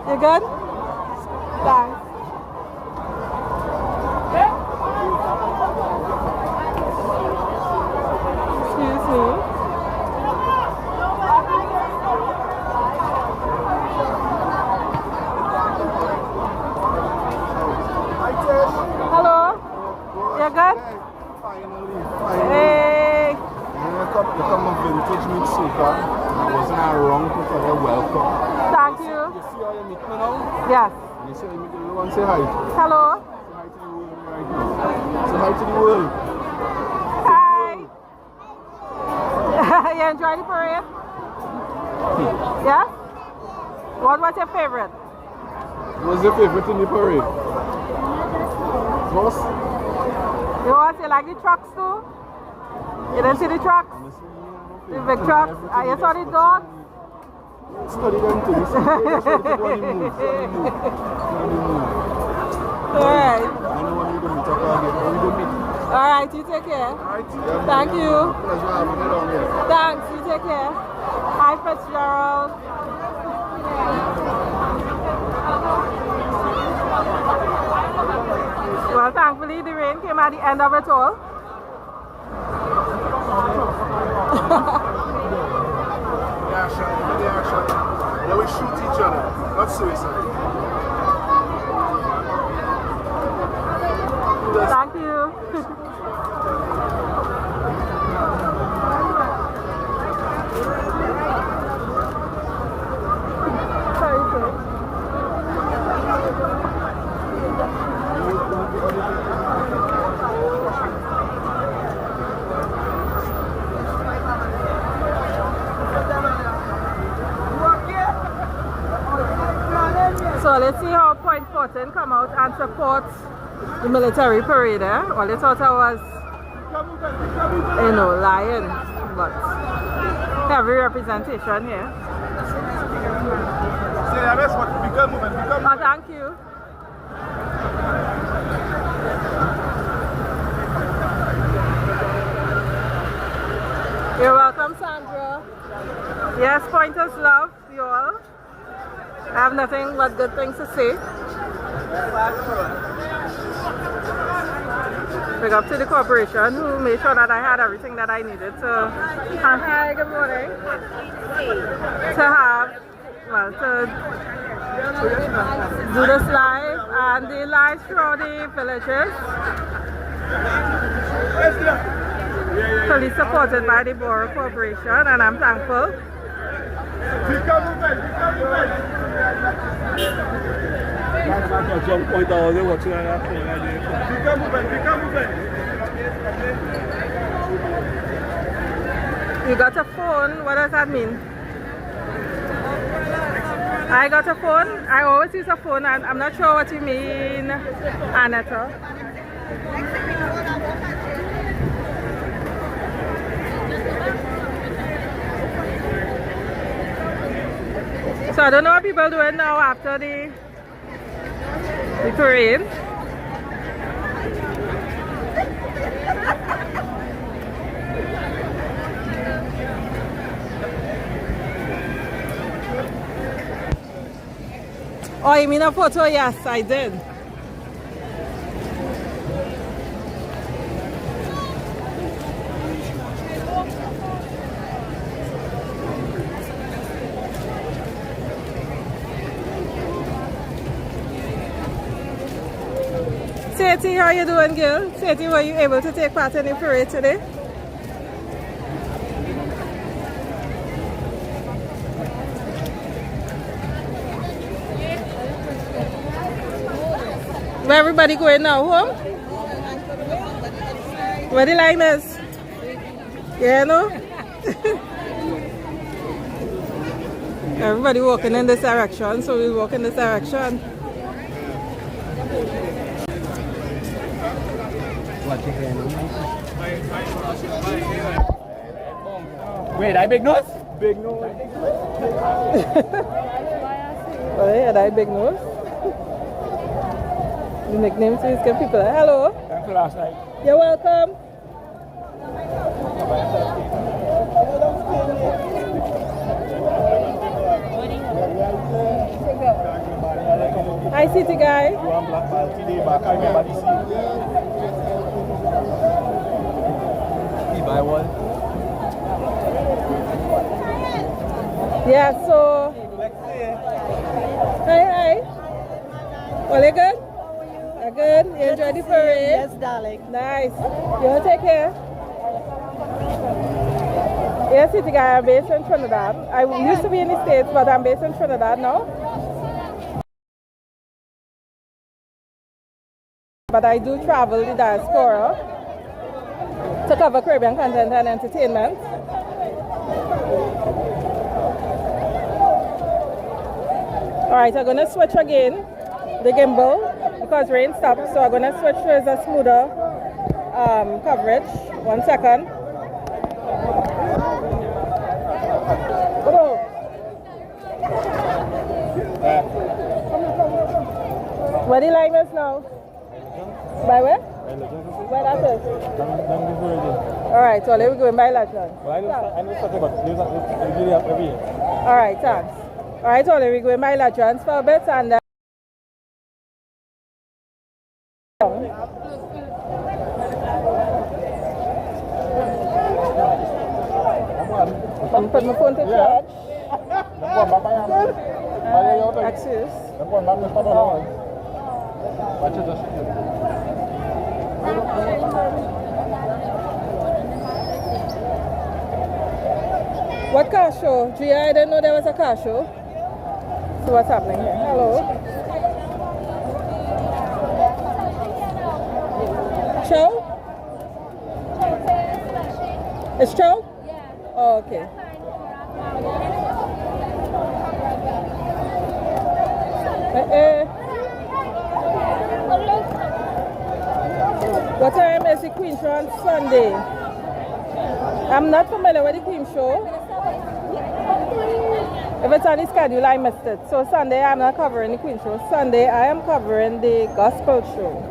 You good? Thanks. Excuse me. Hello? You good? Hey! You come of vintage meat super. It wasn't wrong to tell you welcome. Thank you. You see how you meet me now? Yes. You see how you meet everyone, say hi. Hello? Say hi to the world right now. Hi. You enjoy the parade? Yeah? What was your favorite? What's your favorite in the parade? Horse? You like the trucks too? You didn't see the trucks? The big trucks? You saw the dogs? Study them too. Alright. I know when we're going to talk about it. We're going to meet. Alright, you take care. Thank you. Pleasure having you down here. Thanks, you take care. Hi, Fitzgerald. Well, thankfully the rain came at the end of it all. Yeah, we shoot each other, not suicide. Thank you. Sorry, sir. So let's see how Point Fortin come out and support the military parade there. Well, they thought I was, lying, but heavy representation here. See, I guess what Oh, thank you. You're welcome, Sandra. Yes, Pointers love you all. I have nothing but good things to say. Big up to the corporation who made sure that I had everything that I needed to. Hi, good morning. To have, well, to do this live and the live through the villages. Fully supported by the Borough Corporation, and I'm thankful. You got a phone? What does that mean? I got a phone? I always use a phone, and I'm not sure what you mean, Aneta. So I don't know what people are doing now after the parade. Oh, you mean a photo? Yes, I did. Sati, how you doing, girl? Sati, were you able to take part in the parade today? Where everybody going now? Home? Where the line is? Yeah, no? Everybody walking in this direction, so we'll walk in this direction. Wait, I big nose? Big nose. Oh, yeah, that big nose. The nickname to these people. Hello. Thanks for last night. You're welcome. Hi, city guy. Buy one. Yeah, so. Hi. All you good? You good? You enjoy the parade? Yes, darling. Nice. You want to take care? Yes, city guy. I'm based in Trinidad. I used to be in the States, but I'm based in Trinidad now. But I do travel the diaspora to cover Caribbean content and entertainment. Alright, I'm going to switch again, the gimbal, because rain stopped, so I'm going to switch to a smoother coverage. 1 second. Where the lime is now? By where? Where that is? Alright, so let me go in by Legend. Alright, thanks. Alright, so let me go in by Legend for a bit and then. I'm putting my phone to charge. Access. What car show? Gia, I didn't know there was a car show. So what's happening here? Hello. Show? It's show? Yeah. Oh, okay. What time is the Queen Show on Sunday? I'm not familiar with the Queen Show. If it's on the schedule, I missed it. So Sunday, I'm not covering the Queen show. Sunday, I am covering the gospel show.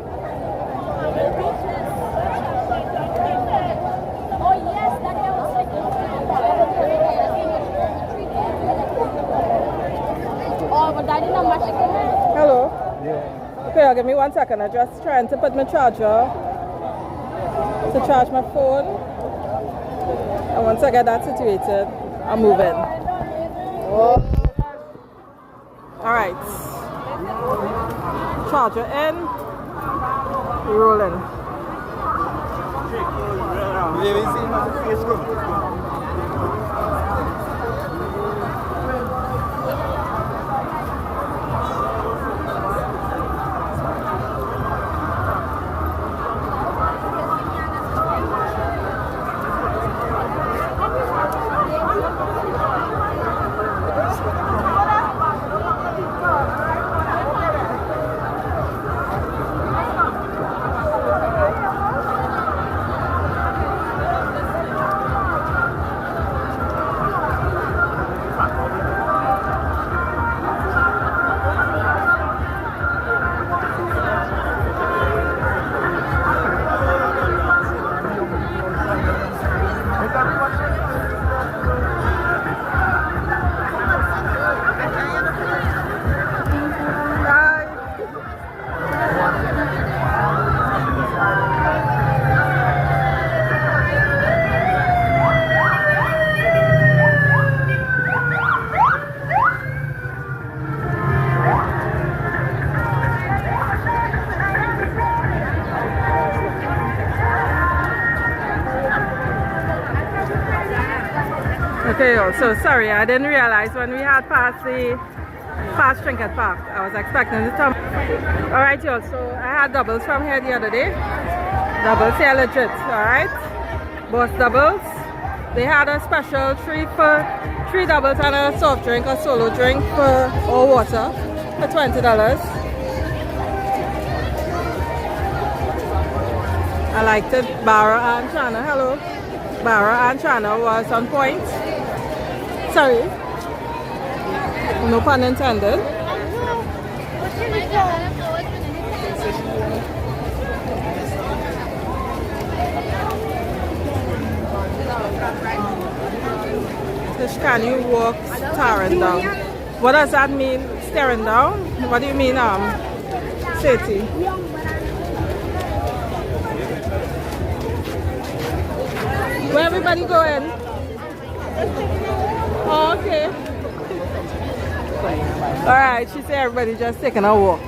Hello? Okay, give me 1 second. I'm just trying to put my charger to charge my phone. And once I get that situated, I'm moving. Alright. Charger in. Rolling. Okay, so sorry, I didn't realize when we had passed the past Trinket Park. I was expecting to come. Alright, y'all, so I had doubles from here the other day. Doubles here legit, alright? Both doubles. They had a special three doubles and a soft drink, a solo drink or water for $20. I liked it. Barra and Chana, hello. Barra and Chana was on point. Sorry. No pun intended. Tishkani walks staring down. What does that mean, staring down? What do you mean, Seti? Where everybody going? Oh, okay. Alright, she said everybody just taking a walk.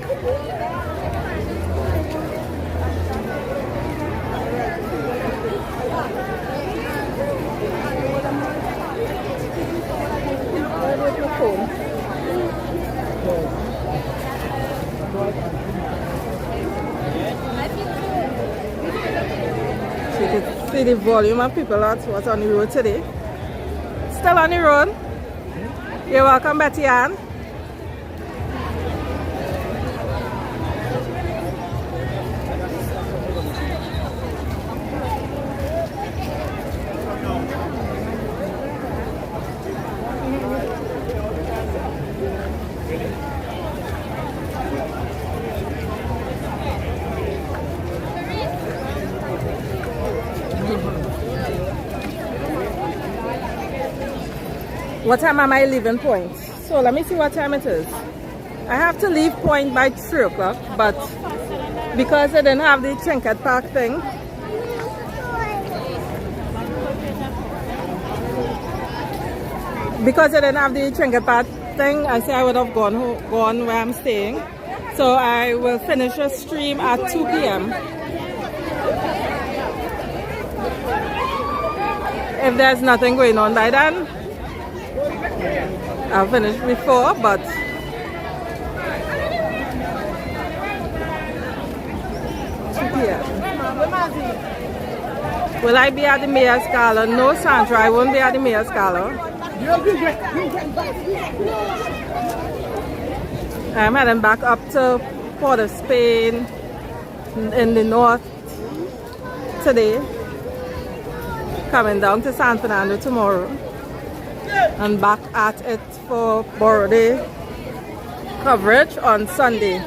So you can see the volume of people that was on the road today. Still on the road. You're welcome, Betty Ann. What time am I leaving Point? So let me see what time it is. I have to leave Point by 3 o'clock, but because they didn't have the Trinket Park thing, I say I would have gone where I'm staying. So I will finish a stream at 2 p.m. If there's nothing going on by then, I'll finish before, but will I be at the Mayor's Gala? No, Sandra, I won't be at the Mayor's Gala. I'm heading back up to Port of Spain in the north today. Coming down to San Fernando tomorrow. and back at it for Borough Day coverage on Sunday.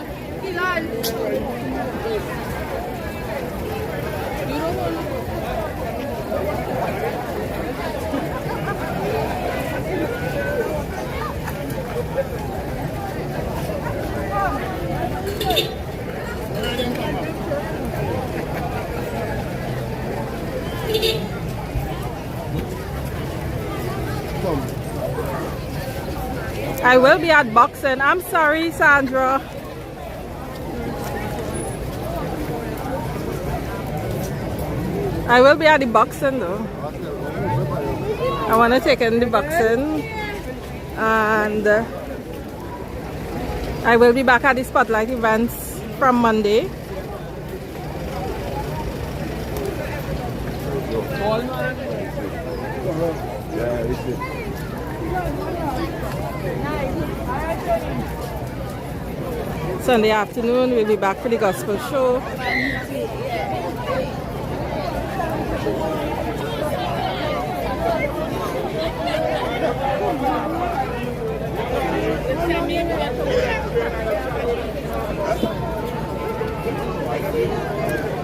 I will be at boxing. I'm sorry, Sandra. I will be at the boxing though. I want to take in the boxing, and I will be back at the spotlight events from Monday. Sunday afternoon, we'll be back for the gospel show.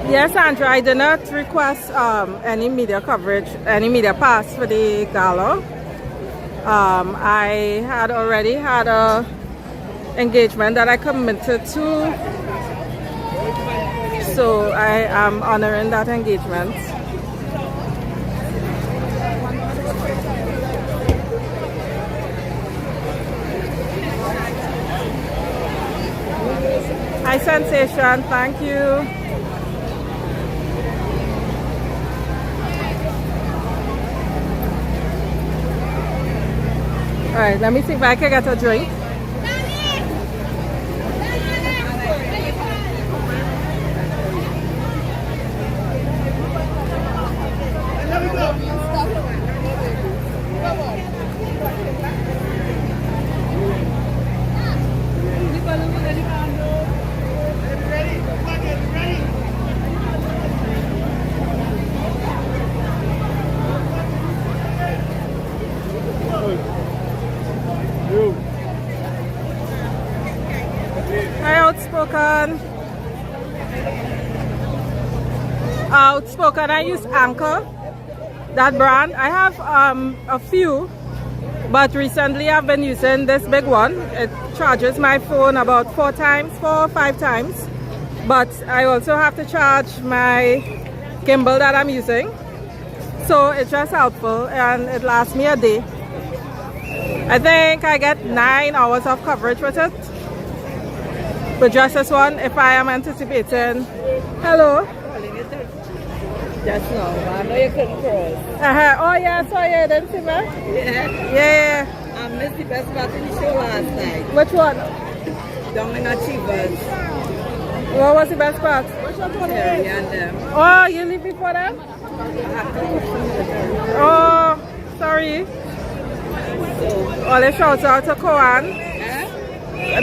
Yes, Andrew, I did not request any media coverage, any media pass for the gala. I had already had a engagement that I committed to, so I am honoring that engagement. Hi Sensation, thank you. Alright, let me see if I can get a drink. Outspoken, I use Anchor, that brand. I have a few, but recently I've been using this big one. It charges my phone about 4 or 5 times, but I also have to charge my gimbal that I'm using, so it's just helpful and it lasts me a day. I think I get 9 hours of coverage with it, but just this one, if I am anticipating. Hello. Just now, I know you couldn't cross. Oh yeah, I saw you, didn't see me? Yeah. Yeah. I missed the best part in the show last night. Which one? Down in Achievers. What was the best part? Terry and them. Oh, you leave before them? Oh, sorry. So, All the shout out to Koan.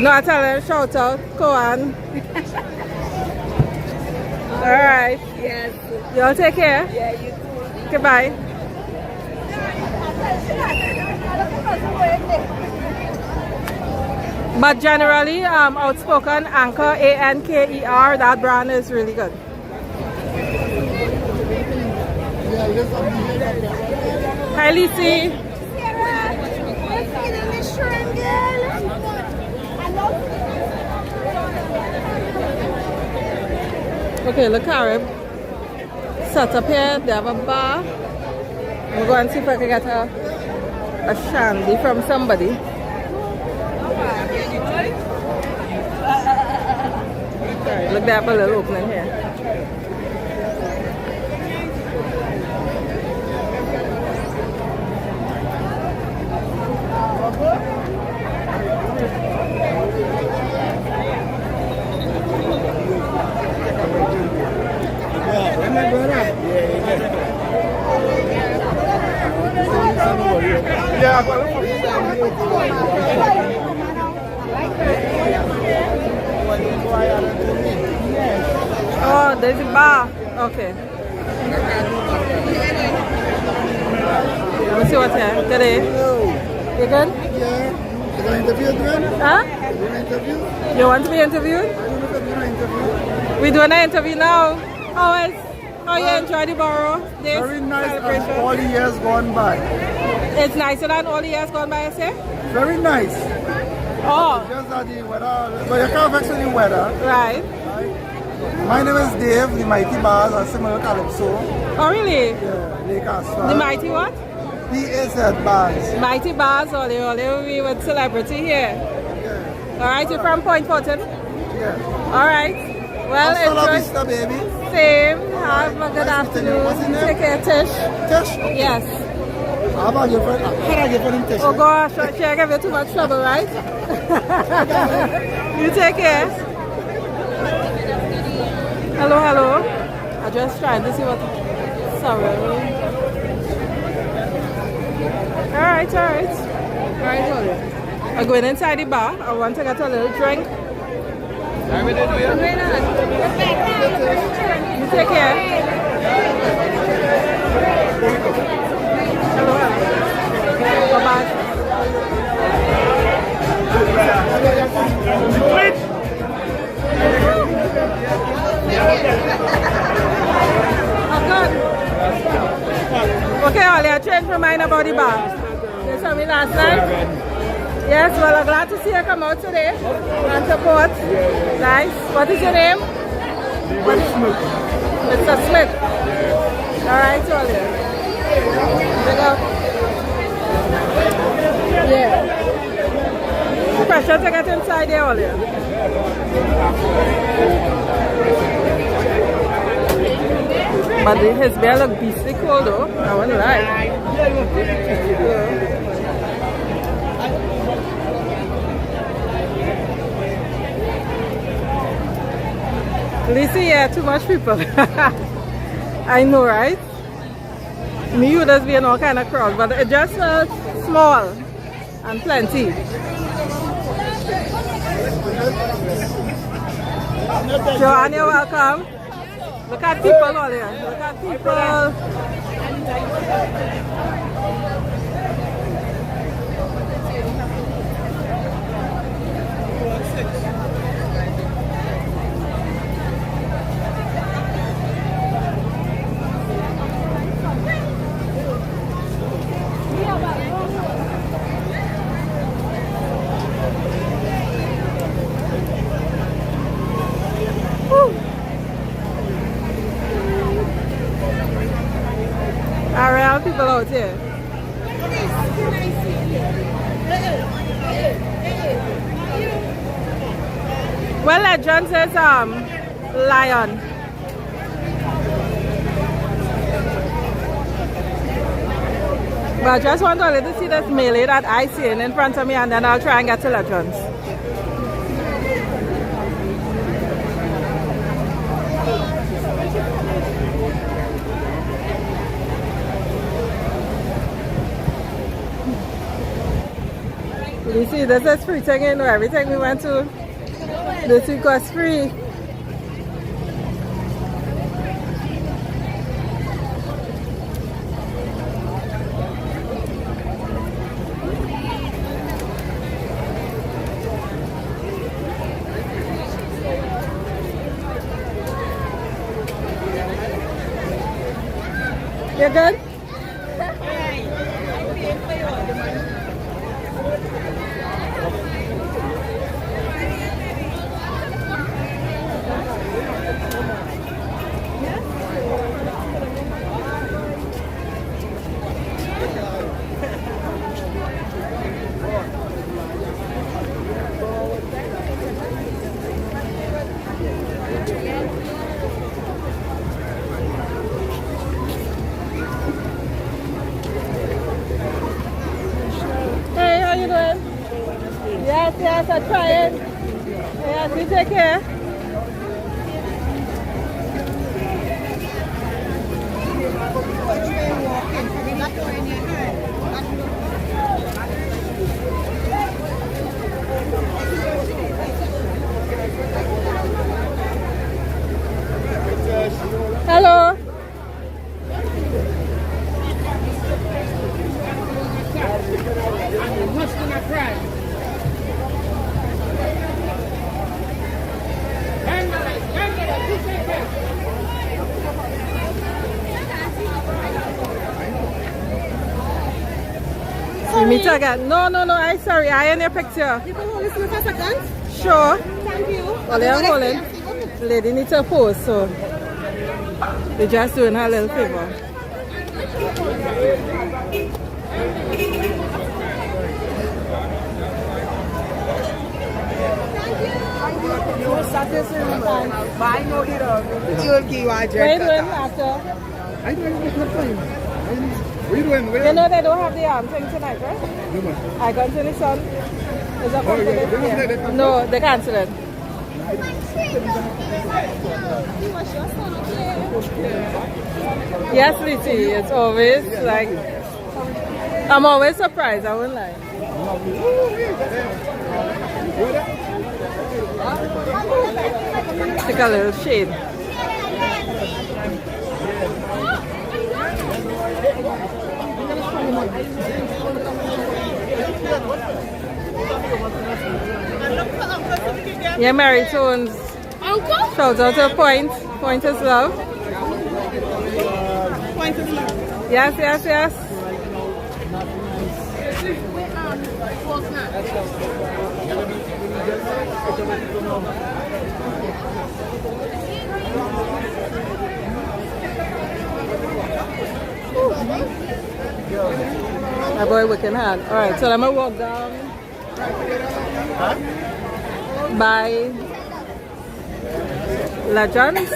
No, I tell them shout out Koan. Alright. yes. Y'all take care. Yeah, you too. Goodbye. But generally, Outspoken, Anchor, ANKER, that brand is really good. Hi, Lisi. Okay, look, Carib. Set up here, they have a bar. I'm going to see if I can get a shandy from somebody. Sorry, look, they have a little opening here. Oh, there's a bar. Okay. Let me see what's here. Good day. You good? Yeah. Is an interview doing? Huh? You want an interview? You want to be interviewed? I don't know if I'm doing an interview. We're doing an interview now. How you enjoy the borough? This Very nice celebration? and all the years gone by. It's nicer than all the years gone by, I say? Very nice. Oh, Just that the weather, but you can't vex with the weather. right. My name is Dave, the Mighty Bars, and similar Calypso. Oh, really? Yeah, Lake Asphalt. The Mighty what? PAZ Bars. Mighty Bars, we with celebrity here. Yeah. All right, you're from Point Fortin? Yeah. All right. Well, Hasta la enjoy. vista, baby. Same. Have a good Nice meeting you. What's your afternoon. name? Take care, Tish. Tish? Yes. How about your friend? How do I get for him, Tish? Oh gosh, I give you too much trouble, right? You take care. Hello, hello. I'm just trying to see what. Sorry. Alright, alright. Alright, hold it. I'm going inside the bar. I want to get a little drink. You take care. Hello, hello. Bye-bye. Okay, Ollie, I changed my mind about the bar. You saw me last night? Yes, well, I'm glad to see you come out today and support. Nice. What is your name? Mr. Smith. All right, Ollie. Big up. Yeah. Pressure to get inside there, Ollie. But his beer look beastly cold though, I won't lie. Listen, yeah, too much people. I know, right? Me would just be in all kind of crowd, but it just felt small and plenty. Joanne, you're welcome. Look at people all here. Look at people. Real people out here. Well, legend says lion. But I just want to see this melee that I see in front of me, and then I'll try and get to legends. You see, this is free ticket. Everything we went to this week was free. You good? Yes, I try it. Yes, you take care. Hello. meet again. No, I'm sorry. I in your picture. You can hold this for a second. Sure. Thank you. Well, they're holding. Lady needs a pose, so they're just doing her a little favor. Wait, after. I don't make no time. What are you doing? You know they don't have the arm thing tonight, right? I gone to the sun. Is that confident? No, they cancel it. Yes, Lizzie, it's always like, I'm always surprised, I won't lie. Take a little shade. Yeah, Mary Tones. Uncle? Shout out to Point. Point is love. Point is love. Yes. My boy working hard. Alright, so I'm gonna walk down by Legends.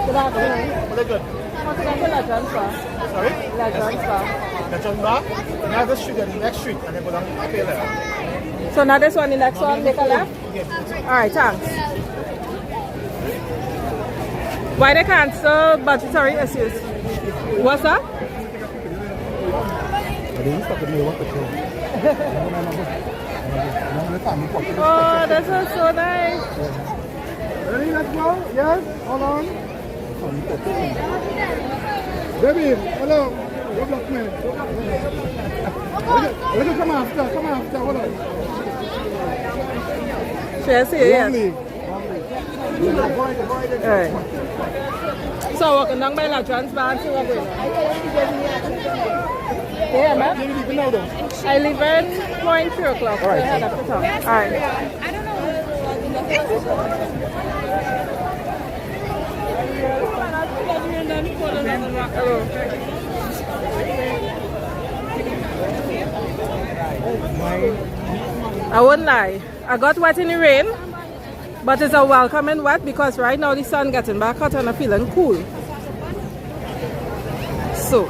Good afternoon. Very good. What's the Legends for? Sorry? Legends for. That's on back. Now the street, the next street, and then go down to the left. So now this one, the next one, make a left? Yes. Alright, thanks. Why they cancel budgetary issues? What's that? Oh, this is so nice. Ready, let's go. Yes, hold on. Baby, hello. Go block me. Let me come after, hold on. Shall I see it? Yes. Alright. So walking down by La Trans Bar, see what going on. Yeah, man. I leave at 3 o'clock. Alright. So head up to town. Alright. Hello. I won't lie. I got wet in the rain, but it's a welcoming wet because right now the sun getting back hot and I'm feeling cool. So.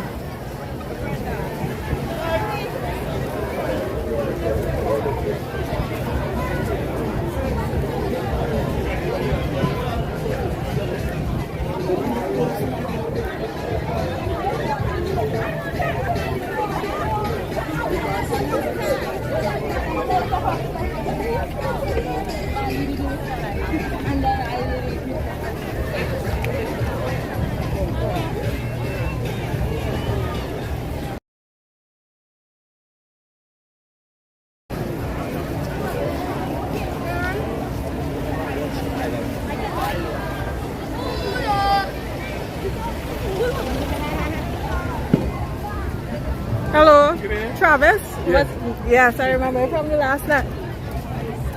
Hello, Travis. Yes. Yes, I remember from the last night.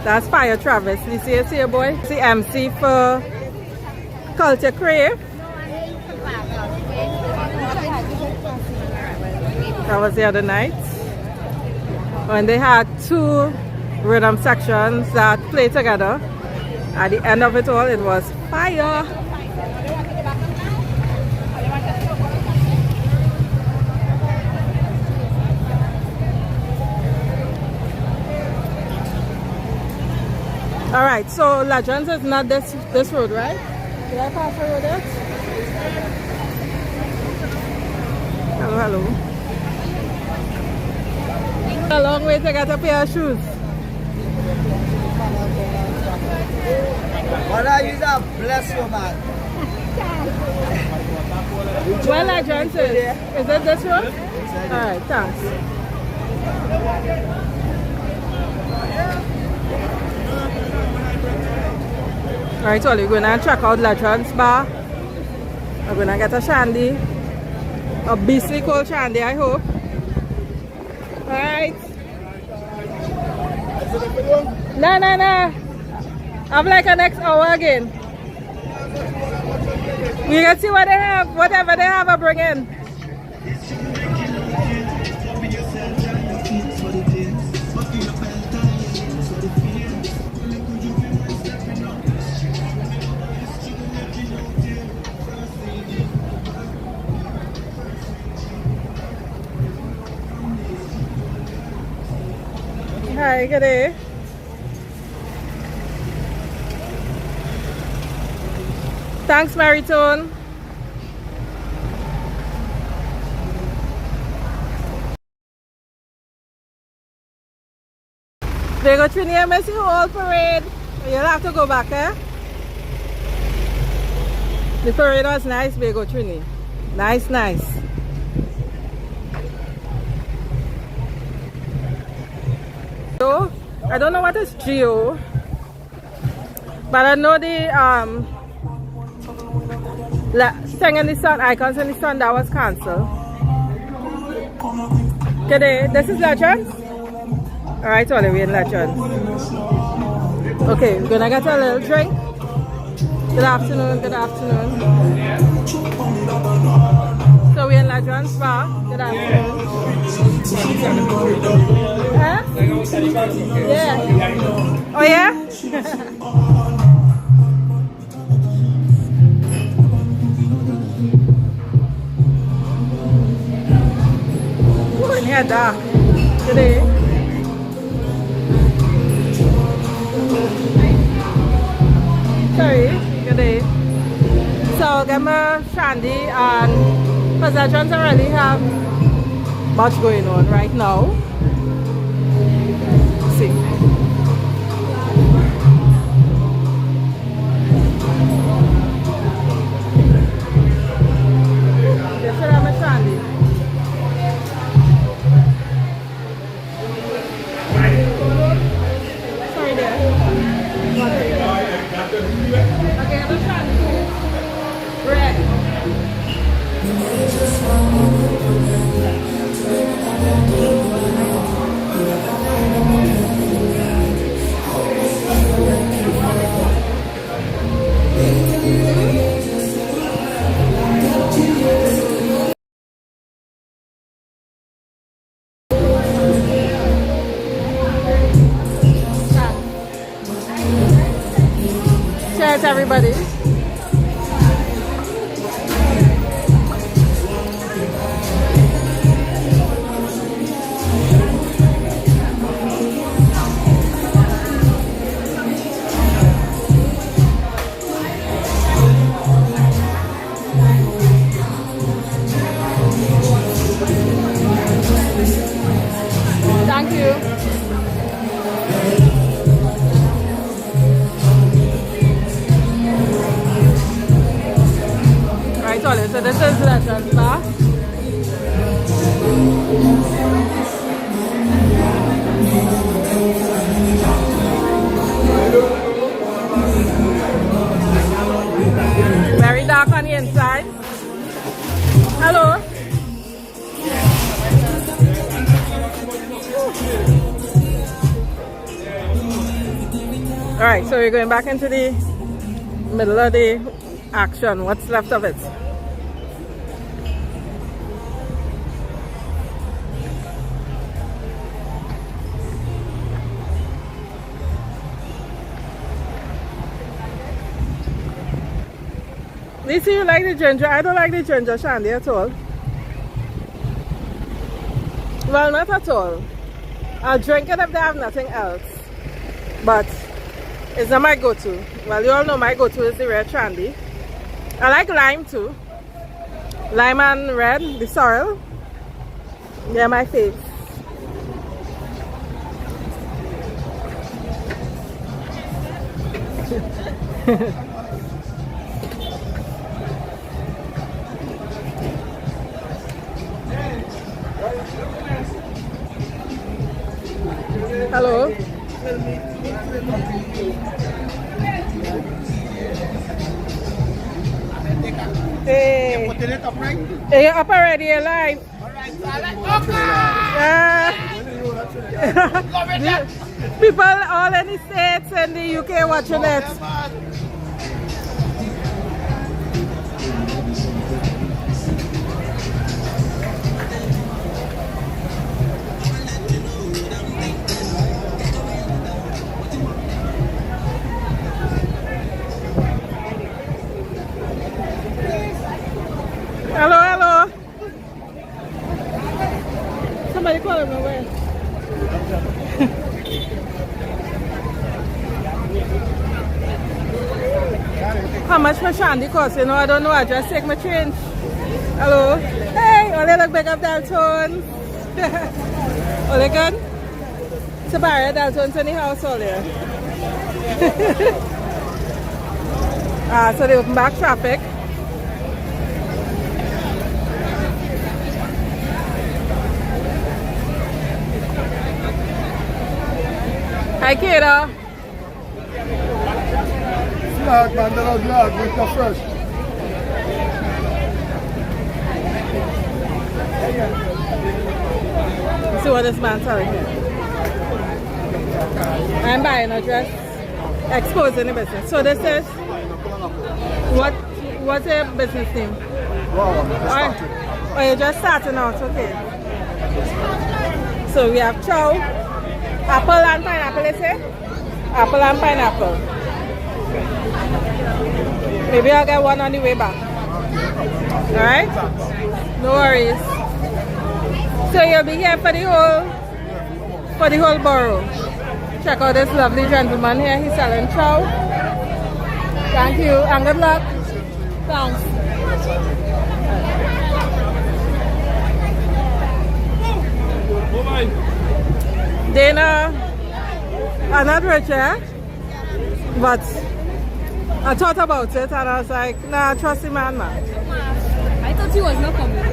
That's Fire Travis. You see it here, boy? It's the MC for Culture Crave. That was the other night when they had 2 rhythm sections that play together. At the end of it all, it was fire. All right, so Legends is not this road, right? Did I pass the road yet? Hello. A long way to get a pair of shoes. What are you that bless you, man? Where Legends is? Is it this road? All right, thanks. Alright, so we're gonna check out Legends Bar. I'm gonna get a shandy. A beastly cold shandy, I hope. Alright. No. I'm like a next hour again. We can see what they have, whatever they have, I bring in. Hi, good day. Thanks, Maritone. They go Trinidad Messi Hall parade. You'll have to go back, eh? The parade was nice, Bego Trini. Nice. So, I don't know what is Geo, but I know the thing in the sun, icons in the sun, that was cancelled. Today, this is Legends. Alright, so we're in Legends. Okay, we're gonna get a little drink. Good afternoon. So we're in Legends Bar. Good afternoon. Huh? Yeah. Oh yeah? Ooh, in here dark today. Sorry, good day. So I'll get my shandy and possessions don't really have much going on right now. Let's see. This should have my shandy. Sorry there. Okay, I'm trying to red. Cheers, everybody. Thank you. Right, so this is Legends Bar. Very dark on the inside. Hello. Alright, so we're going back into the middle of the action. What's left of it? Lisa, you like the ginger? I don't like the ginger shandy at all. Well, not at all. I'll drink it if they have nothing else. But it's not my go-to. Well, you all know my go-to is the red shandy. I like lime too. Lime and red, the sorrel. They're my fave. Hello. Hey. Putting it up right? Hey, you're up already, you're live. People all in the States and the UK watching it. Hello, hello. Somebody call him away. How much for Shandy cost? You know, I don't know. I just take my change. Hello. Hey, all they look big up Dalton. All they good? It's a barrier Dalton's in the house all here. So they open back traffic. Hi, Kira. Flag, man, they're out with the fresh. See what this man's selling here. I'm buying a dress, exposing the business. So this is, what's your business name? Oh, you're just starting out, okay. So we have chow, apple and pineapple, let's say? Apple and pineapple. Maybe I'll get one on the way back. Alright? No worries. So you'll be here for the whole borough. Check out this lovely gentleman here. He's selling chow. Thank you and good luck. Thanks. Dana, I'm not rich, eh? But I thought about it and I was like, nah, trust the man. I thought he was not coming.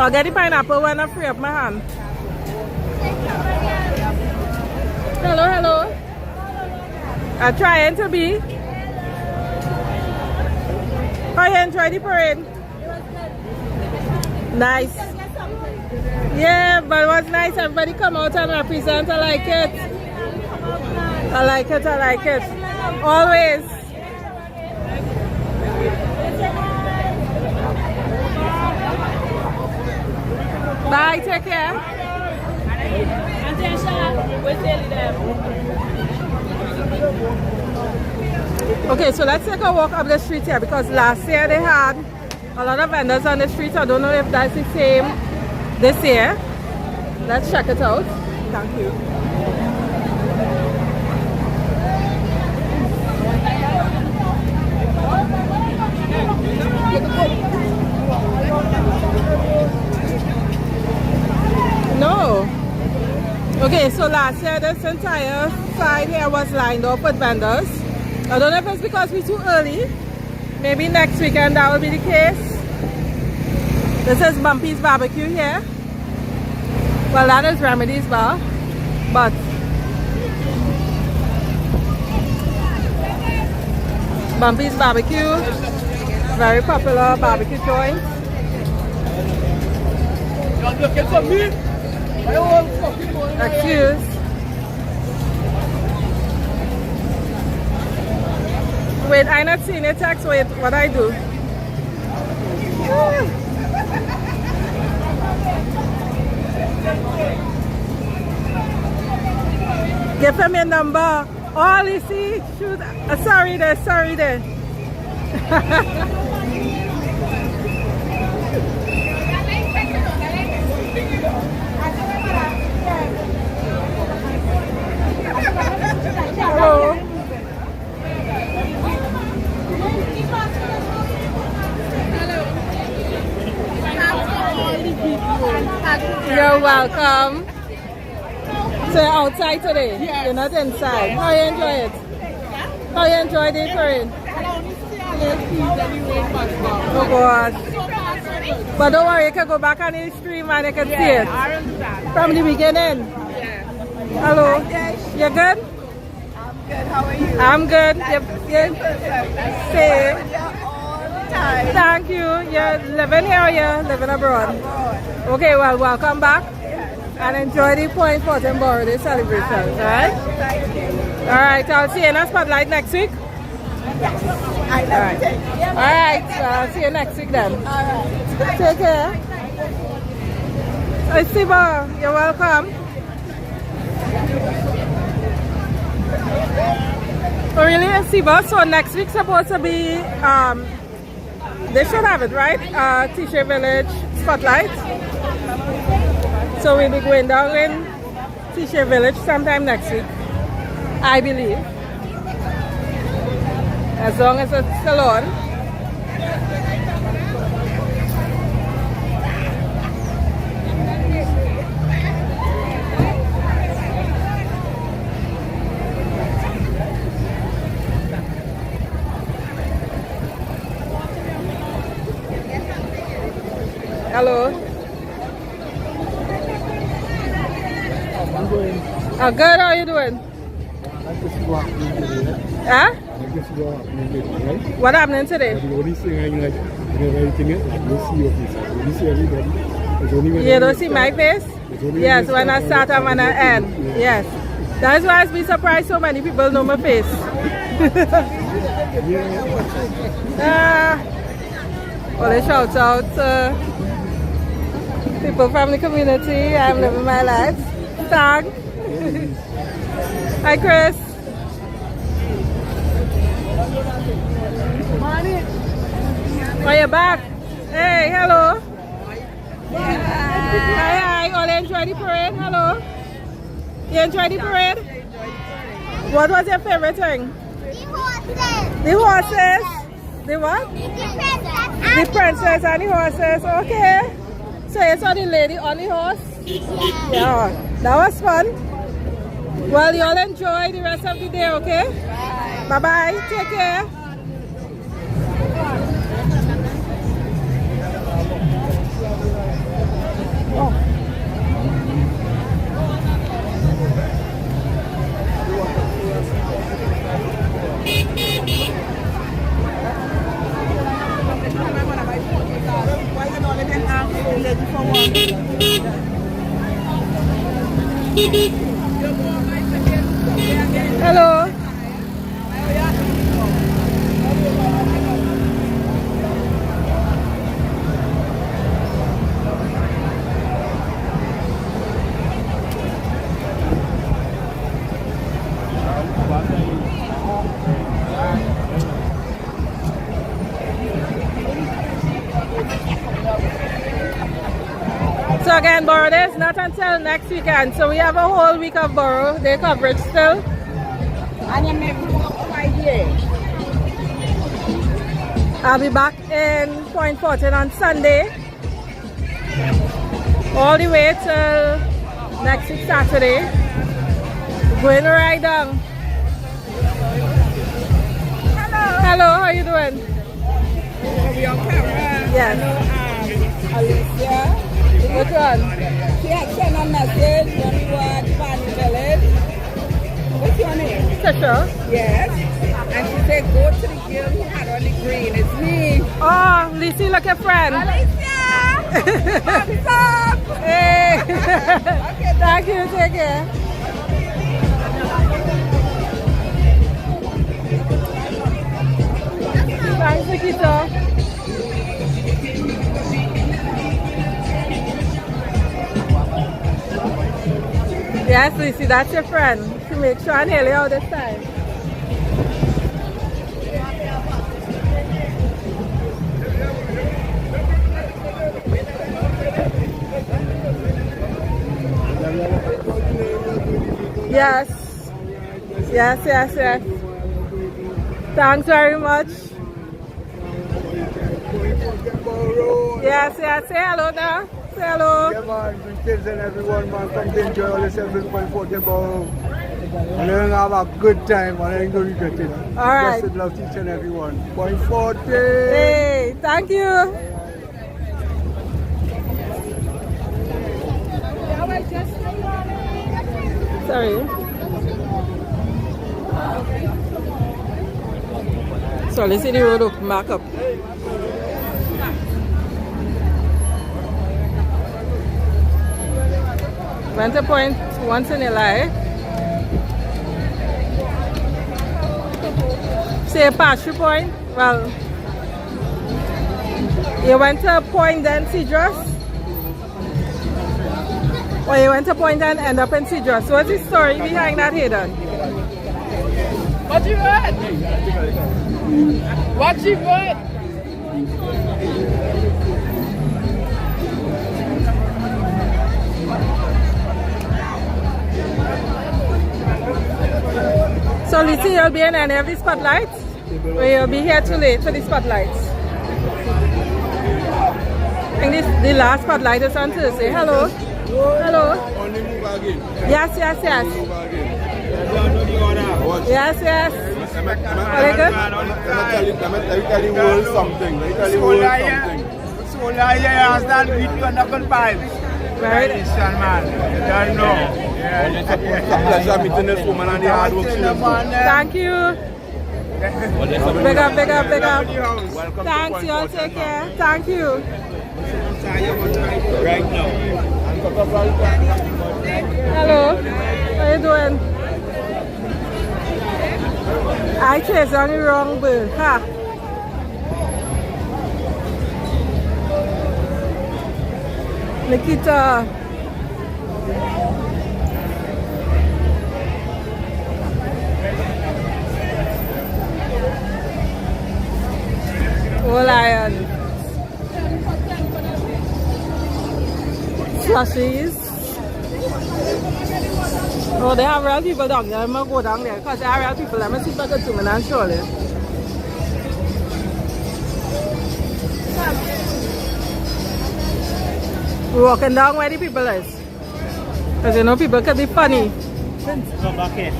I'll get the pineapple when I free up my hand. Hello, hello. I'm trying to be. How you enjoy the parade? Nice. Yeah, but it was nice. Everybody come out and represent. I like it. I like it. I like it. Always. Bye. Take care. Okay, so let's take a walk up the street here because last year they had a lot of vendors on the street. I don't know if that's the same this year. Let's check it out. Thank you. No. Okay, so last year this entire side here was lined up with vendors. I don't know if it's because we're too early. Maybe next weekend that will be the case. This is Bumpy's Barbecue here. Well, that is Remedy's Bar. But Bumpy's Barbecue, very popular barbecue joint. Excuse. Wait, I not seen a text. Wait, what I do? Give him your number. All you see, shoot. Sorry there, sorry there. Hello. You're welcome. So you're outside today? Yes. You're not inside. How you enjoy it? How you enjoy the parade? Oh gosh. But don't worry, you can go back on the stream and you can see it. From the beginning. Hello. You good? I'm good. How are you? I'm good. Say. Thank you. You're living here or you're living abroad? Okay, well, welcome back. And enjoy the Point Fortin Borough Day celebrations, alright? Thank you. Alright, I'll see you in a spotlight next week. Yes. Alright, well, I'll see you next week then. Alright. Take care. Hey, Siba, you're welcome. Oh, really, Siba? So next week's supposed to be, they should have it, right? Tisha Village Spotlight. So we'll be going down in Tisha Village sometime next week, I believe. As long as it's still on. Hello. Oh, good. How are you doing? Huh? What happening today? You don't see my face? Yes, when I start and when I end. Yes. That's why I'd be surprised so many people know my face. Well, a shout out to people from the community. I'm living my life. Thanks. Hi, Chris. Morning. Oh, you're back. Hey, hello. Hi. Oh, you enjoy the parade? Hello. You enjoy the parade? What was your favorite thing? The horses. The what? The princess and the horses. Okay. So you saw the lady on the horse? Yeah. That was fun. Well, you all enjoy the rest of the day, okay? Bye-bye. Take care. Hello. So again, Borough Day is not until next weekend. So we have a whole week of Borough Day coverage still. And you make I'll be back in Point Fortin on Sunday. All the way till next week Saturday. Going right down. Hello, how are you doing? Are we on camera? Yes. Alicia. Which one? She had sent a message when we were at Fortin Village. What's your name? Tisha. Yes. And she said, go to the girl who had on the green. It's me. Oh, Lisa, look a friend. Alicia! What's up? Hey. Okay, Thank you, take care. Thanks, Nikita. Yes, Lucy, that's your friend. She makes sure I nail you all this time. Yes. Thanks very much. Yes. Say hello now. Say hello. Yeah, man. Greetings and everyone, man. Come to enjoy all yourself in Point Fortin Borough. And then have a good time, and then go regret it. All right. Blessed love to each and everyone. Point Fortin. Hey, thank you. Sorry. So let's see the road open back up. Went to Point once in a life. Say pass through Point. Well, you went to Point then Cedros? Or you went to Point and end up in Cedros? What's the story behind that, Hayden? What you want? What you want? So Lizzie, you'll be in any of the spotlights? Or you'll be here too late for the spotlights? I think the last spotlight is on Thursday. Hello? Hello? Yes, yes, yes. Yes, yes. Very good? Let me tell you world something. Let me tell you world something. Very It's a pleasure meeting this woman and the hard work she does. Thank you. Big up, big up, big up. Welcome Thanks, you all take care. Thank you. right now. Hello. How you doing? I chose on the wrong bird. Ha. Nikita. Oh, lion. Slushies. Oh, they have real people down there. I'm going to go down there because there are real people. I'm going to see if I can zoom in and show you. We're walking down where the people is. Because you know people can be funny. Come back here.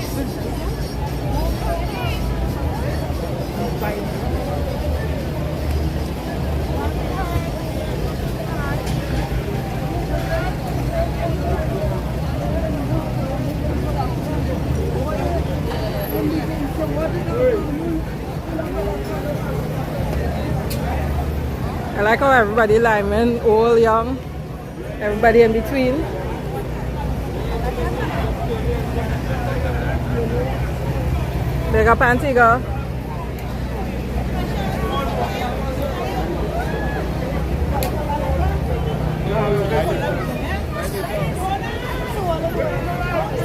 I like how everybody linemen, old, young, everybody in between. Big up Antigua.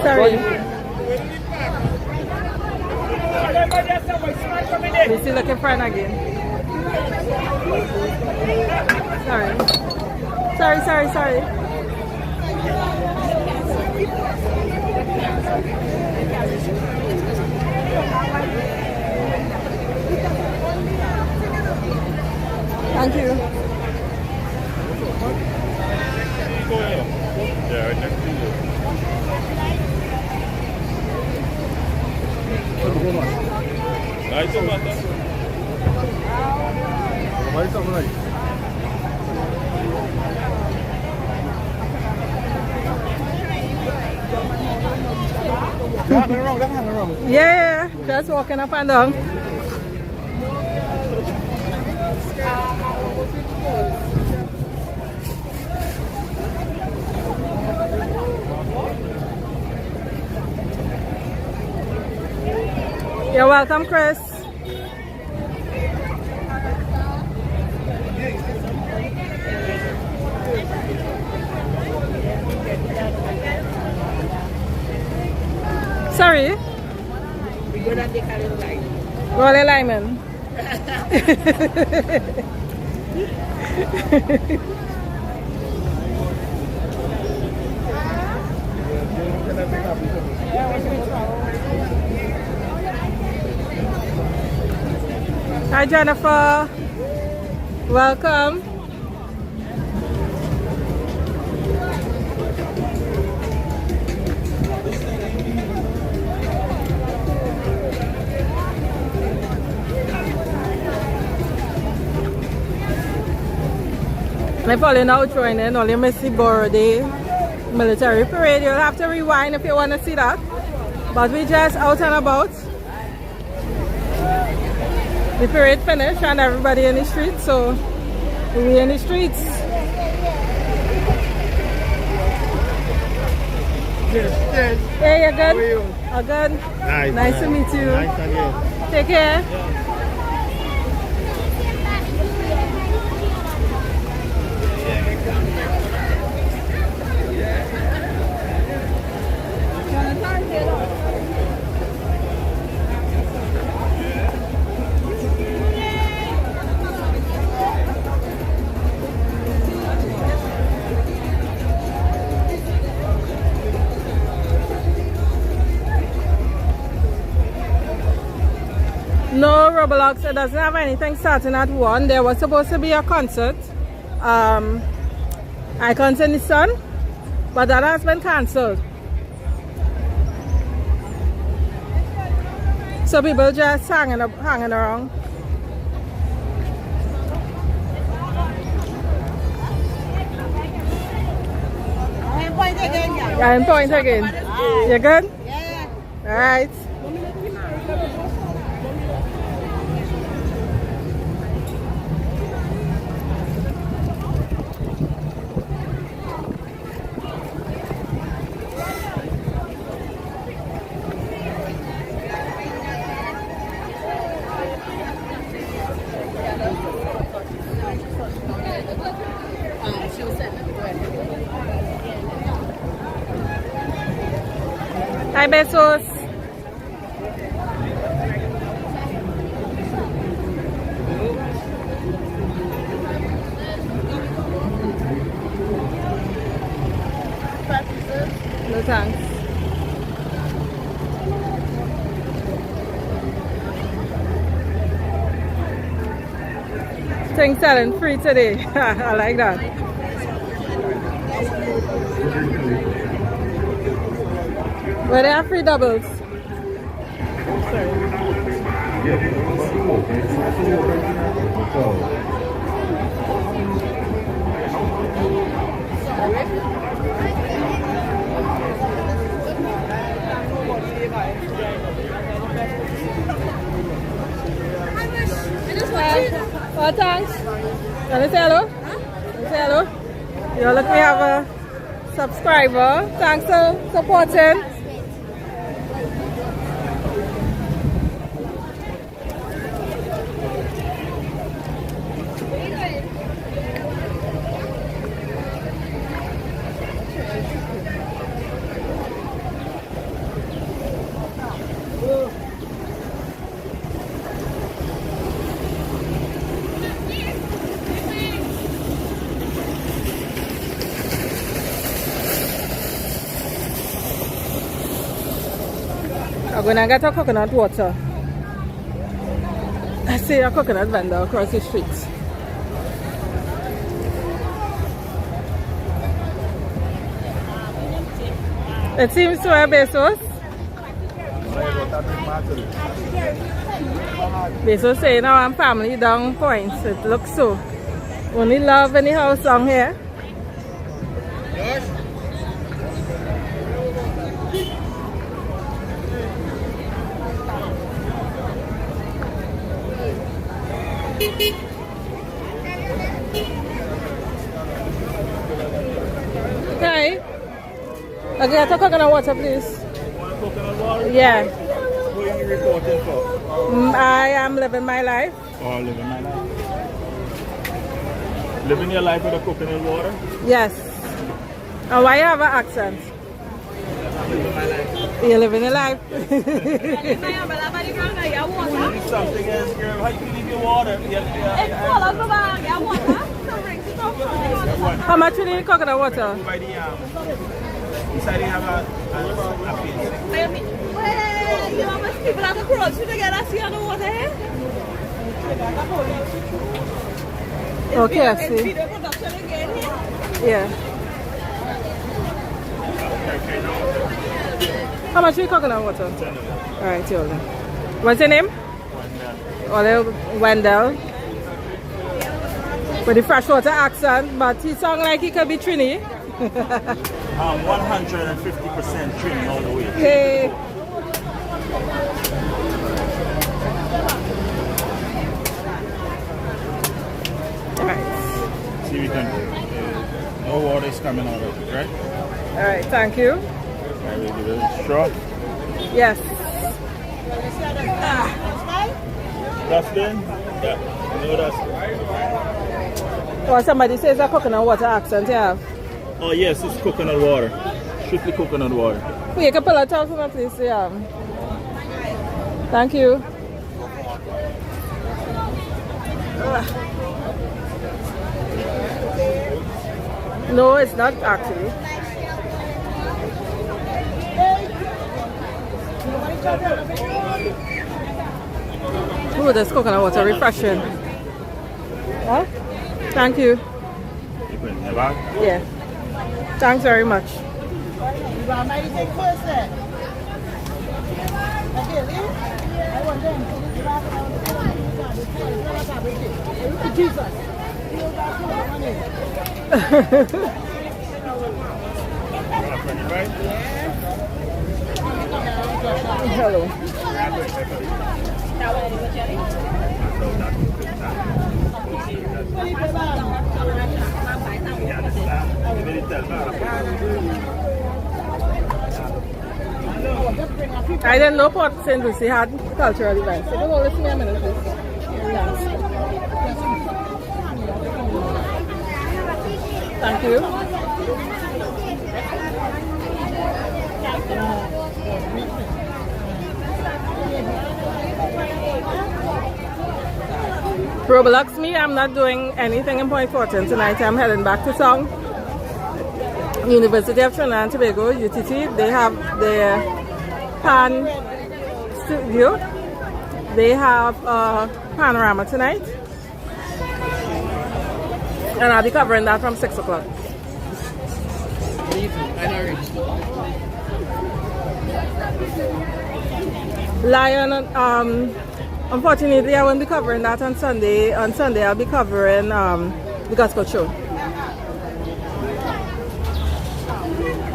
Sorry. We still looking for an again. Sorry. Thank you. Yeah, right next to you. Nice about that. Why something like Yeah, just walking up and down. You're welcome, Chris. Sorry? We go down the Carolina line. Roller Lyman. Hi Jennifer. Welcome. I'm following out trying in only Missy Borough Day. military parade. You'll have to rewind if you want to see that. But we just out and about. The parade finished and everybody in the streets, so we in the streets. Yes. Hey, you good? How are you? I'm good. Nice to meet you. Nice to meet you. Take care. No, Roblox, it doesn't have anything starting at 1. There was supposed to be a concert, Icons in the Sun, but that has been cancelled. So people just hanging around. Yeah, in Point again. You good? Yeah. Alright. Hi, besos. No thanks. Things selling free today. I like that. But they have free doubles. Oh, thanks. Can you say hello? Can you say hello? You look, we have a subscriber. Thanks for supporting. I'm gonna get a coconut water. I see a coconut vendor across the street. It seems to have Bezos. Bezos saying now I'm family down points. It looks so. Only love in the house down here. Hi. I get a coconut water, please. Coconut water? Yeah. Who are you reporting for? I am living my life. Oh, living my life. Living your life with a coconut water? Yes. And why you have an accent? Living my life. You're living a life. Something else, girl. How you leave your water? How much you need coconut water? By the inside you have a piece. You know much people have to cross you to get us here on the water here? Okay, I see. Video production again here? Yeah. How much you coconut water? Alright, hold on. What's your name? Wendell. With the freshwater accent, but he sounds like he could be Trini. 150% trim all the way. Okay. Alright. See we can. No water is coming out of it, right? Alright, thank you. I will give it a straw. Yes. Dustin? Yeah. No dust. Or somebody says a coconut water accent you have. Oh yes, it's coconut water. Strictly coconut water. Wait, you can pull it out for me, please. Yeah. Thank you. No, it's not actually. Oh, this coconut water refreshing. Huh? Thank you. You put it in the bag? Yeah. Thanks very much. Hello. I didn't know Port St. Lucie had cultural events. So hold this to me a minute, please. Thank you. Roblox me, I'm not doing anything in Point Fortin tonight. I'm heading back to town. University of Trinidad and Tobago, UTT, they have their pan studio. They have a panorama tonight. And I'll be covering that from 6 o'clock. Lion, unfortunately I won't be covering that on Sunday. On Sunday I'll be covering the gospel show.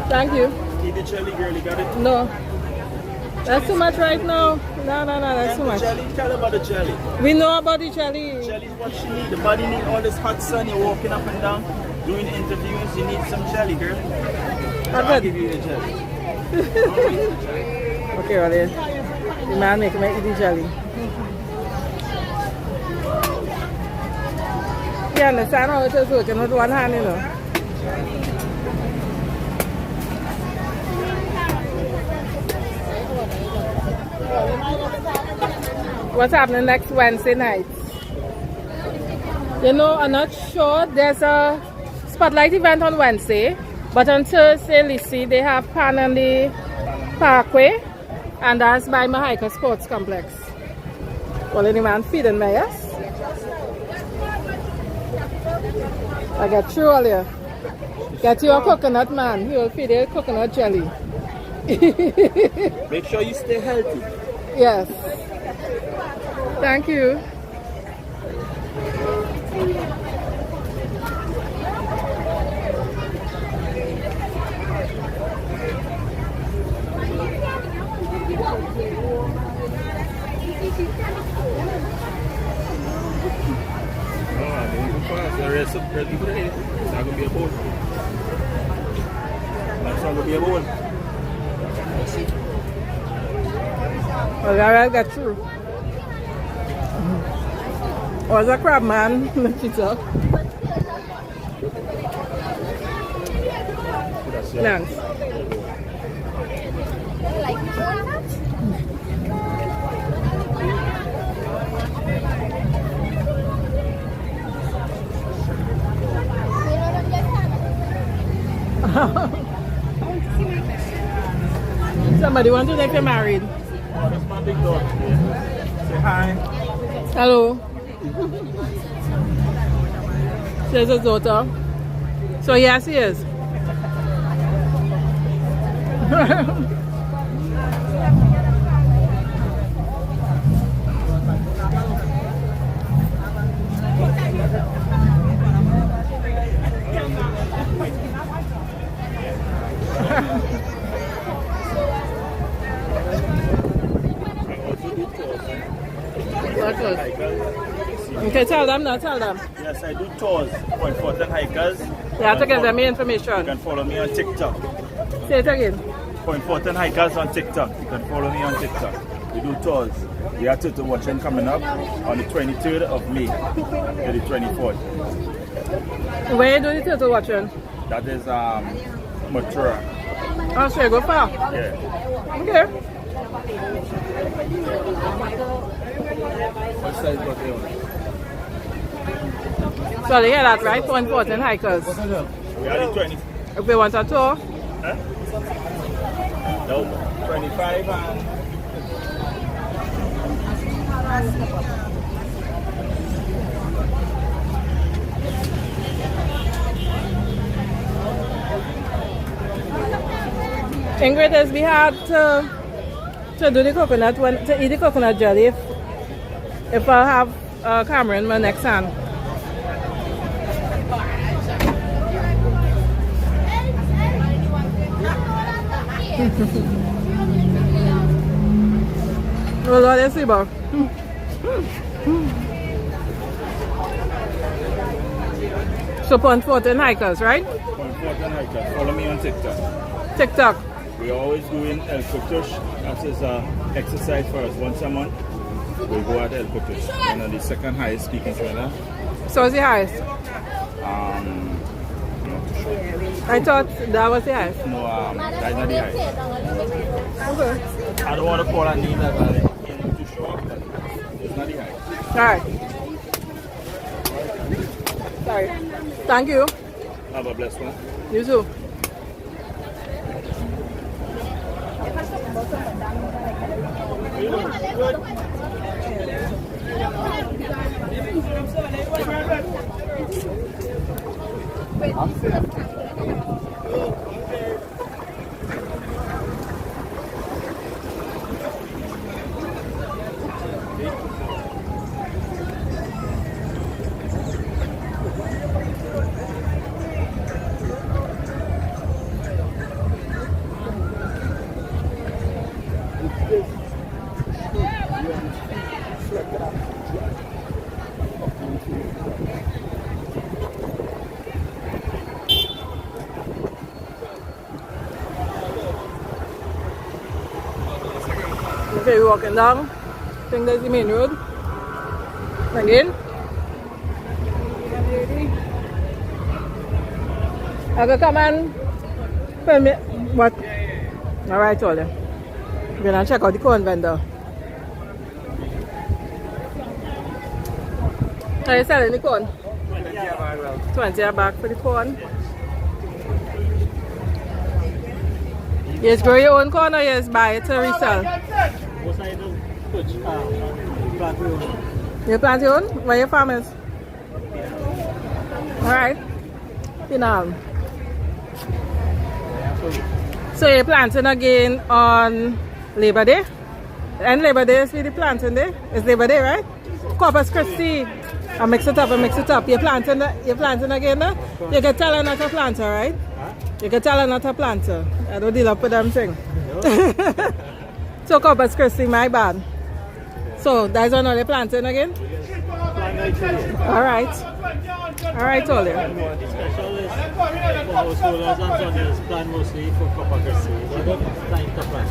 Thank you. Eat the jelly, girl, you got it? No. That's too much right now. No, that's too much. Jelly? Tell her about the jelly. We know about the jelly. Jelly is what she needs. The body needs all this hot sun. You're walking up and down, doing interviews. You need some jelly, girl. So I'll give you the jelly. Okay, well then. The man make me eat the jelly. You understand how it is working with one hand, you know? What's happening next Wednesday night? You know, I'm not sure. There's a spotlight event on Wednesday, but on Thursday, Lissy, they have pan on the Parkway, and that's by Mahika Sports Complex. Well, any man feeding me, yes? I got through earlier. Get you a coconut, man. He will feed you coconut jelly. Make sure you stay healthy. Yes. Thank you. The rest of the people it's not going to be a bowl. Next one will be a bowl. Well, I got through. Was a crab man in the pizza. Thanks. Somebody want to know if you're married? Oh, that's my big dog. Say hi. Hello. There's his daughter. So yes, he is. they're closed. Okay, tell them now, tell them. Yes, I do tours. Point Fortin hikers. You have to give them information. You can follow me on TikTok. Say it again. Point Fortin hikers on TikTok. You can follow me on TikTok. We do tours. We have turtle watching coming up on the 23rd of May to the 24th. Where you do the turtle watching? That is Matura. Oh, so you go far? Yeah. Okay. What size was it? So they hear that, right? Point Fortin hikers. We are the 20. If they want a tour? Huh? No, 25 and... Ingrid, is we had to do the coconut to eat the coconut jelly if I have a camera in my next hand. Well, let's see about. So Point Fortin hikers, right? Point Fortin hikers. Follow me on TikTok. TikTok. We're always doing El Kutush. That is exercise for us once a month. We go at El Kutush. One of the second highest peak in Trinidad. So what's the highest? Not too sure. I thought that was the highest. No, that's not the highest. Okay. I don't want to call a name that I'm too sure, but it's not the highest. Alright. Sorry. Thank you. Have a blessed one. You too. Okay, we're walking down. I think that's the main road. Again. I can come and film it. What? Alright, told you. We're gonna check out the corn vendor. Are you selling the corn? 20 a bag for the corn. You just grow your own corn or you just buy it to resell? You plant your own? Where your farm is? Alright. So you're planting again on Labor Day? And Labor Day is the planting day? It's Labor Day, right? Corpus Christi. I mix it up, You're planting again now? You can tell her not a planter, right? You can tell her not a planter. I don't deal up with them thing. So Corpus Christi, my bad. So that's when they're planting again? Alright. Alright, told you. Special is for householders and Sundays, plant mostly for Corpus Christi. It's a good time to plant.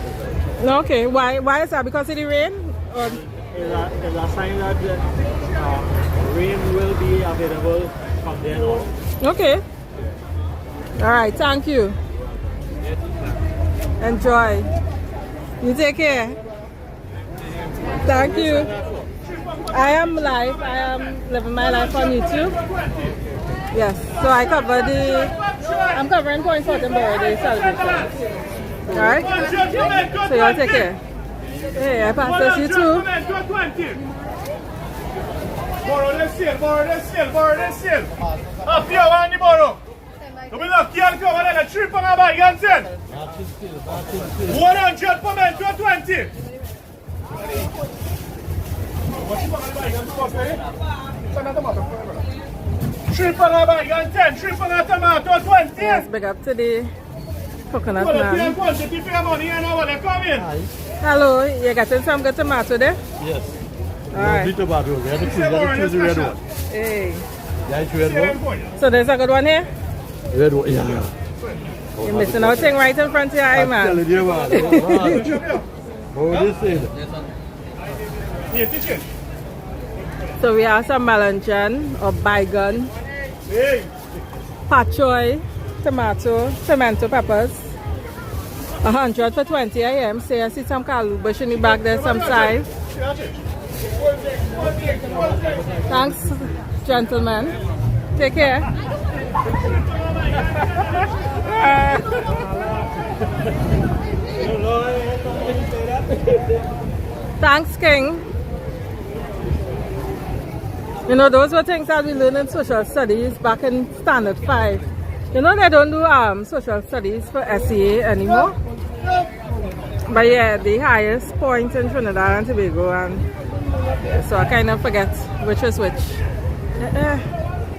No, okay. Why is that? Because of the rain? Or? It's a sign that rain will be available from then on. Okay. Alright, thank you. Enjoy. You take care. Thank you. I am live. I am living my life on YouTube. Yes. So I'm covering Point Fortin Borough Day celebration. Alright? So y'all take care. Hey, I pass this you too. Borrow this seal. Up here, one the borrow. So we look here, come on, and a trip on our bike, Jansen. 100 per man to 20. Trip on our bike, Jansen. Trip on our tomato 20. Yes, big up to the coconut man. Quantity for your money, and now they come in. Hello, you getting some good tomato there? Yes. Alright. Tobago. We have to choose the red one. Hey. Yeah, it's red one. So there's a good one here? Red one, yeah. You're missing out thing right in front of your eye, I'm man. telling you, man. What would you say? So we have some melanjan or bygone, pak choy, tomato, pimento peppers. 100 for 20 AM. Say I see some calabash in the back there, some side. Thanks, gentlemen. Take care. Thanks, King. You know, those were things that we learned in social studies back in Standard 5. You know, they don't do social studies for SEA anymore. But yeah, the highest point in Trinidad and Tobago, and so I kind of forget which is which.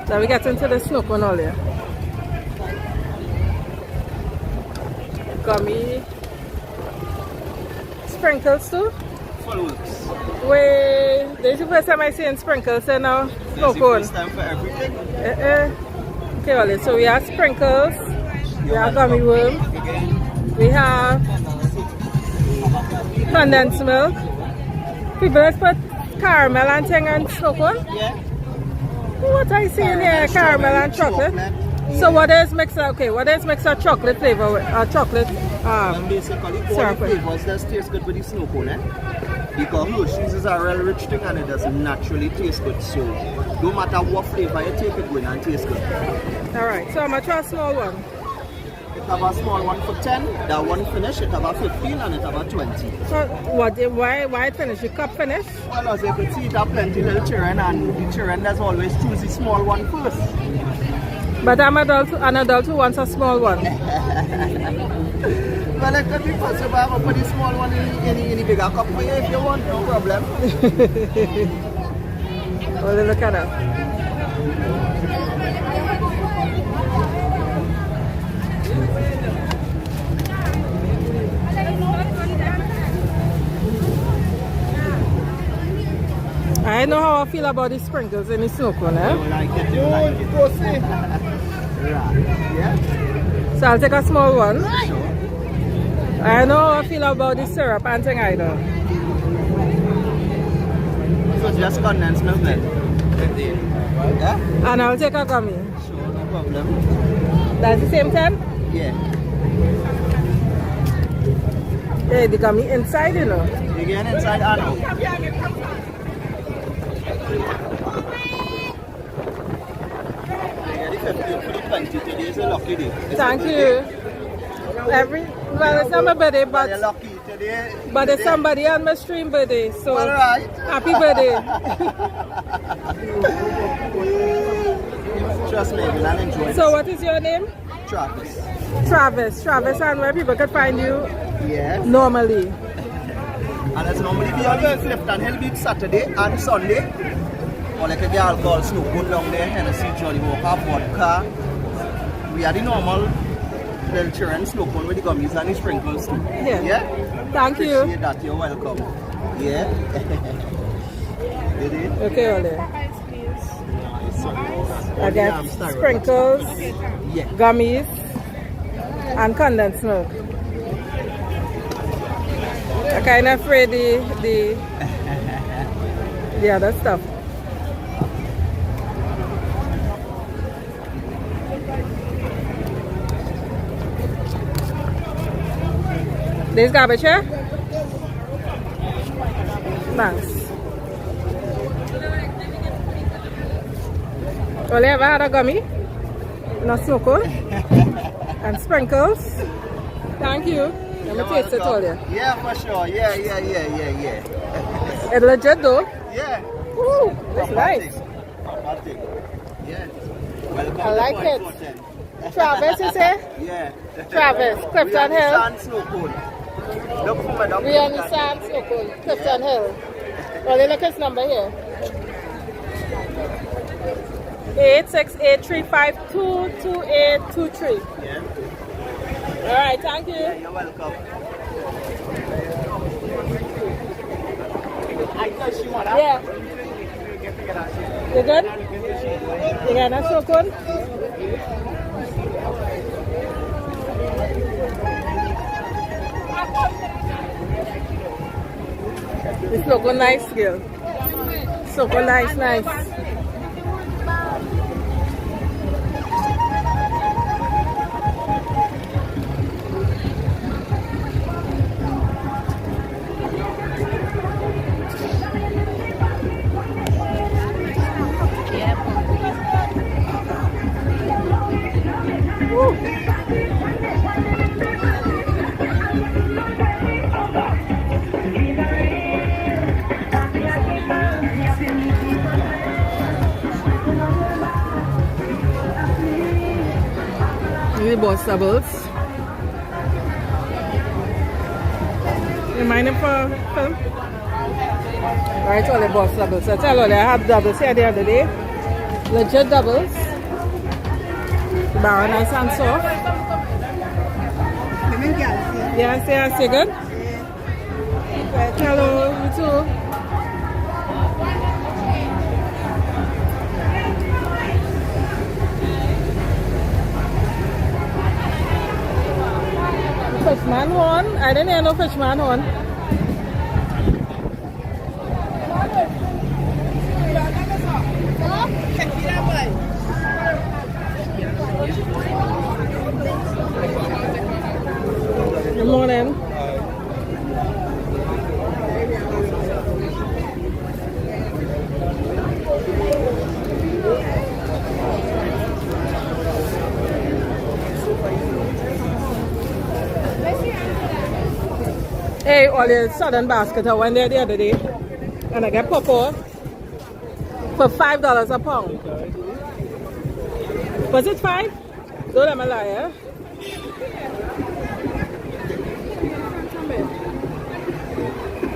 So we get into the snow cone all here. Gummy sprinkles too. Full works. Wait, this is the first time I see sprinkles in a snow cone. First time for everything. Okay, Ollie, so we have sprinkles, we have gummy worm, we have condensed milk. People just put caramel and thing on snow cone? Yeah. What I see in here, caramel and chocolate. So what is mixed? Okay, what is mixed of chocolate flavor with chocolate? Basically, all syrup the flavors that taste good with the snow cone, because Hershey's is a real rich thing and it does naturally taste good. So no matter what flavor you take, it will and taste good. All right. So I'm gonna try a small one. It have a small one for 10. That one finish. It have a 15 and it have a 20. So what? Why it finish? The cup finish? Well, as you can see, it have plenty little children, and the children does always choose the small one first. But I'm an adult who wants a small one. Well, it could be possible. I will put the small one in the bigger cup for you if you want, no problem. Well, look at that. I know how I feel about the sprinkles in the snow cone, eh? You like it, you like it. Go see. Yeah. So I'll take a small one. I know how I feel about the syrup and thing either. So just condensed milk then? Yeah? And I'll take a gummy. Sure, no problem. That's the same time? Yeah. Hey, the gummy inside, you know. You get inside and out. Today is a lucky day. Thank you. Well, it's not my birthday, but You're lucky today. But it's somebody on my stream birthday, so All right. happy birthday. Trust me, we'll enjoy So what is your name? Travis. Travis, and where people could find you Yes. normally. And it's normally be on the Clifton Hill Beach Saturday and Sunday. Or like a girl called Snow Cone down there, Hennessy, Johnny Walker, vodka. We are the normal little children snow cone with the gummies and the sprinkles too. Yeah. Thank you. Appreciate that, you're welcome. Yeah. Did it? Okay, Ole. I get sprinkles, gummies, and condensed milk. I'm kind of afraid the other stuff. This garbage here? Thanks. Well, you ever had a gummy? Not snow cone? And sprinkles? Thank you. Let me taste it all you. Yeah, for sure. Yeah. It's legit though. Yeah. Woo, it's nice. Yeah. Welcome I like to it. Point Fortin. Travis, you say? Yeah. Travis, Clifton Hill. Look for my dog. We understand snow cone, Clifton Hill. Well, look at his number here. 868-352-2823. Yeah. All right, thank you. Yeah, you're welcome. Yeah. You good? You got that so good? It's looking nice, girl. It's looking nice. The boss doubles. You mind if film? Alright, all the boss doubles. I tell you, I had doubles here the other day. Legit doubles. The bar nice and soft. Yes, you good? Hello, you too. Fishman horn? I didn't hear no fishman horn. Good morning. Hey, all the southern basket I went there the other day and I get pawpaw for $5 a pound. Was it 5? Don't let me lie, eh?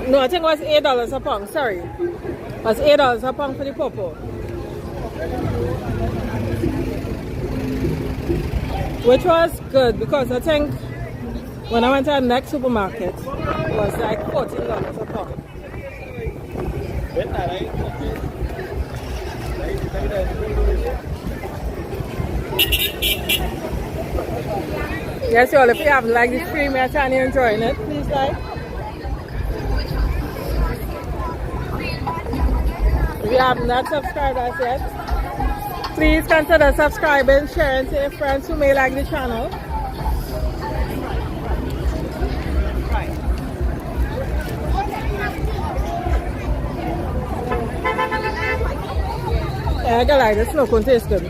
No, I think it was $8 a pound, sorry. It was $8 a pound for the pawpaw. Which was good because I think when I went to the next supermarket, it was like $14 a pound. Yes, y'all, if you haven't liked this stream yet and you're enjoying it, please like. If you have not subscribed us yet, please consider subscribing, sharing to your friends who may like the channel. Yeah, I got like this snow cone tastes good.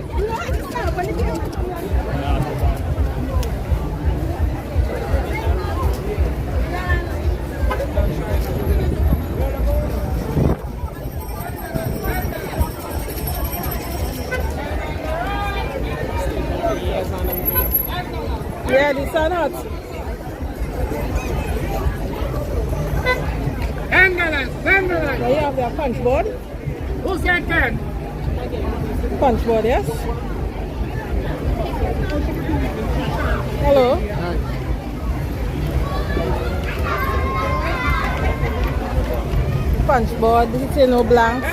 Yeah, the sun hot. Now you have the punch board. Who's that turn? Punch board, yes. Hello. Punch board, it's in no blanks.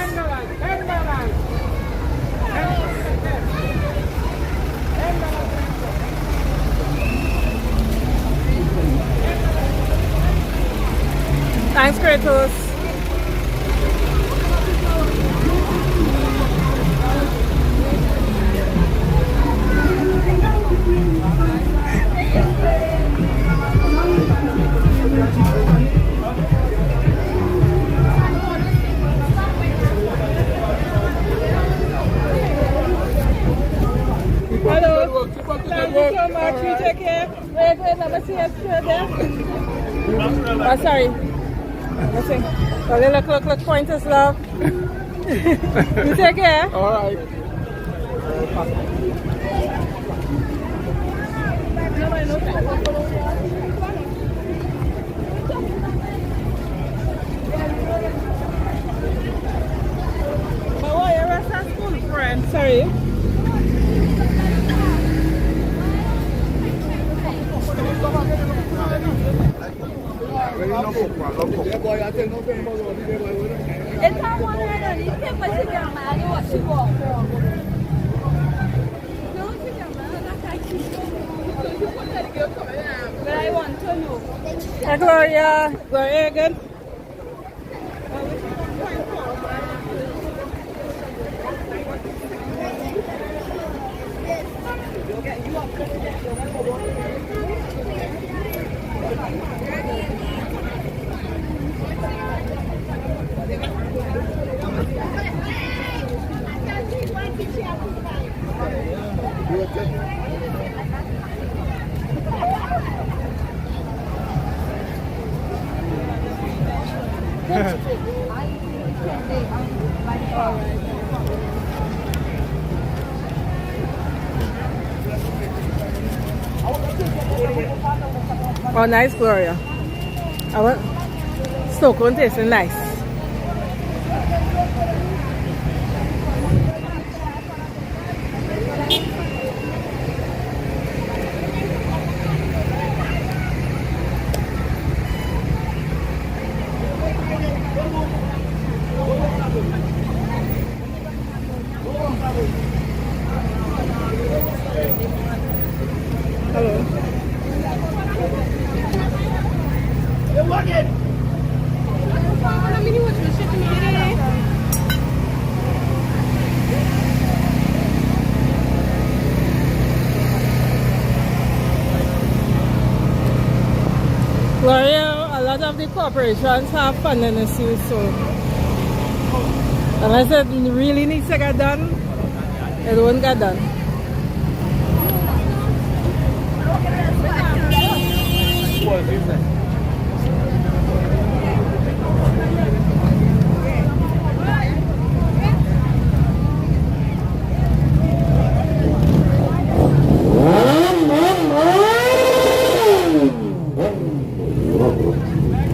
Thanks, Kratos. Hello. Thank you so much. You take care. Wait, let me see it straight there. Oh, sorry. Let's see. Oh, look, pointers, love. You take care. All right. Oh, you're a school friend. Sorry. Hi, Gloria. Gloria, good? Oh, nice, Gloria. I want Stockholm tasting nice. Gloria, a lot of the corporations have funding issues, so unless it really needs to get done, it won't get done.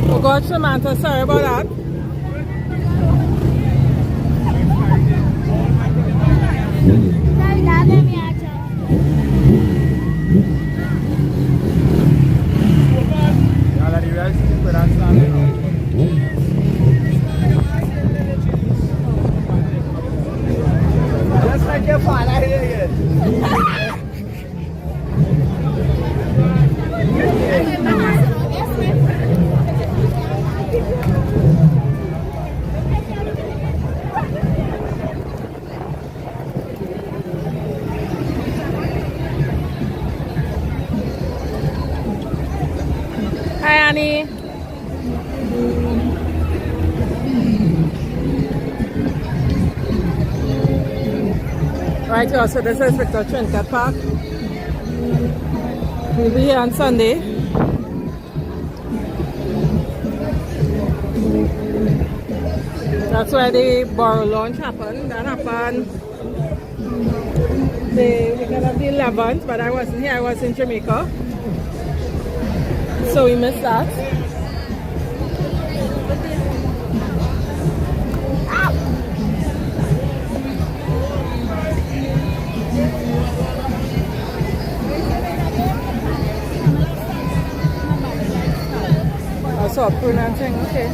Oh God, Samantha, sorry about that. Just like your father here again. Hi, Annie. Right, so this is Victor Trinidad Park. We'll be here on Sunday. That's where the Borough launch happened. That happened the weekend of the 11th, but I wasn't here, I was in Jamaica. So we missed that. I saw a Prunan thing, okay.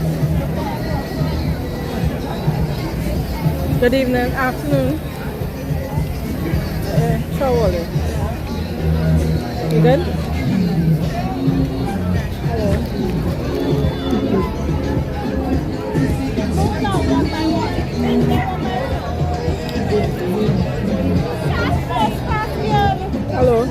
Good evening, afternoon. How are you? You good? Hello.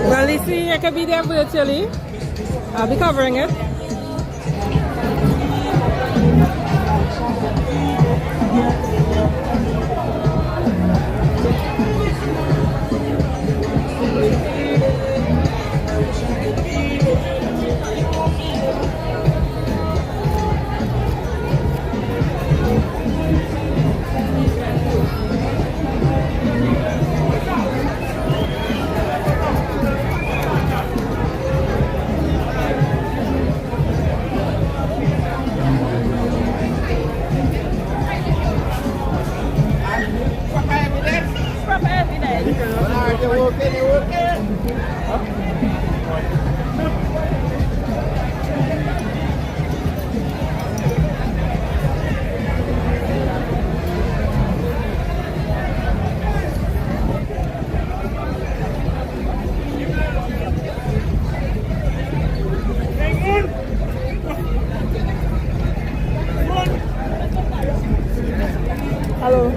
Well, you see, I can be there virtually. I'll be covering it. Hello.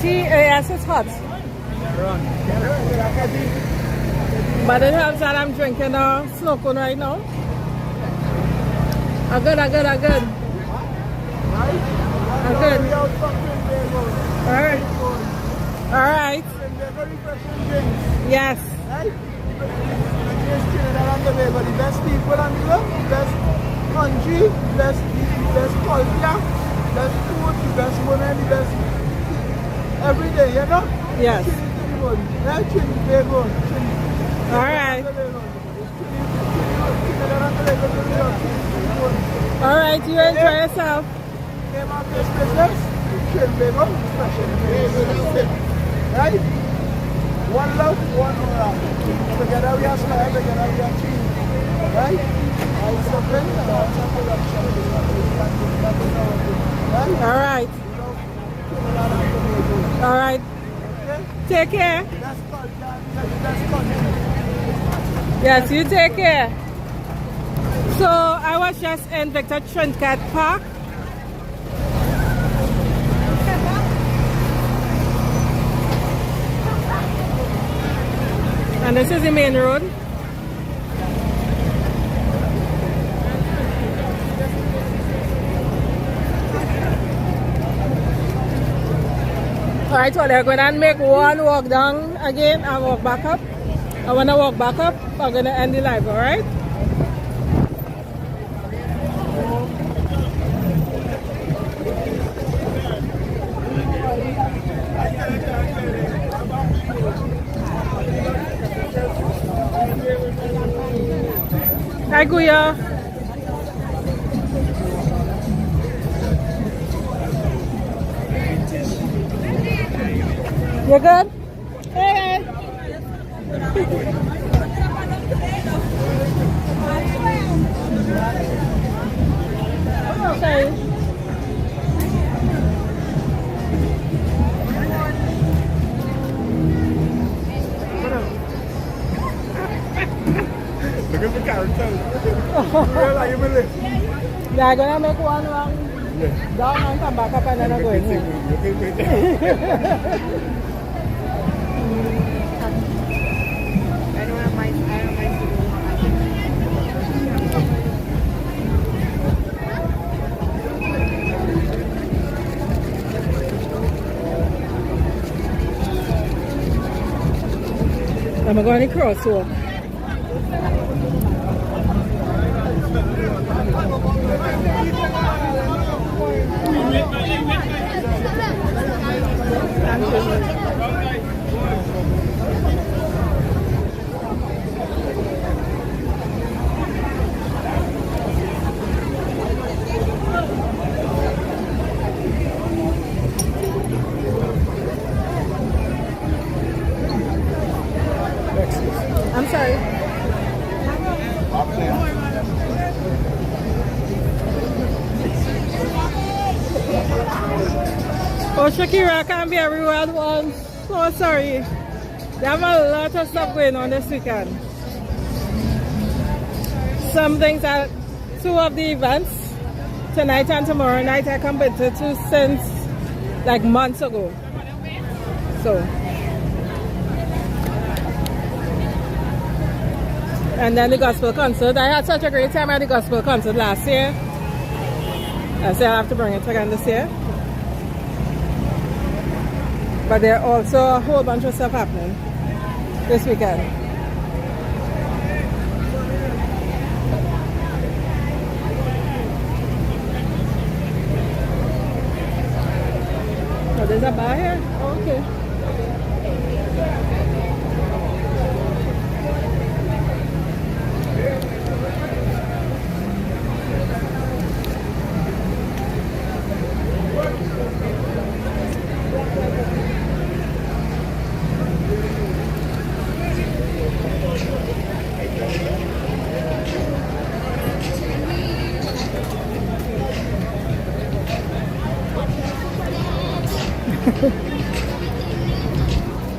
Yes, it's hot. But it helps that I'm drinking a snow cone right now. Good. Alright. Yes. The best people and the best country, best culture, best food, the best money, the best every day, you know? Yes. Alright. Alright, you enjoy yourself. Name of this business, Tobago, right? One love, one love. Together we are smile, together we are cheap. Right? Alright. Alright. Take care. Yes, you take care. So I was just in Victor Trinidad Park. And this is the main road. Alright, so they're going to make one walk down again and walk back up. And when I walk back up, I'm going to end the live, alright? Hi, Guya. You good? Hey. Sorry. Look at the character. They're gonna make one wrong down and come back up and then I'm going home. I'm going to crosswalk. I'm sorry. Oh, Shakira can't be everywhere at once. So sorry. They have a lot of stuff going on this weekend. Some things are two of the events, tonight and tomorrow night, I committed to since like months ago. So And then the gospel concert. I had such a great time at the gospel concert last year. I say I have to bring it again this year. But there are also a whole bunch of stuff happening this weekend. Oh, there's a bar here? Oh, okay.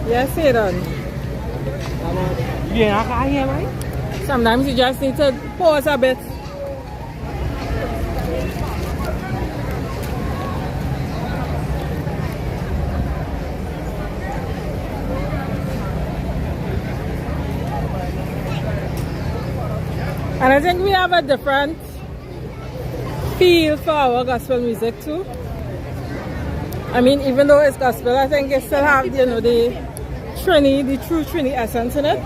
Yes, it on. Yeah, I can't hear, right? Sometimes you just need to pause a bit. And I think we have a different feel for our gospel music too. I mean, even though it's gospel, I think it still have, you know, the true Trini essence in it.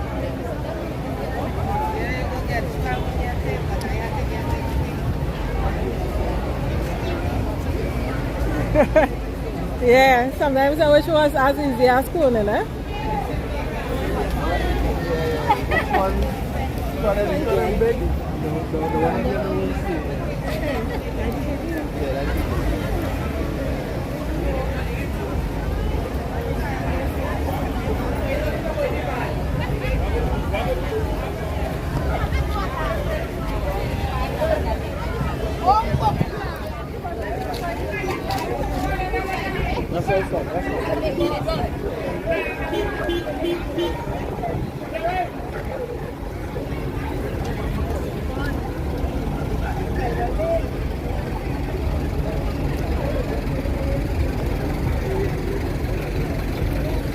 Yeah, sometimes I wish it was as easy as cloning, eh?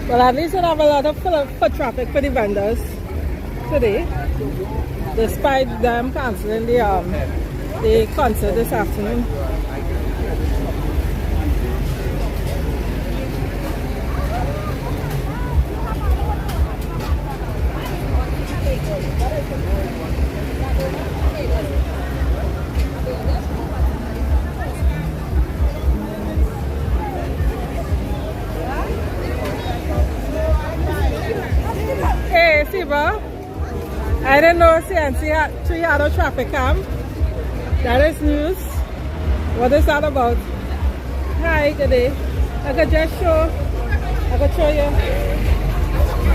Well, at least we'll have a lot of foot traffic for the vendors today, despite them cancelling the concert this afternoon. Hey, Siva, I didn't know CNC3 had a traffic cam. That is news. What is that about? Hi, good day. I could just show you.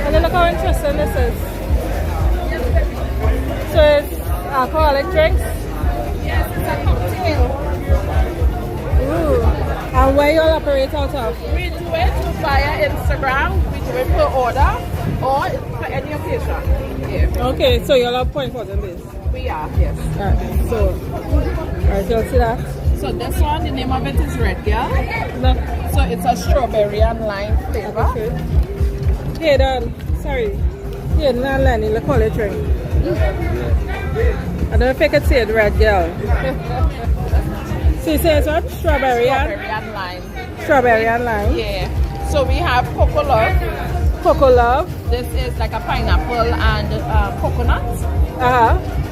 And then look how interesting this is. So it's alcoholic drinks? Yes, it's a cocktail. Ooh. And where you all operate out of? We do it via Instagram. We do it per order or for any occasion. Yeah. Okay, so you're all Point Fortin base? We are, yes. Alright, so you'll see that. So this one, the name of it is Red Girl. No. So it's a strawberry and lime flavor. Okay. Hey, Dan, sorry. Yeah, not Lenny, let's call it drink. I don't know if I could say it, Red Girl. So you say it's what? Strawberry and lime. Strawberry and lime? Yeah. So we have Coco Love. Coco Love. This is like a pineapple and coconut.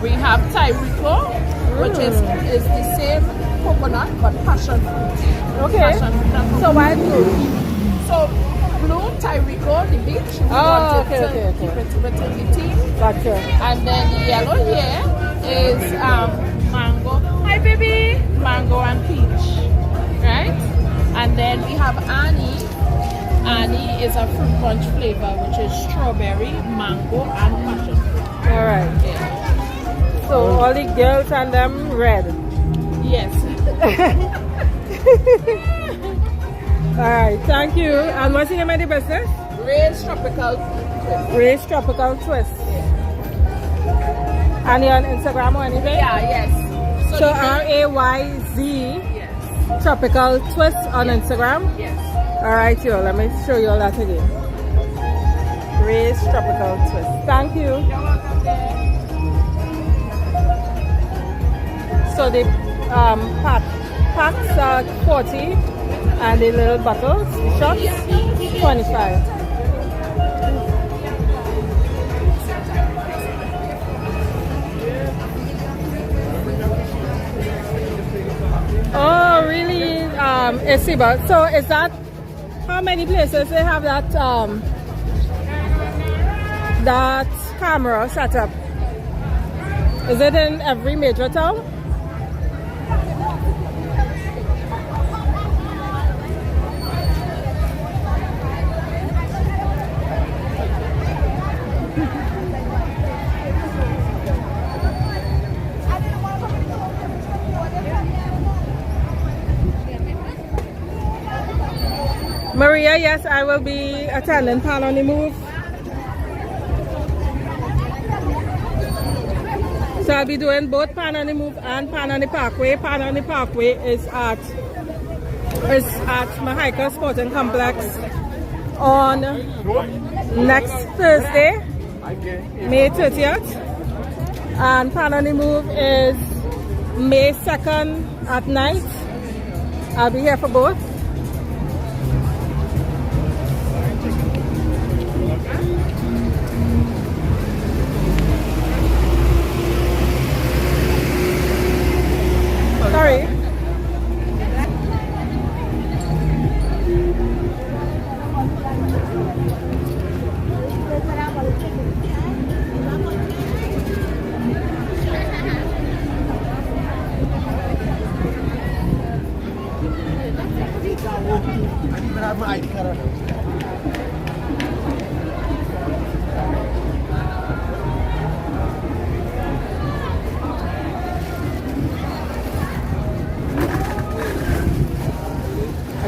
We have Tyrico, which is the same coconut but passion fruit. Okay. Passion fruit. So why blue? So blue, Tyrico, the beach. We Oh, wanted to keep it within the team. Gotcha. And then the yellow here is mango. Hi, baby. Mango and peach, right? And then we have Annie. Annie is a fruit punch flavor, which is strawberry, mango, and passion fruit. All right. Yeah. So all the girls and them red. Yes. All right. Thank you. And what's the name of the business? Ray's Tropical Twist. Ray's Tropical Twist. And you're on Instagram or anything? Yeah. Yes. So RAYZ. Yes. Tropical Twist on Instagram. Yes. Alright, yo, let me show you all that again. Ray's Tropical Twist. Thank you. You're welcome. So the packs are 40 and the little bottles, shots, 25. Oh, really? Isiba. So is that, how many places they have that that camera set up? Is it in every major town? Maria, yes, I will be attending Pan on the Move. So I'll be doing both Pan on the Move and Pan on the Parkway. Pan on the Parkway is at Mahika Sporting Complex on next Thursday, May 30th. And Pan on the Move is May 2nd at night. I'll be here for both. Sorry.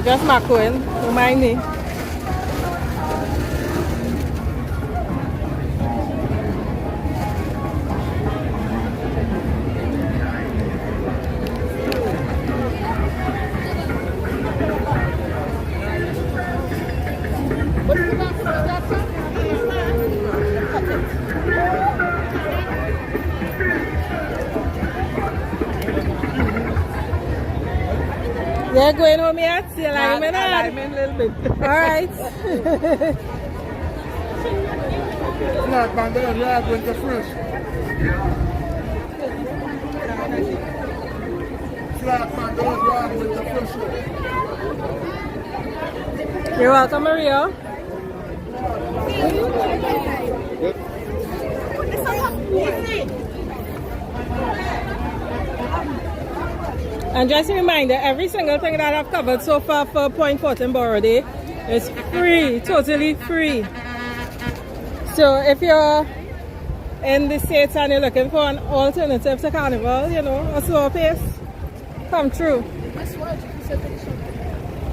Just macroing, remind me. You're going home yet? See alignment? Alignment a little bit. Alright. Flat man, they are going to first. Flat man, they are going to first. You're welcome, Maria. And just a reminder, every single thing that I've covered so far for Point Fortin Borough Day is free, totally free. So if you're in the States and you're looking for an alternative to Carnival, you know, a slow pace, come through.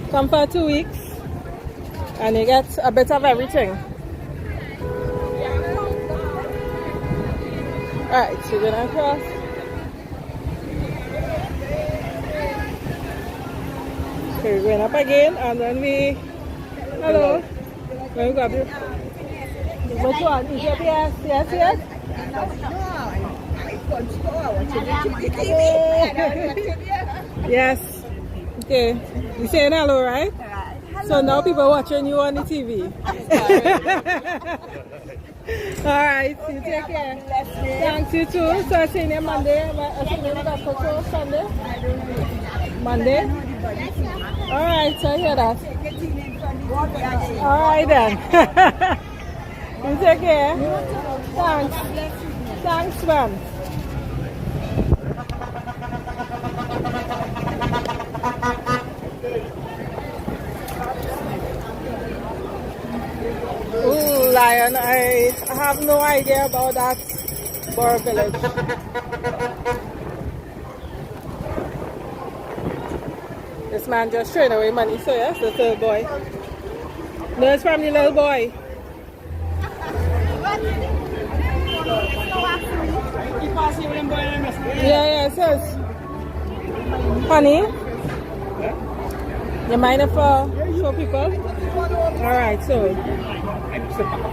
Come for 2 weeks and you get a bit of everything. Alright, so we're gonna cross. Okay, we're going up again and then we... Hello. Let me grab you. Which one? Is it yes? Yes, yes? Yes. Okay. You saying hello, right? Hello. So now people watching you on the TV. Alright, you take care. Thanks, you too. So I see you Monday. I see you back Sunday. Monday? Alright, so I hear that. Alright then. You take care. Thanks. Thanks, man. Ooh, Lion, I have no idea about that Borough Village. This man just throwing away money, so yes, the little boy. No, it's from the little boy. Yeah, it says. Honey? You mind if I show people? Alright, so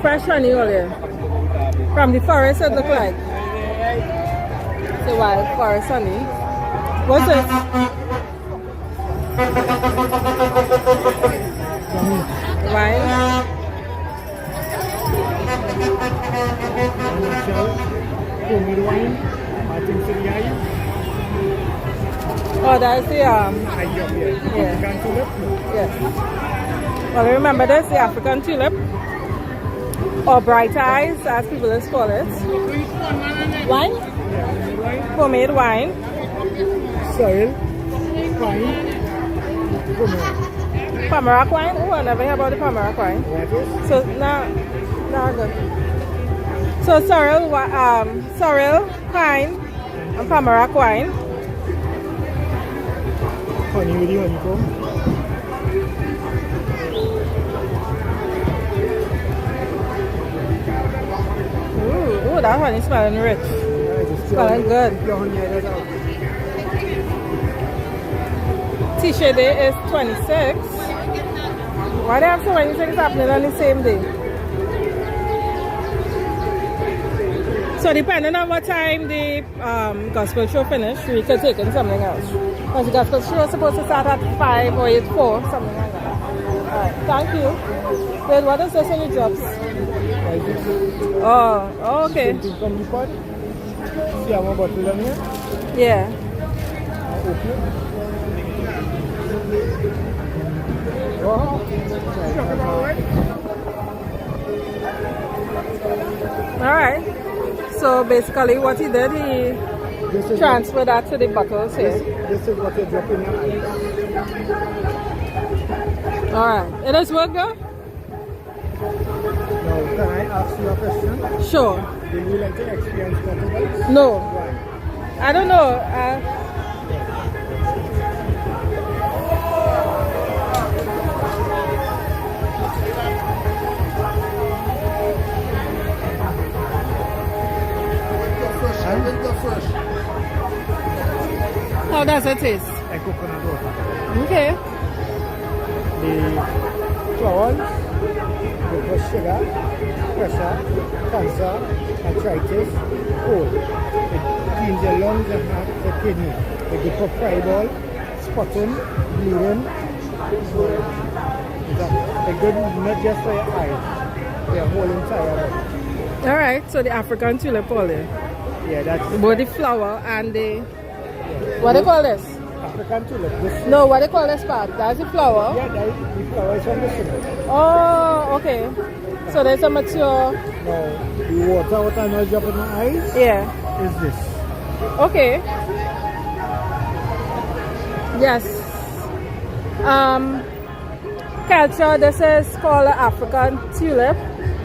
fresh honey earlier. From the forest it look like. So wild forest honey. What's this? Wine. Homemade wine. I think so the eye. Oh, that's the Yeah. yeah. Tulip. Yes. Well, remember this, the African tulip, or bright eyes, as people just call it. Wine? Homemade wine. Soil. Wine. Homemade. Tamarack wine? Oh, I never heard about the tamarack wine. So, now good. So, sorrel wine and tamarack wine. Honey with the honeycomb. Ooh, that honey smelling rich. Smelling good. Tisha day is 26. Why do they have so many things happening on the same day? So depending on what time the gospel show finished, we could take in something else. Because the gospel show is supposed to start at 5 or 4, something like that. Alright, thank you. Wait, what is this in the drops? Oh, okay. From the pot. See how much bottle on here? Yeah. Alright. So basically what he did, he transferred that to the bottles here. This is what you drop in your eyes. Alright. It does work though? Now, can I ask you a question? Sure. Do you like to experience bubbles? No. Why? I don't know. How does it taste? Like coconut water. Okay. The flowers, the sugar, pressure, cancer, arthritis, cold. It cleans your lungs and heart, the kidney. It good for fireball, spotting, bleeding. It's good not just for your eyes, for your whole entire body. Alright, so the African tulip oil. Yeah, that's Both the flower and the... What do you call this? African tulip. This, No, what do you call this part? That's the flower? yeah, the flower is from the sugar. Oh, okay. So there's a mature... Now, the water, what I know drop in my eyes Yeah. is this. Okay. Yes. Culture, this is called an African tulip.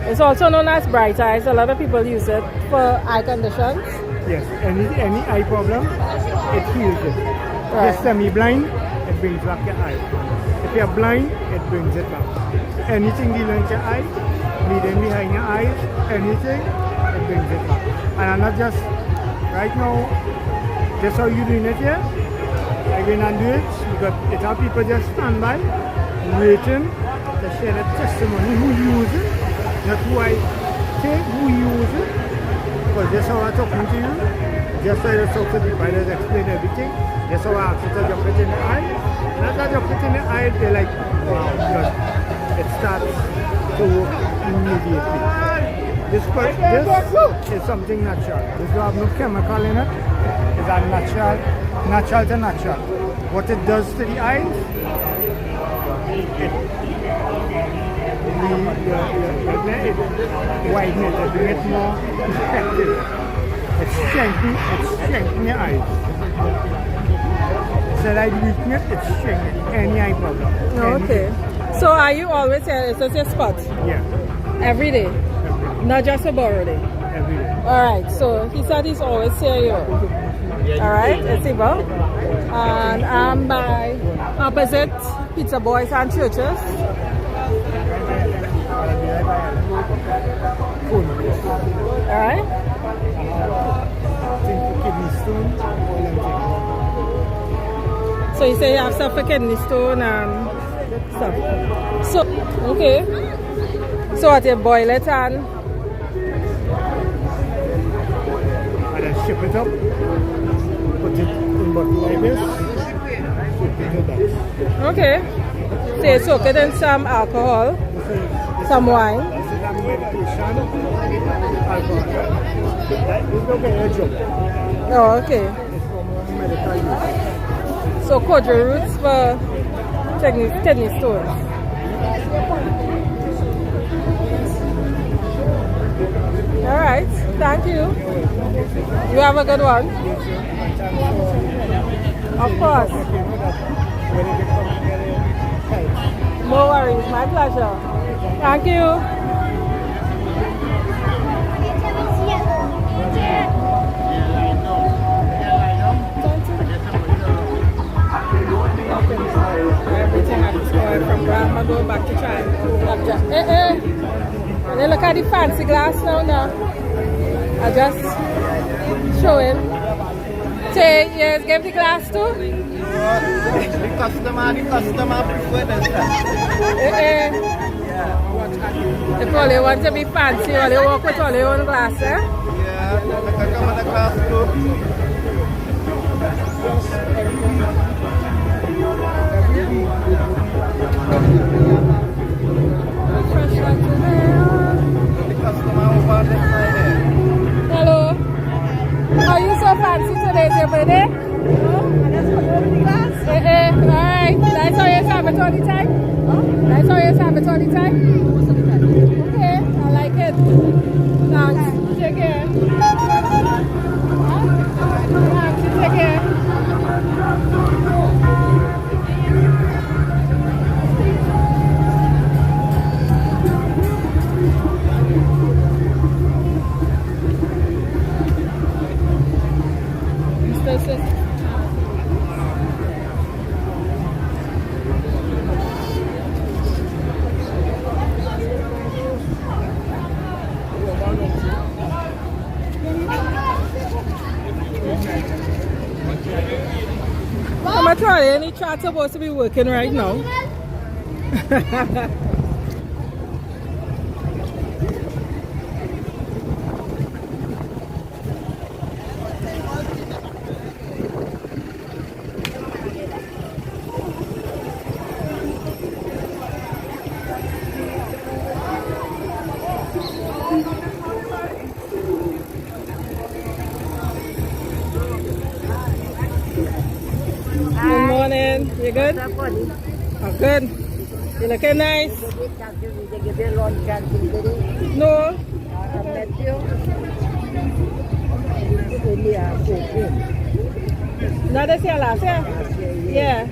It's also known as bright eyes. A lot of people use it for eye conditions. Yes, any eye problem, it heals it. If Right. you're semi-blind, it brings back your eye. If you're blind, it brings it back. Anything dealing with your eye, bleeding behind your eyes, anything, it brings it back. And I'm not just, right now, just how you doing it here, I go in and do it, because it's how people just stand by, waiting to share the testimony, who use it, not who I take, who use it. Because just how I'm talking to you, just how I talk to the providers, explain everything, just how I ask you to jump it in the eye. Not that jump it in the eye, they're like, wow, because it starts to work immediately. This is something natural. This will have no chemical in it. It's a natural to natural. What it does to the eyes, it widen it, it bring it more effective. It strengthens your eyes. So like weaken it, it strengthens any eye problem. Okay. So are you always here? Is this your spot? Yeah. Every day? Not just a borrow day? Every day. Alright, so he said he's always here. Alright, it's Iba. And I'm by opposite Pizza Boys and Churches. Alright? So you say you have stuff for kidney stone and stuff. So, okay. So what, you boil it and then ship it up, put put it in bottle like this. Soak it with that. Okay. So you soak it in some alcohol, some wine. This is a medication, alcohol. It's not very joke. Oh, okay. It's for more medical use. So cordial roots for kidney stones. All right. Thank you. You have a good one. Of course. No worries. My pleasure. Thank you. Everything I just got from grandma go back to China. They look at the fancy glass now. I just show him. Say, yes, give the glass too. The customer prefer this. If all they want to be fancy, or they walk with all their own glass, eh? Yeah, the customer glass too. Hello. Are you so fancy today? Is your birthday? Alright. That's how you have it all the time? That's how you have it all the time? Okay, I like it. Thanks. Take care. Thanks. Take care. I'm trying. Any chat supposed to be working right now? Good morning. You good? Oh, good. You looking nice? No. Not this year, last year? Yeah.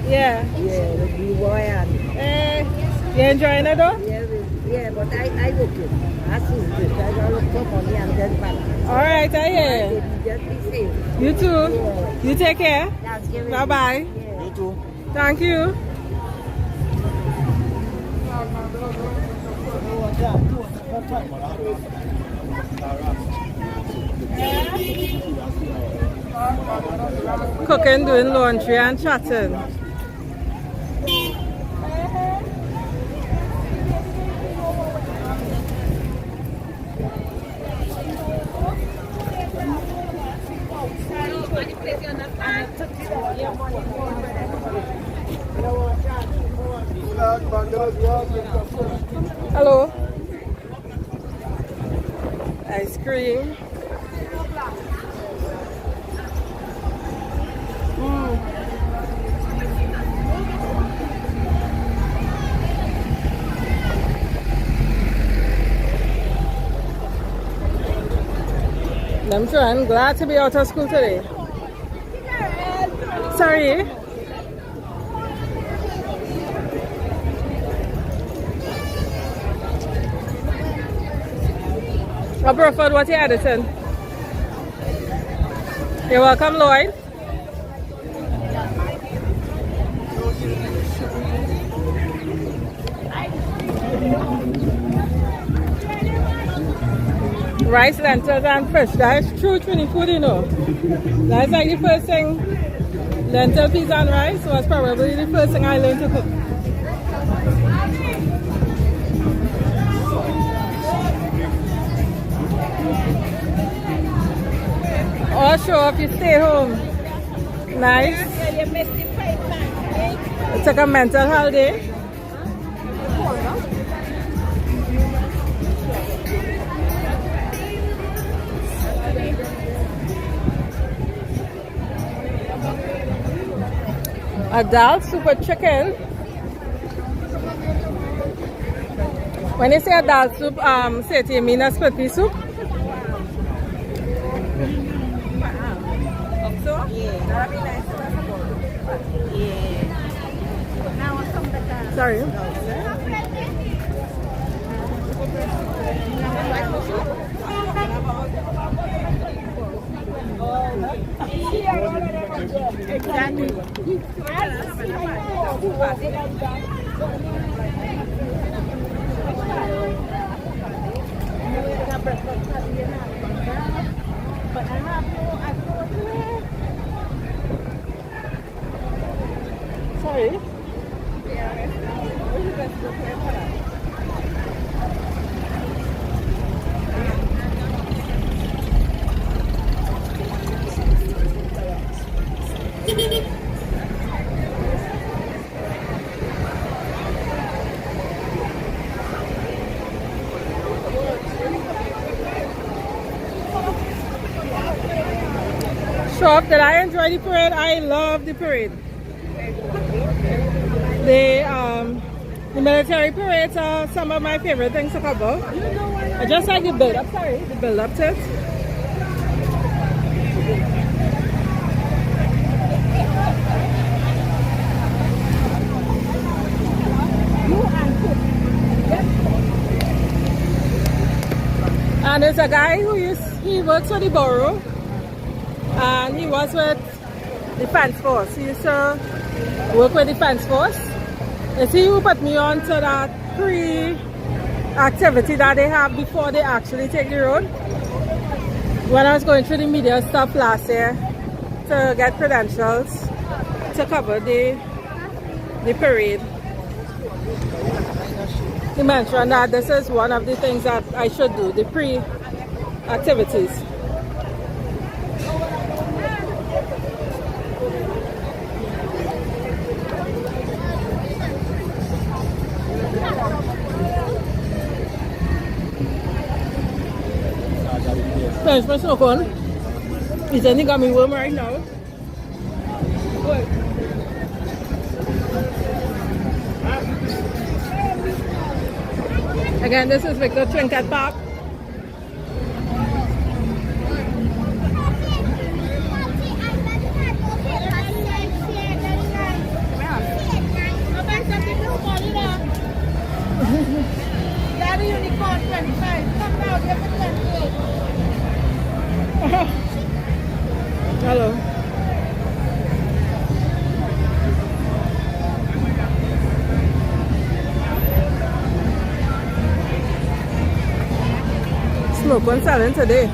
Yeah. You enjoying it though? Yeah, but I look it. I see it. I look for money and then balance. All right, I hear. Just be safe. You too. Yeah. You take care. Bye bye. Yeah. You too. Thank you. Cooking, doing laundry and chatting. Hello. Ice cream. I'm sure I'm glad to be out of school today. Sorry. Bruford, what are you editing? You're welcome, Lloyd. Rice, lentils, and fish. That's true Trinidad food, you know. That's like the first thing. Lentil, peas, and rice was probably the first thing I learned to cook. Y'all show off, you stay home. Nice. It's like a mental holiday. A dal super chicken. When you say a dal soup, say it, you mean a split pea soup? So? Yeah, that'd be nice to have a bowl. Yeah. Now I'll come back. Sorry. Sorry. Shop, did I enjoy the parade? I love the parade. The military parades are some of my favorite things to cover. I just like the build up, sorry, the build up to it. And there's a guy he works for the borough, and he was with the Defense Force. He used to work with the Defense Force. It's he who put me on to that pre-activity that they have before they actually take the road. When I was going through the media stuff last year to get credentials to cover the parade, he mentioned that this is one of the things that I should do, the pre-activities. Thanks for so fun. It's only got me warm right now. Again, this is Victor Trinket Park. Daddy Unicorn 25. Come down here for 28. Hello. Smoke one selling today.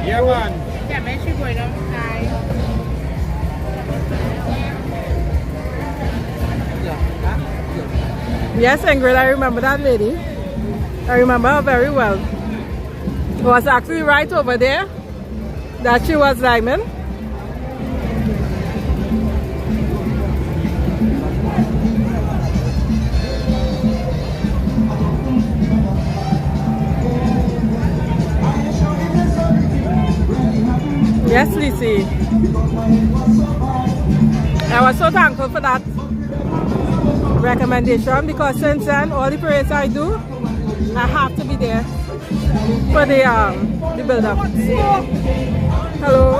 Yeah, man. Yeah, man, she's going outside. Yes, Ingrid, I remember that lady. I remember her very well. It was actually right over there that she was liming. Yes, Lizzie. I was so thankful for that recommendation because since then, all the parades I do, I have to be there for the build-up. Hello.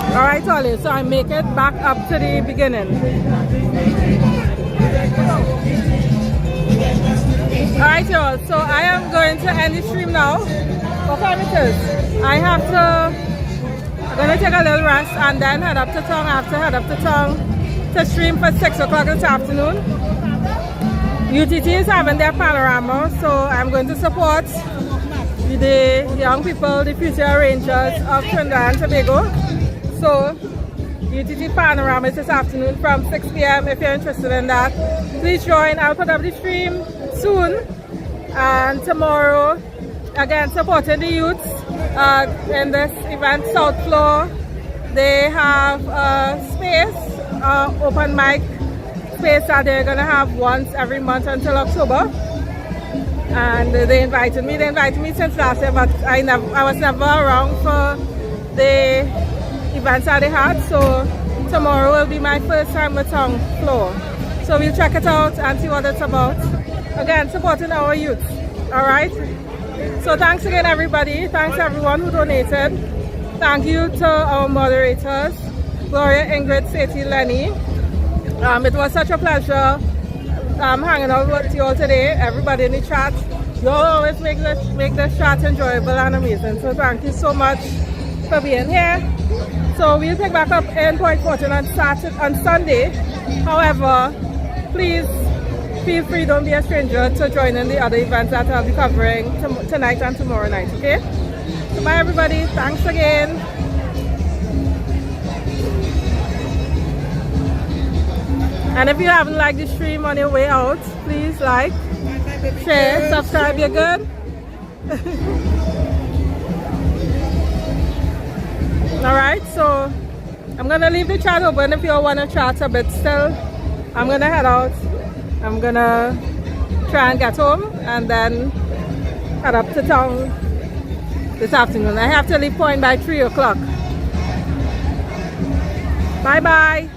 All right, Ollie. So I make it back up to the beginning. All right, y'all. So I am going to end the stream now. What time it is? I'm gonna take a little rest and then head up to town. I have to head up to town to stream for 6 o'clock this afternoon. UTT is having their panorama, so I'm going to support the young people, the future Rangers of Trinidad and Tobago. So UTT Panoramas this afternoon from 6 p.m. If you're interested in that, please join. I'll put up the stream soon. And tomorrow, again, supporting the youths in this event, South Floor. They have a space, open mic space that they're going to have once every month until October. And they invited me. They invited me since last year, but I was never around for the events that they had. So tomorrow will be my first time with Town Floor. So we'll check it out and see what it's about. Again, supporting our youth. All right. So thanks again, everybody. Thanks everyone who donated. Thank you to our moderators, Gloria, Ingrid, Seti, Lenny. It was such a pleasure hanging out with you all today. Everybody in the chat, you all always make the chat enjoyable and amazing. So thank you so much for being here. So we'll pick back up in Point Fortin on Sunday. However, please feel free, don't be a stranger to join in the other events that I'll be covering tonight and tomorrow night, okay? So bye everybody, thanks again. And if you haven't liked the stream on your way out, please like, share, subscribe, you're good? Alright, so I'm going to leave the chat open if you all want to chat a bit still. I'm going to head out. I'm going to try and get home and then head up to town this afternoon. I have to leave Point by 3 o'clock. Bye-bye.